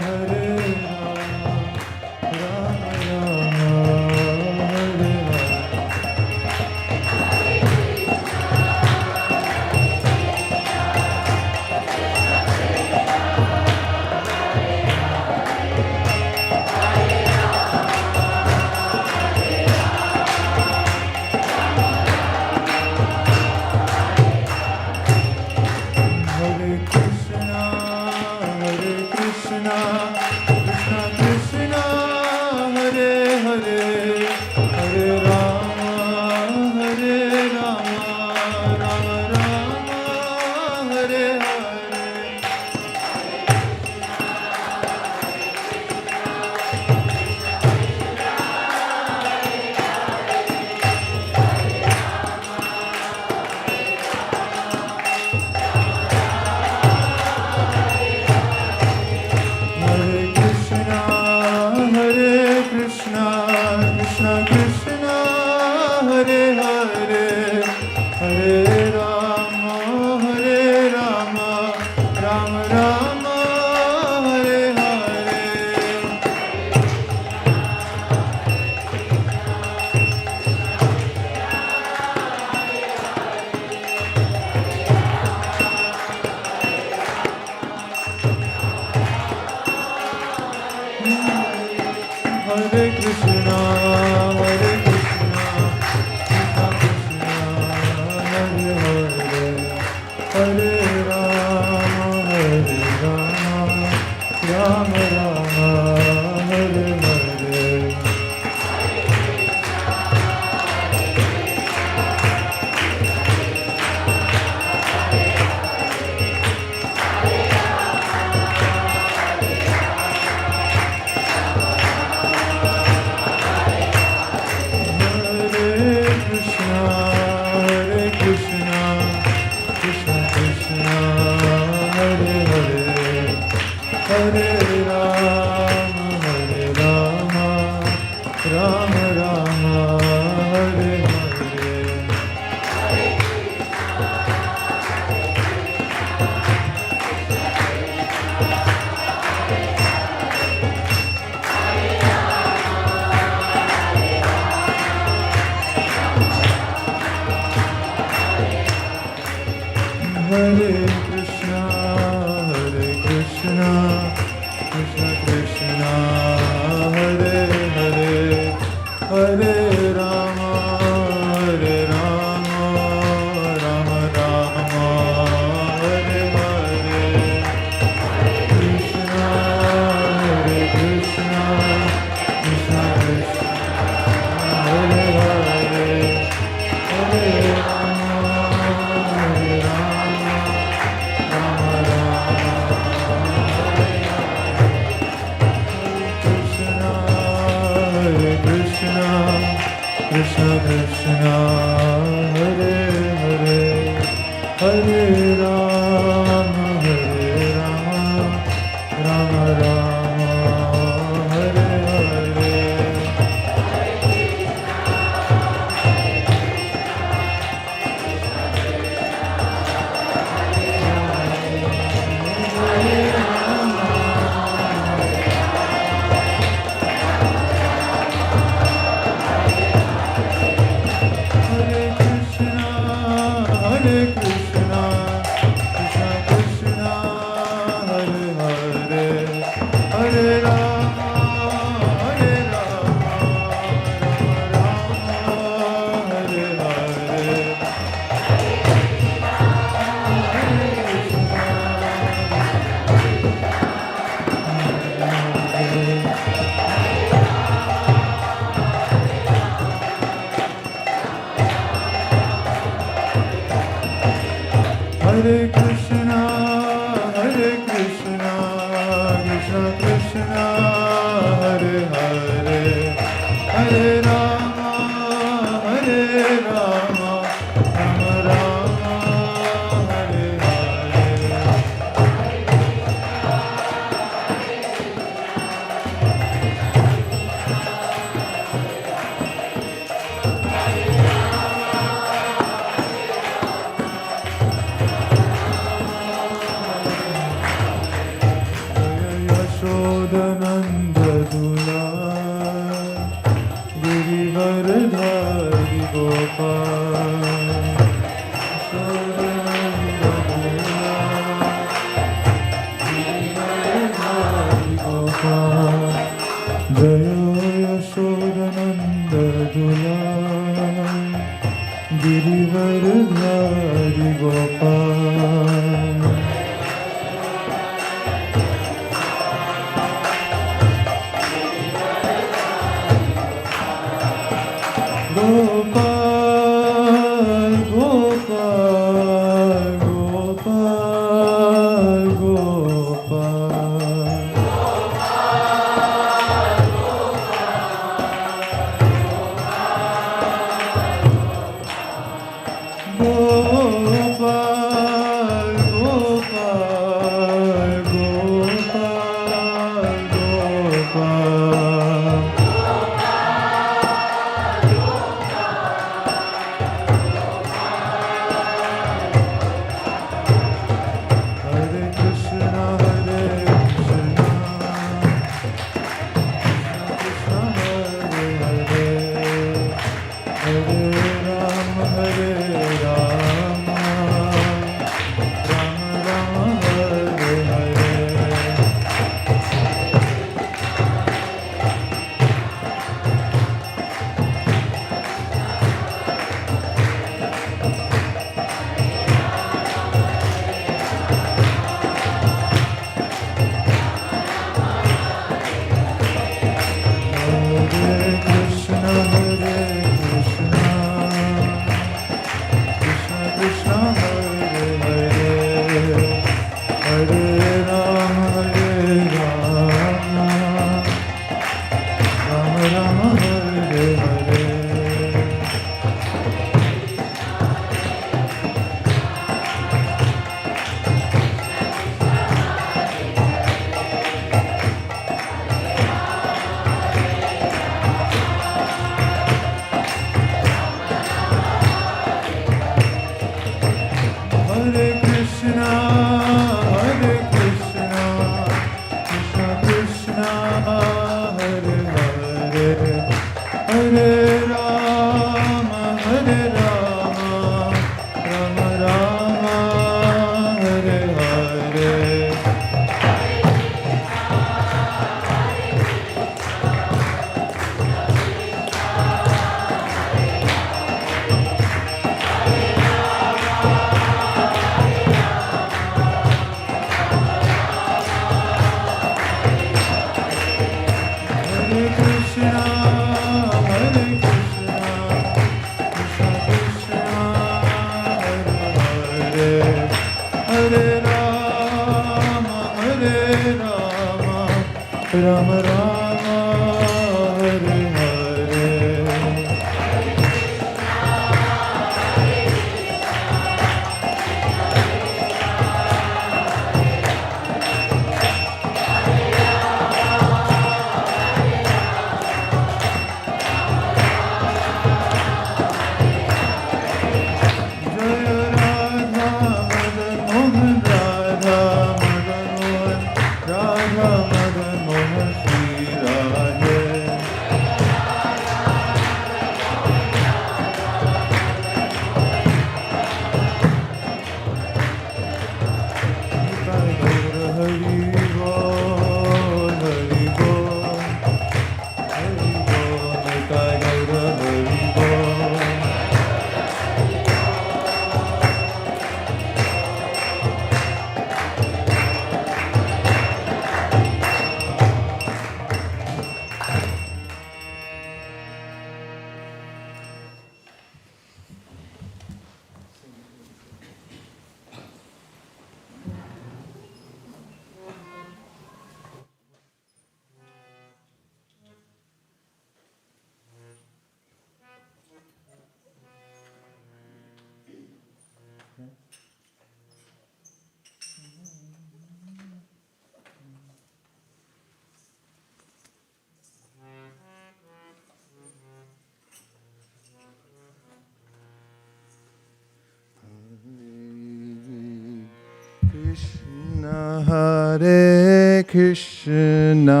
Krishna Hare Krishna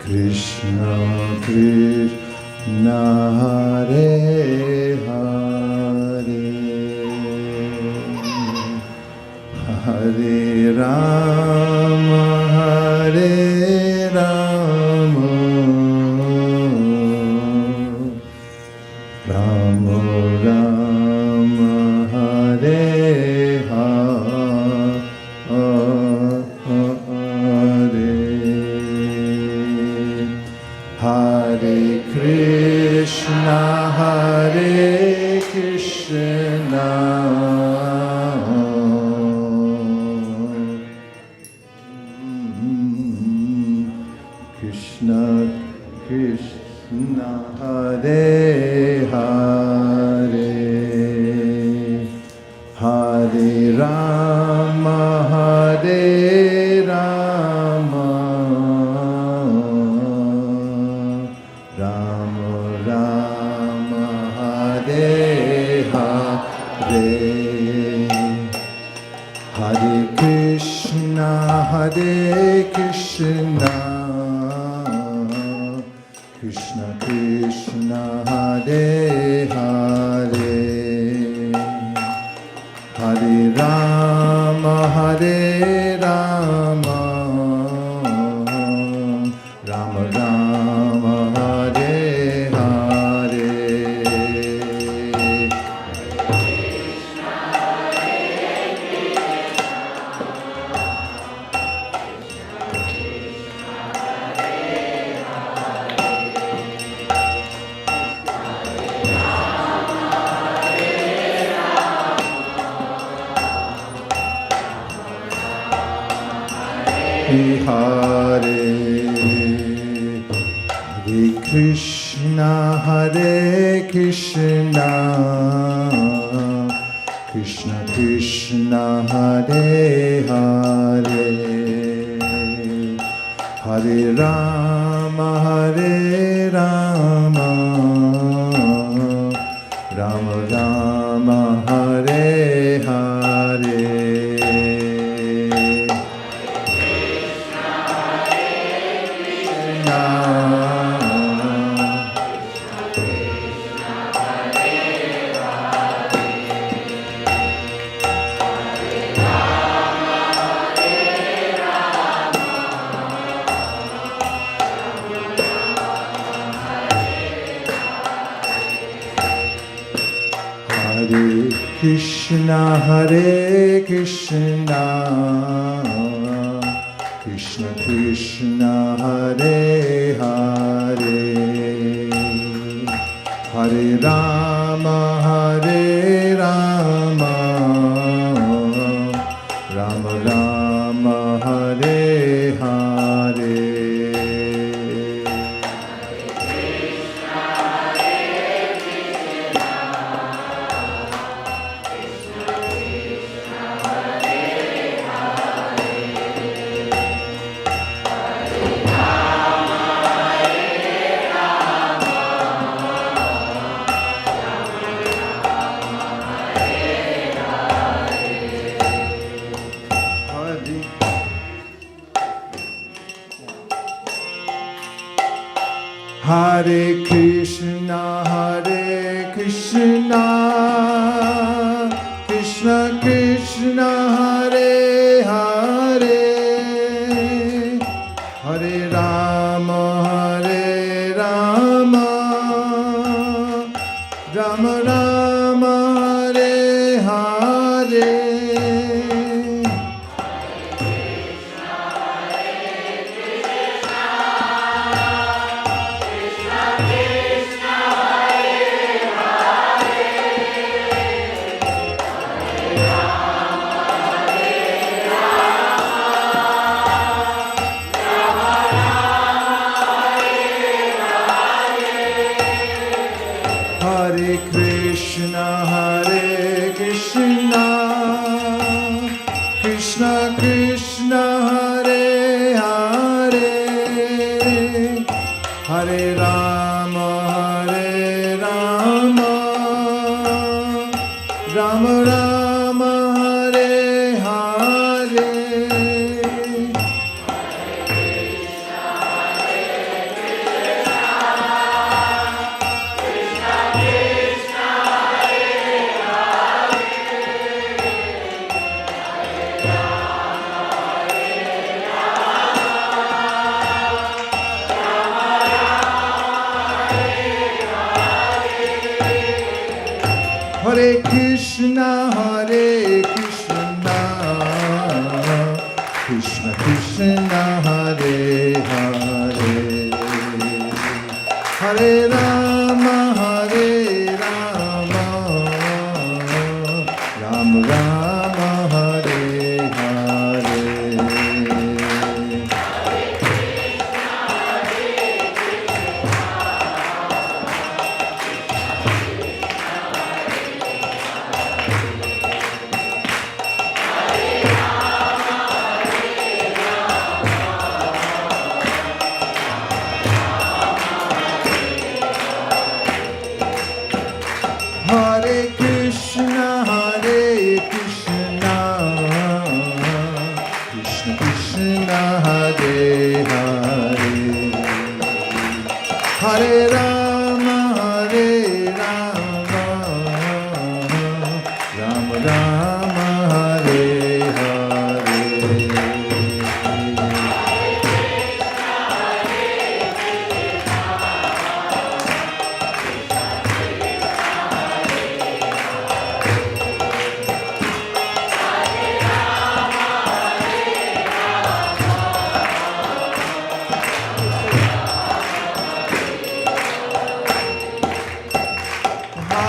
Krishna Krishna Hare Hare Hare Rama Hare Rama Rama Rama Hare Hare Hare Krishna Hare Krishna Krishna Krishna Hare Hare Hare Rama Hare Rama Rama Rama Hare Hare Hare Krishna Krishna Krishna Hare Hare Rama Hare Rama Rama Rama Hare Hare Hare Hare Krishna Hare Krishna Krishna Krishna Hare Hare Hare Rama Hare Rama Rama Rama Hare Hare Hare Krishna Hare Krishna Krishna Krishna Hare Hare Hare Rama Hare Rama Rama Rama Hare Hare Hare Krishna Hare Krishna Krishna Krishna Hare Hare Hare Rama Hare Rama Rama Rama Hare Hare Hare Krishna Hare Krishna Krishna Krishna Hare Hare Hare Rama Hare Rama Rama Rama Hare Hare Hare Krishna Hare Krishna Krishna Krishna Hare Hare Hare Rama Hare Rama Rama Rama Hare Hare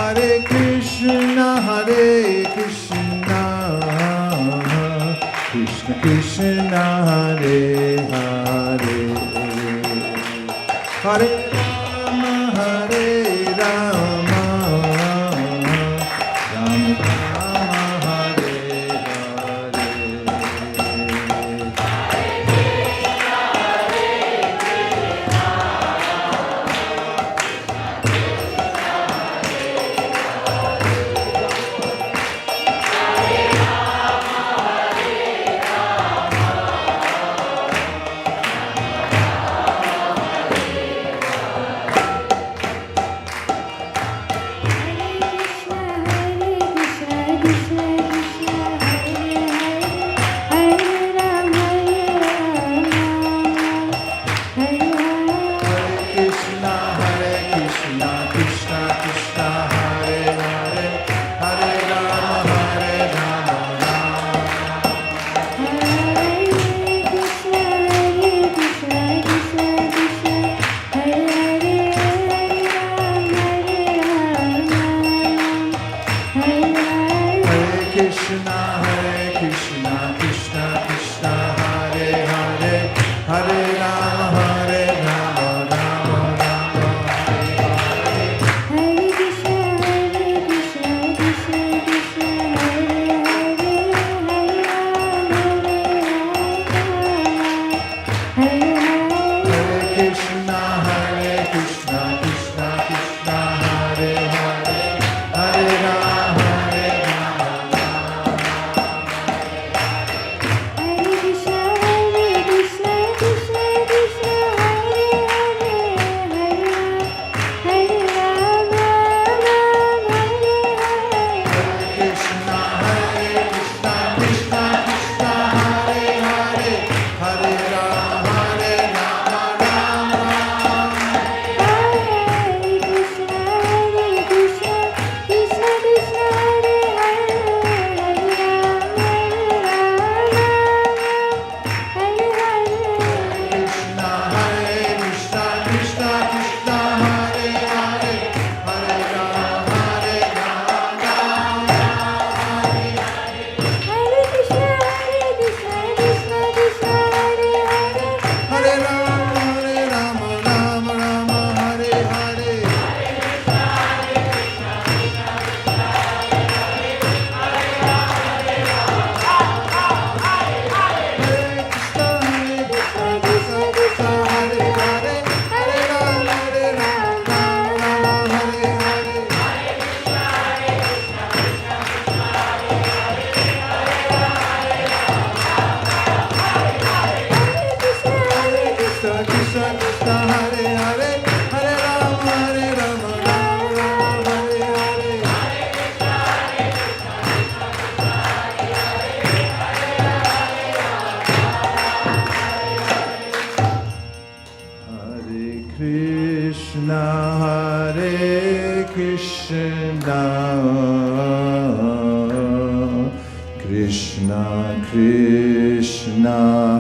Hare Krishna, Krishna Krishna,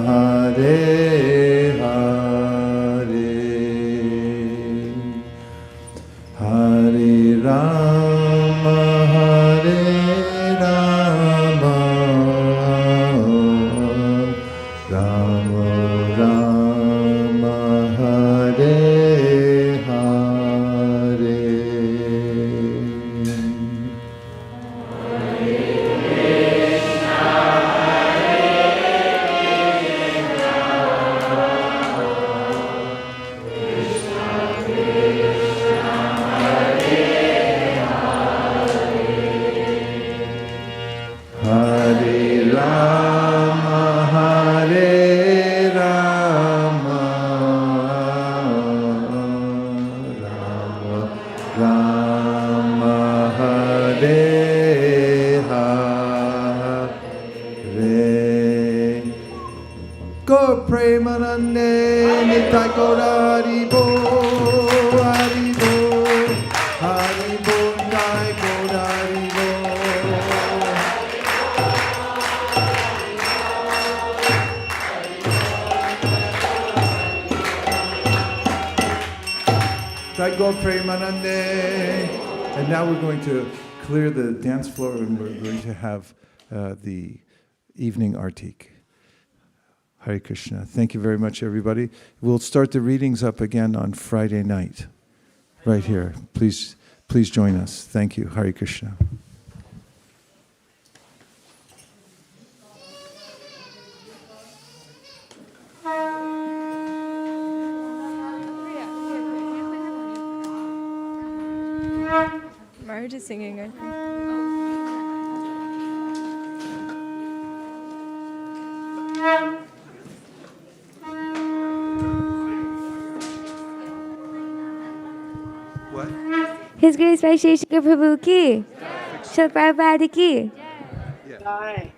Hare Hare, Hare Rama, Rama Rama, Hare Jai Go Premanande. And now we're going to clear the dance floor and we're going to have the evening artik. Hare Krishna. Thank you very much, everybody. We'll start the readings up again on Friday night, right here. Please join us. Thank you. Hare Krishna. Marriage is singing, I think. What? His Grace Vaisesika Prabhu ki. Srila Prabhupada ki. Bye.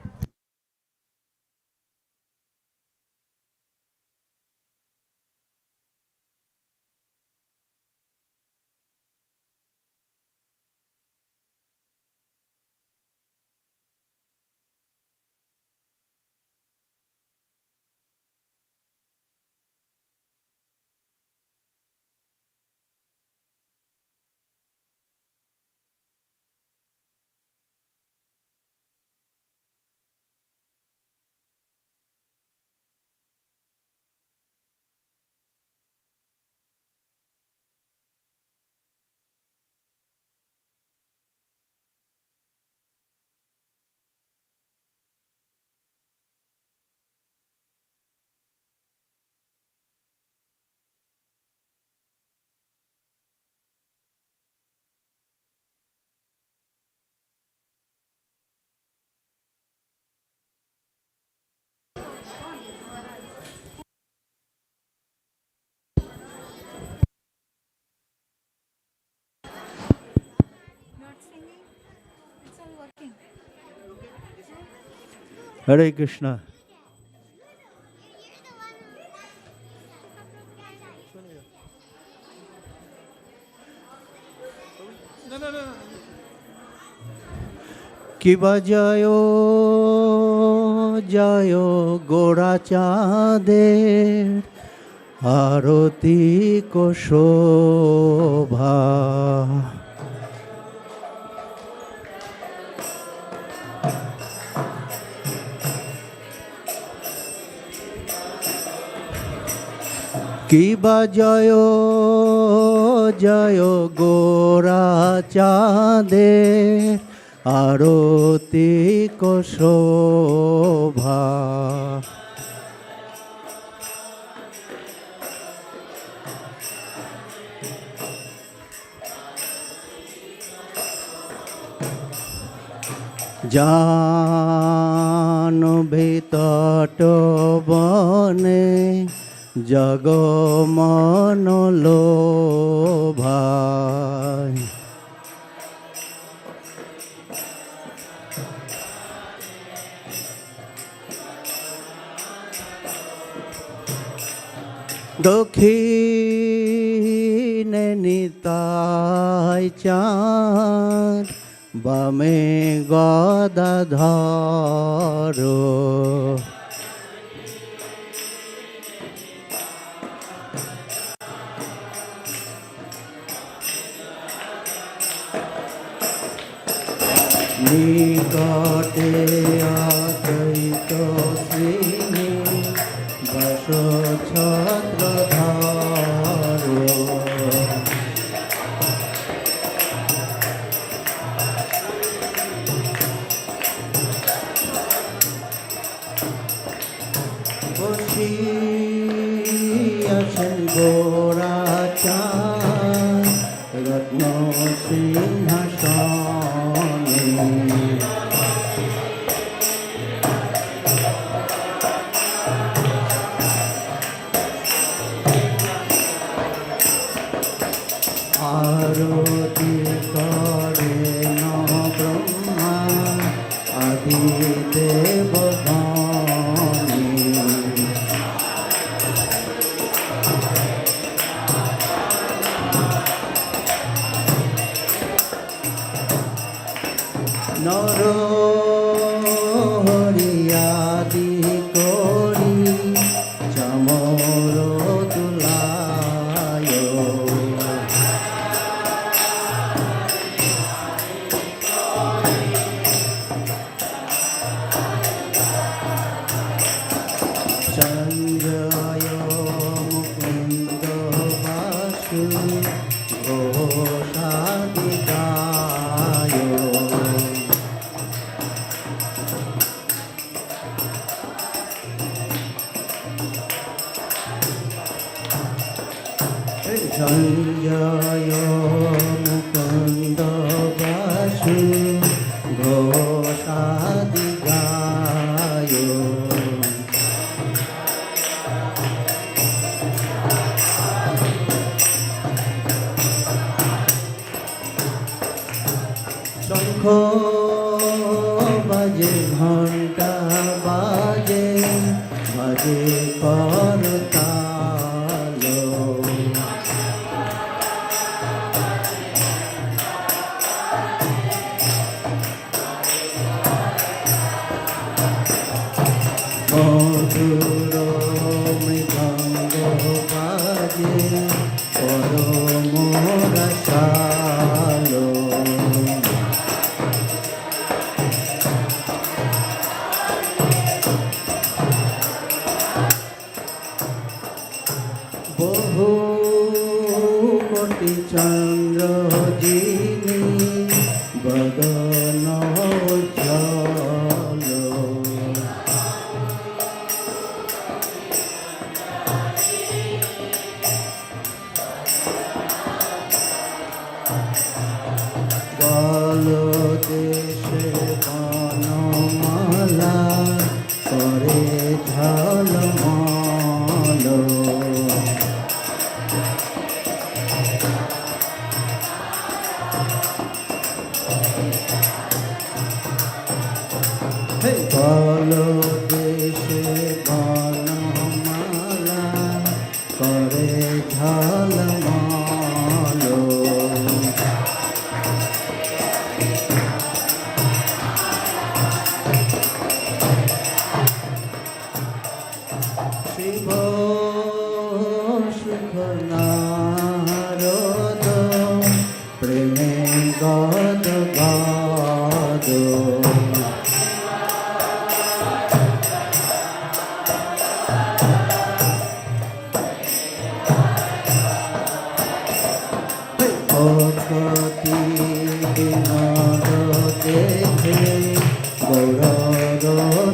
Hare Krishna. Kiba jayo jayo gora chade aroti ko shobha. Kiba jayo jayo gora chade aroti ko shobha. Janobhi tato bane Jagomano lobhai. Dokhine nitai chand bame gadadharo. Nikate akaito srini vaso chhatradharo. Boshi asen gorachan ratno sinhasani. Aroti kare na Brahma adi devagani. Naro hari adi kori chamoro tulayo. কিছু ঘোষাদি গায় শঙ্খ বাজে ঘণ্টা বাজে বাজে করতাল মধুর মৃদঙ্গ বাজে পরম রসাল বহু কোটি চন্দ্র যিনি বদন উজ্জ্বল গল দেশে বনমালা করে ঝলমল গল দেশে বনমালা করে ঝলমল শিব সুখ নারদ প্রেমে গদ গদ ভক্তি বিনোদ দেখে গৌরব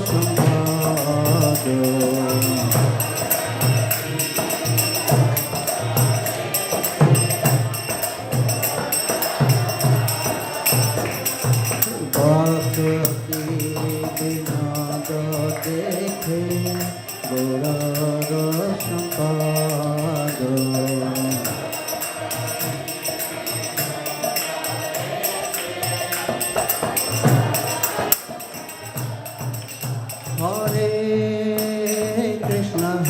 সম্পদ ভক্তি বিনোদ দেখে গৌরব সম্পদ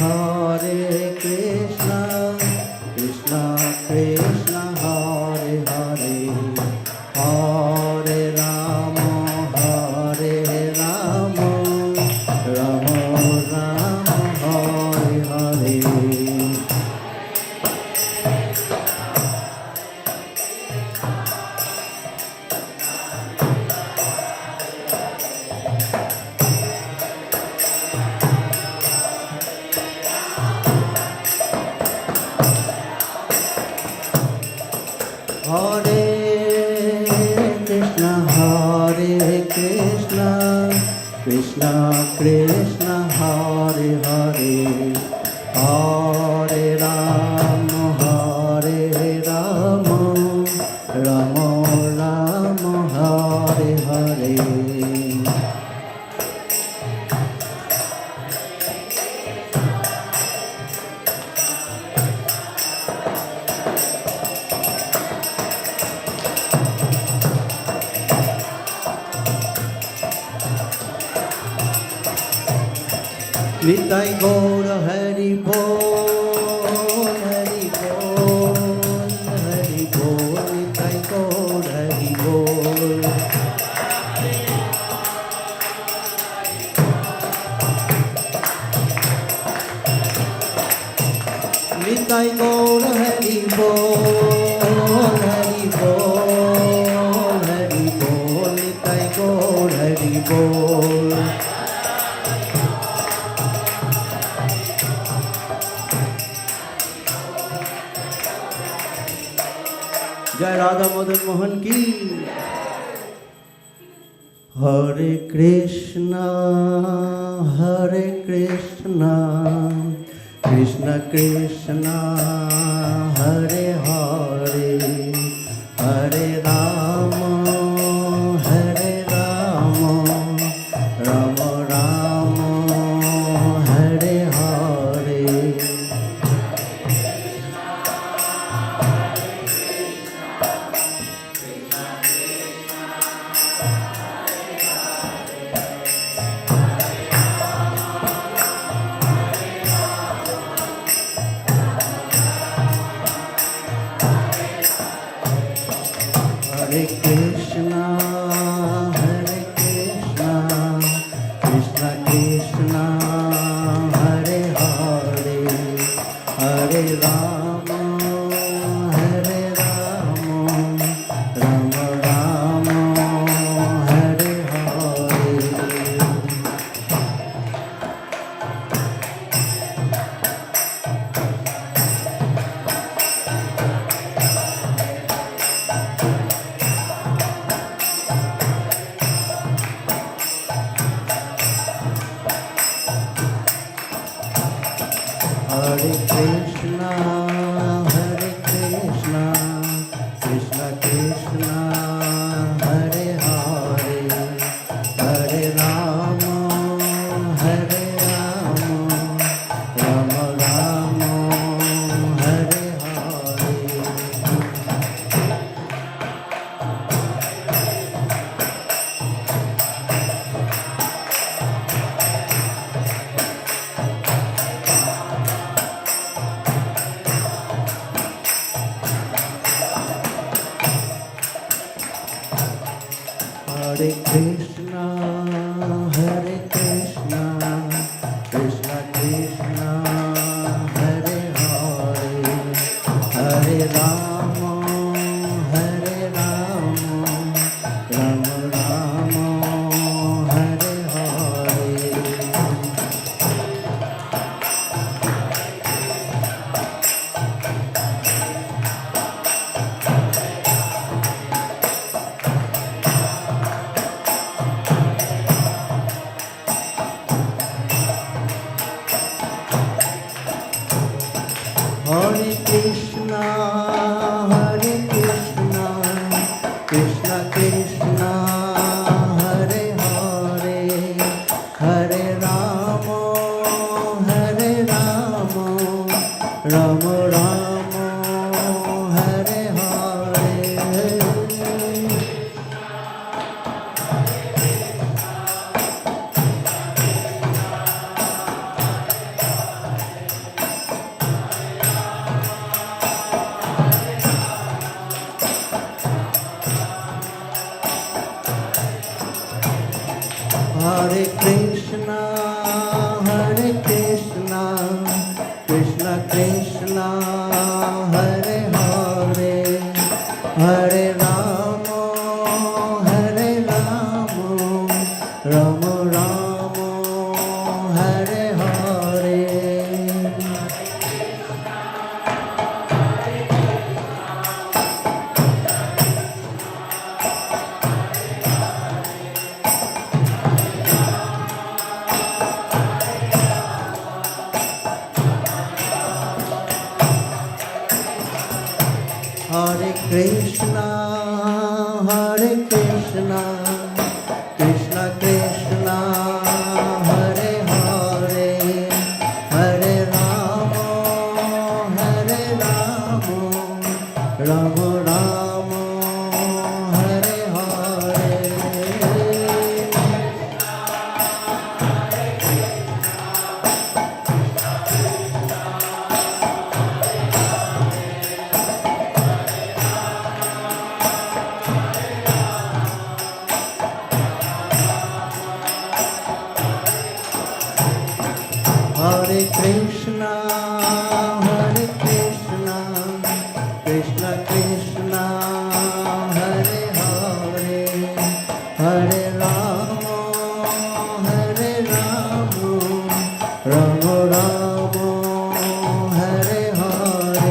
Hare Krishna, Krishna Krishna, Hare Hare, Hare Rama, Rama Rama, Hare Hare. Hare Krishna, Krishna Krishna, Hare Hare, Hare Rama, Rama Rama, Hare Hare. Nitai Gaura Hari Bol, Hari Bol, Hari Bol, Nitai Gaura Hari Bol. Nitai Gaura Hari Bol, Hari Bol, Hari Bol, Nitai Gaura Hari Bol. जय राधा मदन मोहन की। हरे कृष्णा कृष्ण कृष्ण हरे हरे, हरे Ram Hare Krishna, Krishna Krishna, Hare Hare, Hare Rama, Rama Rama, Hare Hare. Hare Krishna, Krishna Krishna, Hare Hare, Hare Rama, Rama Rama, Hare Hare. Hare Krishna, Krishna Krishna, Hare Hare, Hare Rama, Rama Rama, Hare Hare. Hare Krishna, Krishna Krishna, Hare Hare, Hare Rama, Rama Rama, Hare Hare. Hare Krishna, Krishna Krishna, Hare Hare, Hare Rama, Rama Rama, Hare Hare. Hare Krishna, Krishna Krishna, Hare Hare, Hare Rama, Rama Rama, Hare Hare. Hare Krishna, Krishna Krishna, Hare Hare, Hare Rama, Rama Rama, Hare Hare.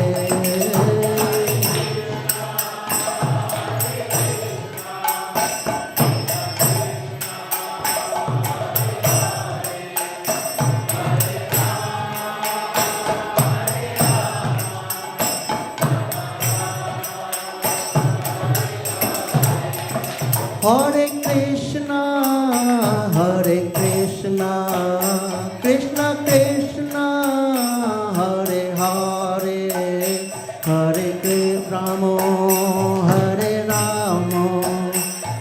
Hare Krishna, Krishna Krishna, Hare Hare, Hare Rama,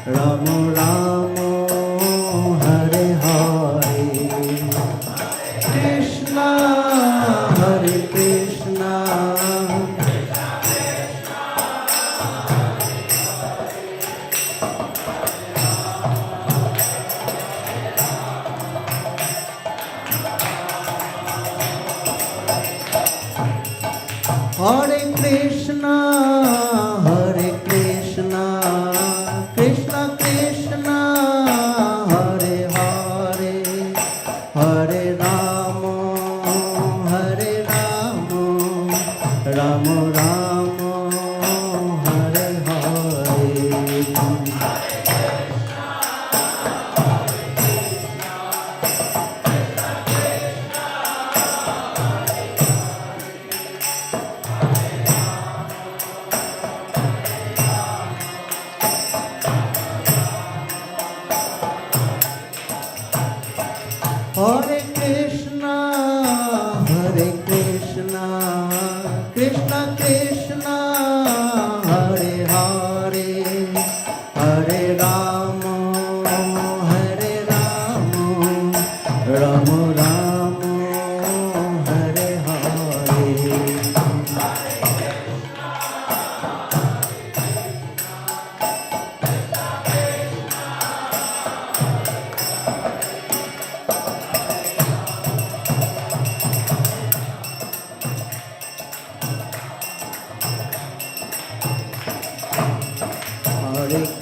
Rama Rama, Hare Hare. Krishna, Hare Krishna,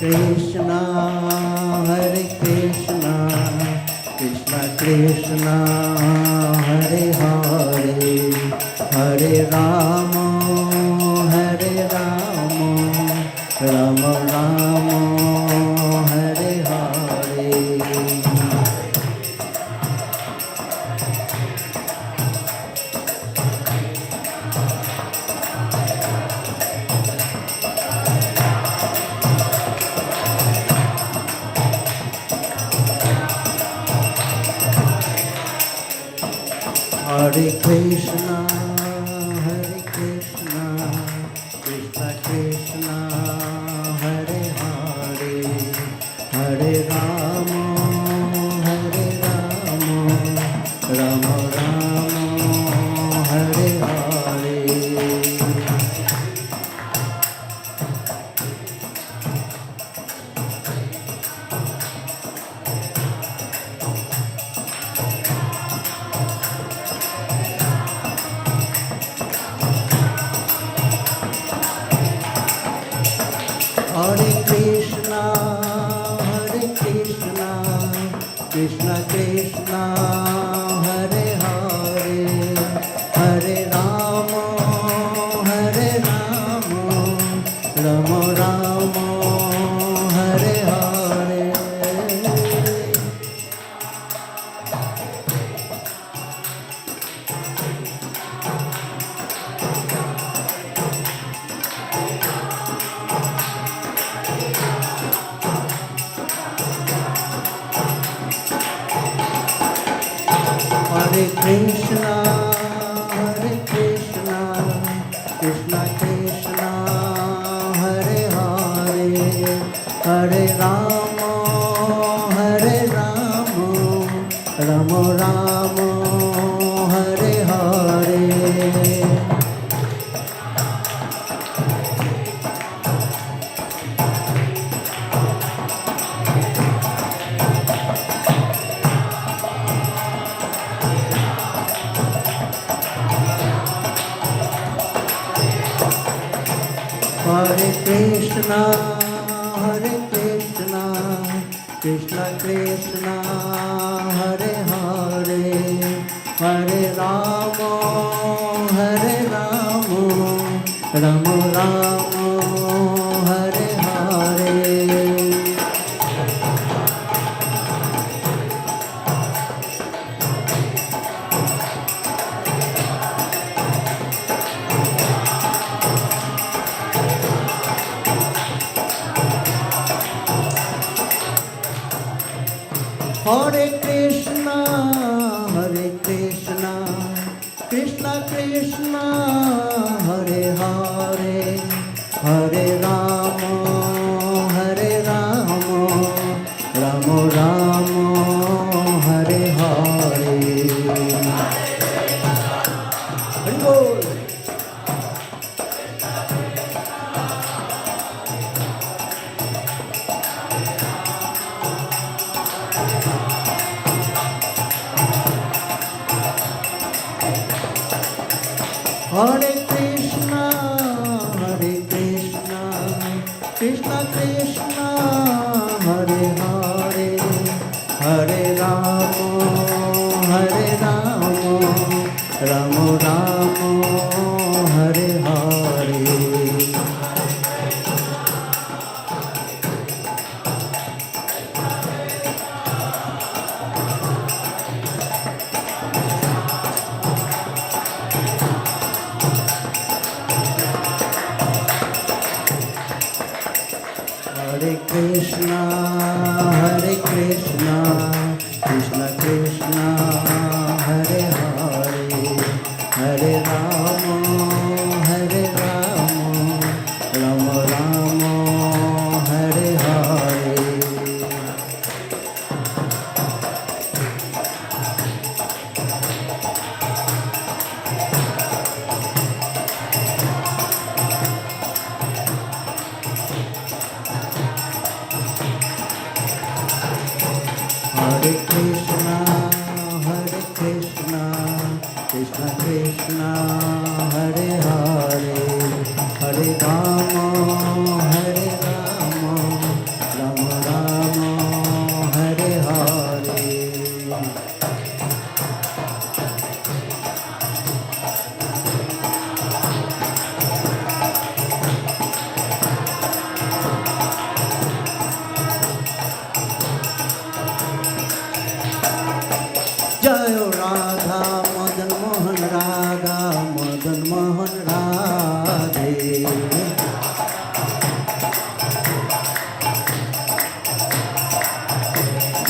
Krishna, Hare Krishna, Krishna Krishna, Hare Hare, Hare Rama, Hare Rama, Rama Rama, Hare Hare. Hare Krishna, Hare Krishna, Krishna Krishna, Hare Hare, Hare Rama, Hare Rama, Rama Rama, Hare Hare. Hare Krishna, Hare Krishna, Krishna Krishna, Hare Hare, Hare Rama, Hare Rama, Rama Rama, Hare Hare. Hare Krishna, Hare Krishna, Krishna Krishna, Hare Hare, Hare Rama, Hare Rama, Rama Rama, Hare Hare. Hare Krishna, Hare Krishna, Krishna Krishna, Hare Hare, Hare Rama, Hare Rama, Rama Rama, Hare Hare. Hare Krishna, Hare Krishna, Krishna Krishna, Hare Hare, Hare Rama, Hare Rama, Rama Rama, Hare Hare. Hare Bol. Hare Krishna, Hare Krishna, Krishna Krishna, Hare Hare, Hare Rama, Hare Rama, Rama Rama, Hare Hare. Hare Krishna, Hare Krishna, Krishna Krishna, Hare Hare, Hare Rama, Hare Rama, Rama Rama, Hare Hare. Hare Krishna, Hare Krishna, Krishna Krishna, Hare Hare, Hare Rama, Hare Rama,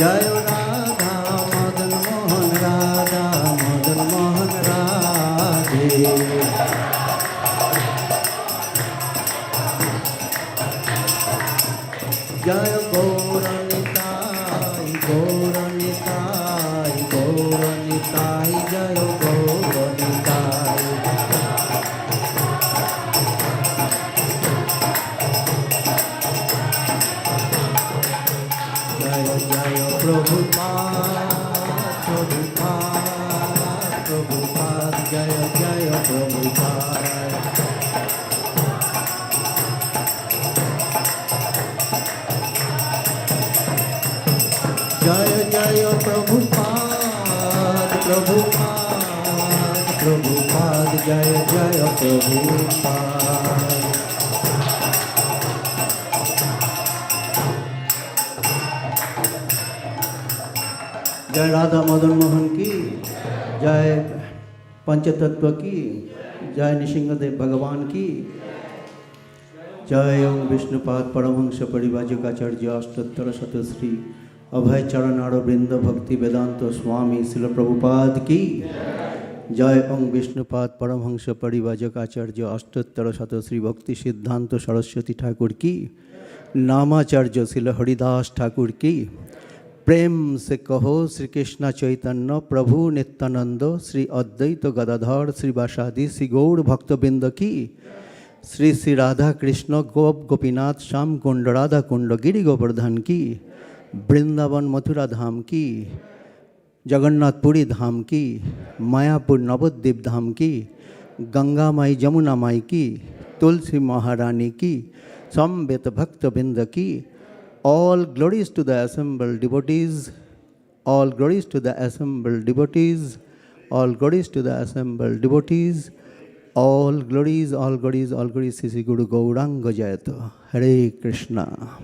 जय राधा मदन मोहन राधा मदन मोहन राधे जय गौरनिताई गौरनिताई गौरनिताई जय गौरनिताई जय जय प्रभुपाद प्रभुपाद प्रभुपाद जय जय प्रभुपाद जय जय प्रभुपाद प्रभुपाद प्रभुपाद जय जय प्रभुपाद जय राधा मदन मोहन की जय पंचतत्व की जय नृसिंहदेव भगवान की जय ओम विष्णुपाद परमहंस परिव्राजकाचार्य अष्टोत्तर शतश्री अभय चरणार वृंद भक्ति वेदांत स्वामी शिल प्रभुपाद की जय ओम विष्णुपाद परमहंस परिव्राजकाचार्य अष्टोत्तर शतश्री भक्ति सिद्धांत सरस्वती ठाकुर की नामाचार्य शिल हरिदास ठाकुर की प्रेम से कहो श्री कृष्ण चैतन्य प्रभु नित्यानंद श्री अद्वैत गदाधर श्री वासादि श्री गौर भक्तबिंद की श्री श्री राधा कृष्ण गोप गोपीनाथ श्याम कुंड राधा कुंड गिरि गोवर्धन की वृंदावन मथुरा धाम की जगन्नाथपुरी धाम की मायापुर नवद्वीप धाम की गंगा माई जमुना माई की तुलसी महारानी की समवेत भक्तबिंद की all glories to the assembled devotees, all glories to the assembled devotees, all glories to the assembled devotees, all glories, Sri Guru Gauranga Jayata. Hare Krishna.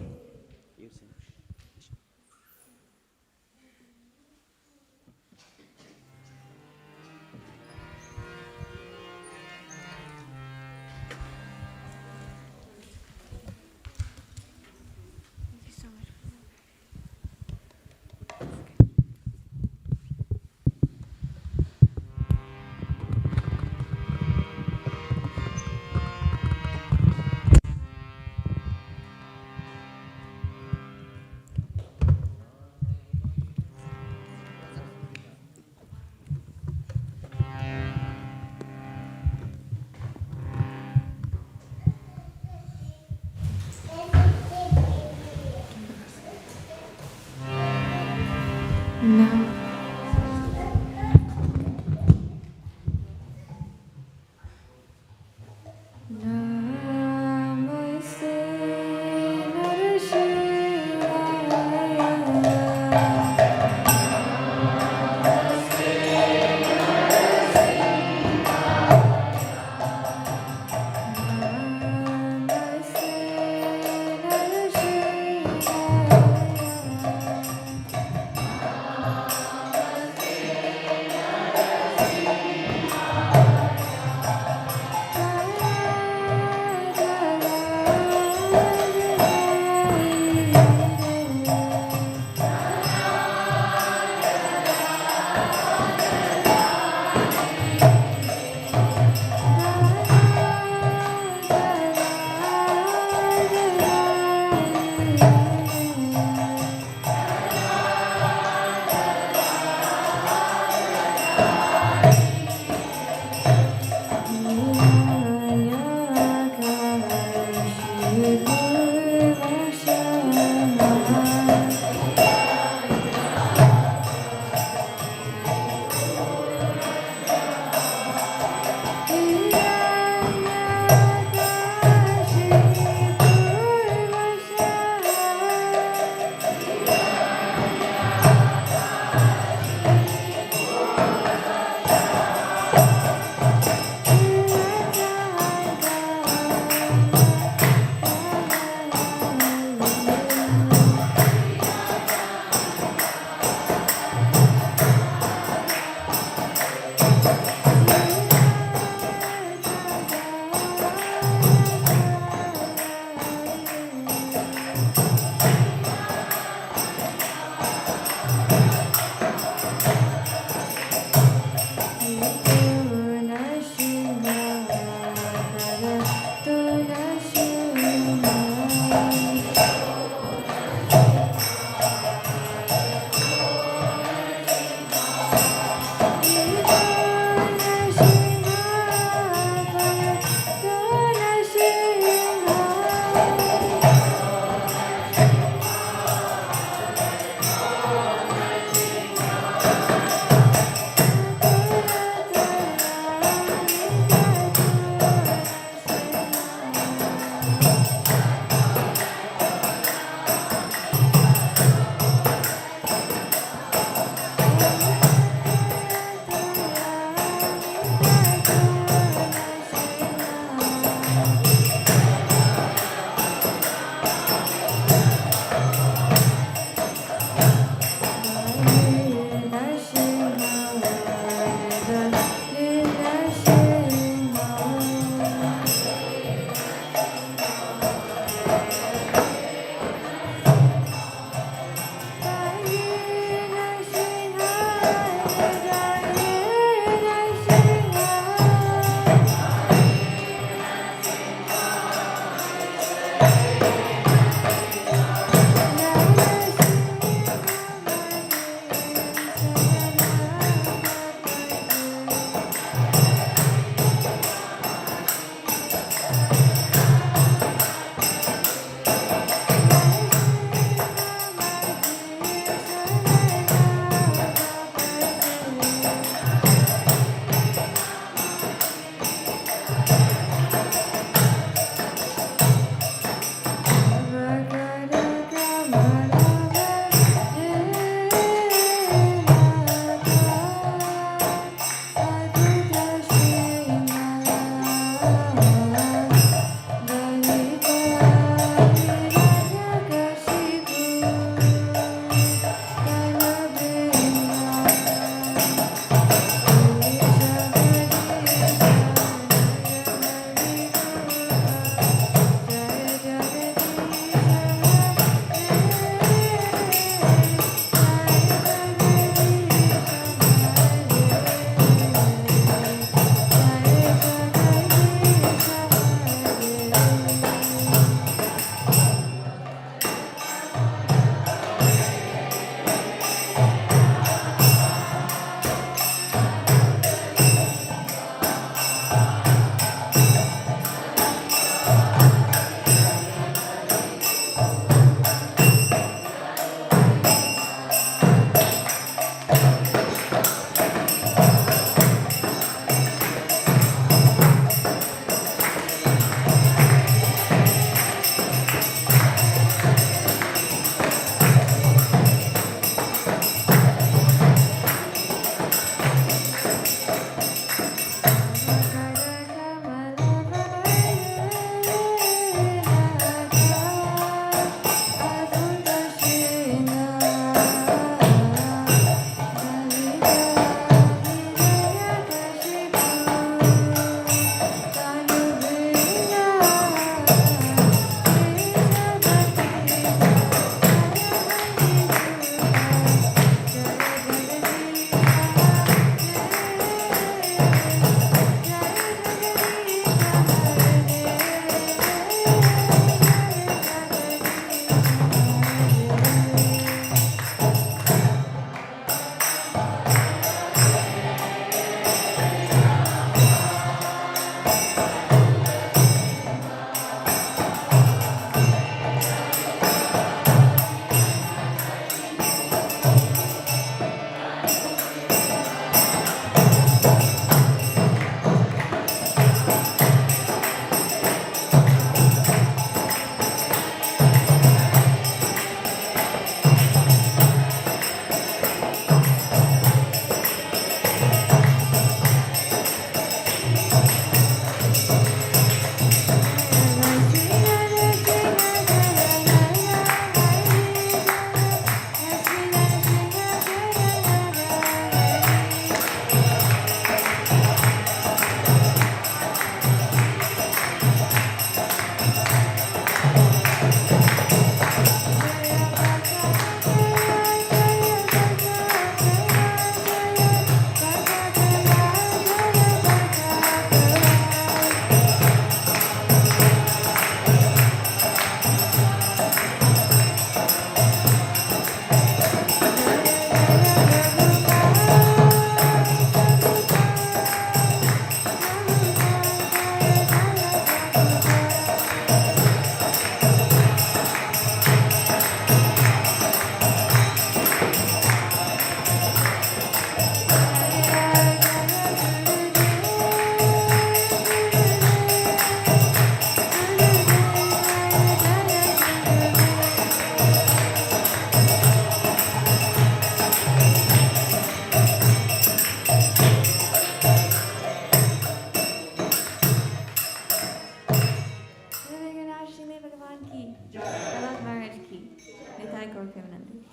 Jai Gaur Premanandi.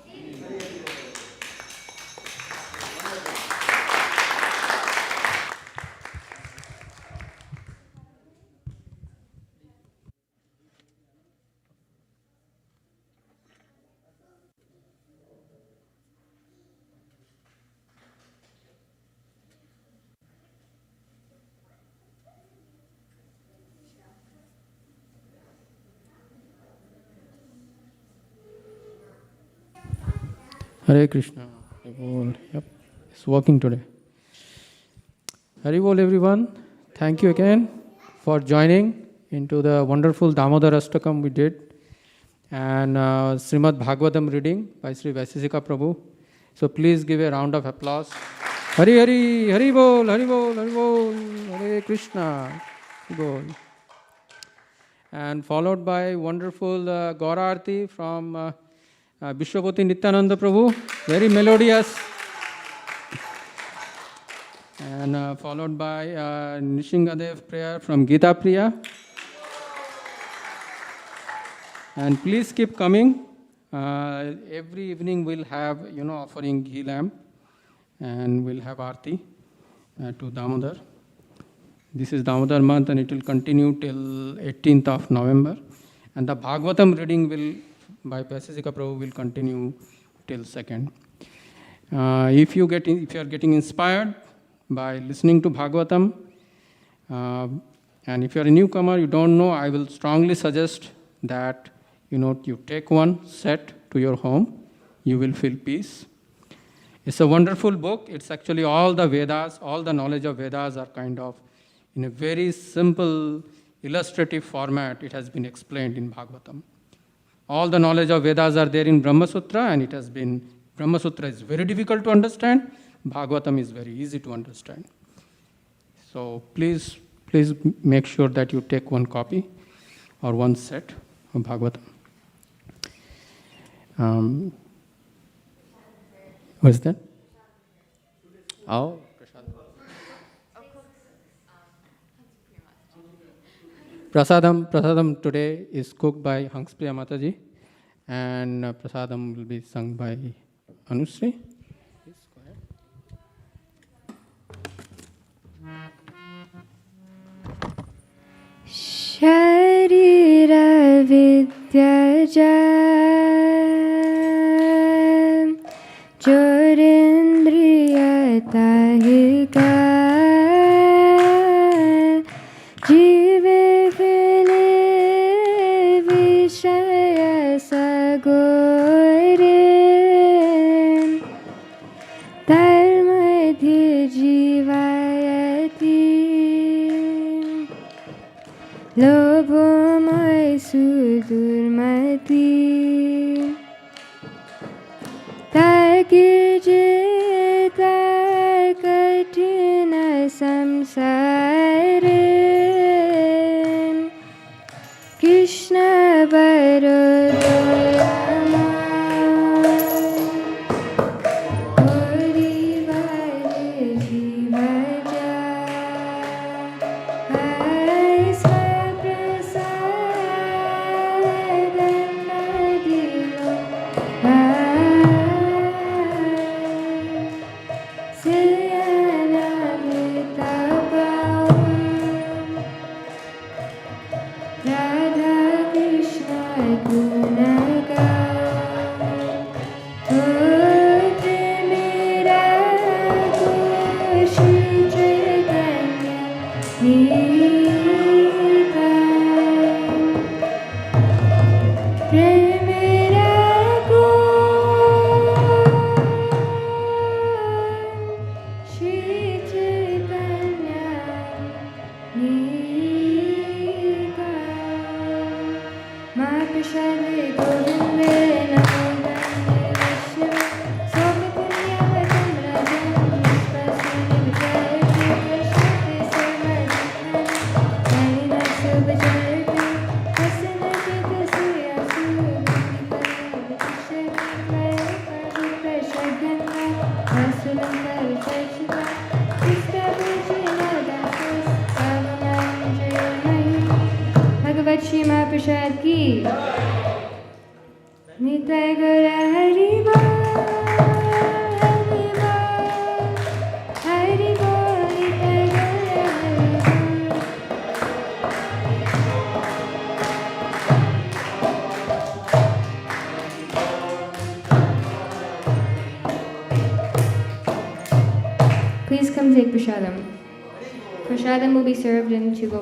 Hare Krishna. Yep, it's working today. Hare Bol, everyone. Thank you again for joining into the wonderful Damodara-ashtakam we did, and Srimad Bhagavatam reading by Sri Vaisesika Prabhu. So please give a round of applause. Hari Hari, Hari Bol, Hari Bol, Hari Bol, Hare Krishna. Hari Bol. And followed by wonderful Gaura Arti from Vishwapati Nityananda Prabhu, very melodious. And followed by Nishingadev prayer from Gita Priya. And please keep coming. Every evening we'll have, offering ghee lamp, and we'll have Aarti to Damodar. This is Damodar month, and it will continue till 18th of November. And the Bhagavatam reading will by Vaisesika Prabhu will continue till 2nd. If you are getting inspired by listening to Bhagavatam, and if you are a newcomer, you don't know, I will strongly suggest that you take one set to your home. You will feel peace. It's a wonderful book. It's actually all the Vedas, all the knowledge of Vedas are kind of in a very simple, illustrative format. It has been explained in Bhagavatam. All the knowledge of Vedas are there in Brahma Sutra, and it has been, Brahma Sutra is very difficult to understand. Bhagavatam is very easy to understand. So please make sure that you take one copy or one set of Bhagavatam. What's that? Oh, Prasadam today is cooked by Hangspriya Mataji, and Prasadam will be sung by Anusri. Please go ahead. Sharira Vidyaja Jorindriyatahika Jive Vile Vishaya Sagorin Dharmadhi Jivayati Lobhomai Sudurmati Takijita Katina Samsarin Krishna Varodayama Hori Vare Jivaja Aisa Prasadanadilo Siyanamitabam Radha Krishna Gunaga Hote Mera Goshi Chaitanya Nita Premera Goshi Chaitanya Nita Mahapashale Govinde Namo Dande Vishnu Sogapunyavatam Rajam Vispasani Vijayati Vishnuti Sarvajitani Narina Subhajayati Hasana Chita Suyasu Vitikaya Vitisha Shadgana Vasulanda Vichachita Krishna Vijayana Dasas Savaman Jayanayi Bhagavad Shri Mahaprasad Ki Nitai Gaura Haribo, Haribo, Nitai Gaura Haribo. Please come take prasadam. Prasadam will be served in 2 gopals.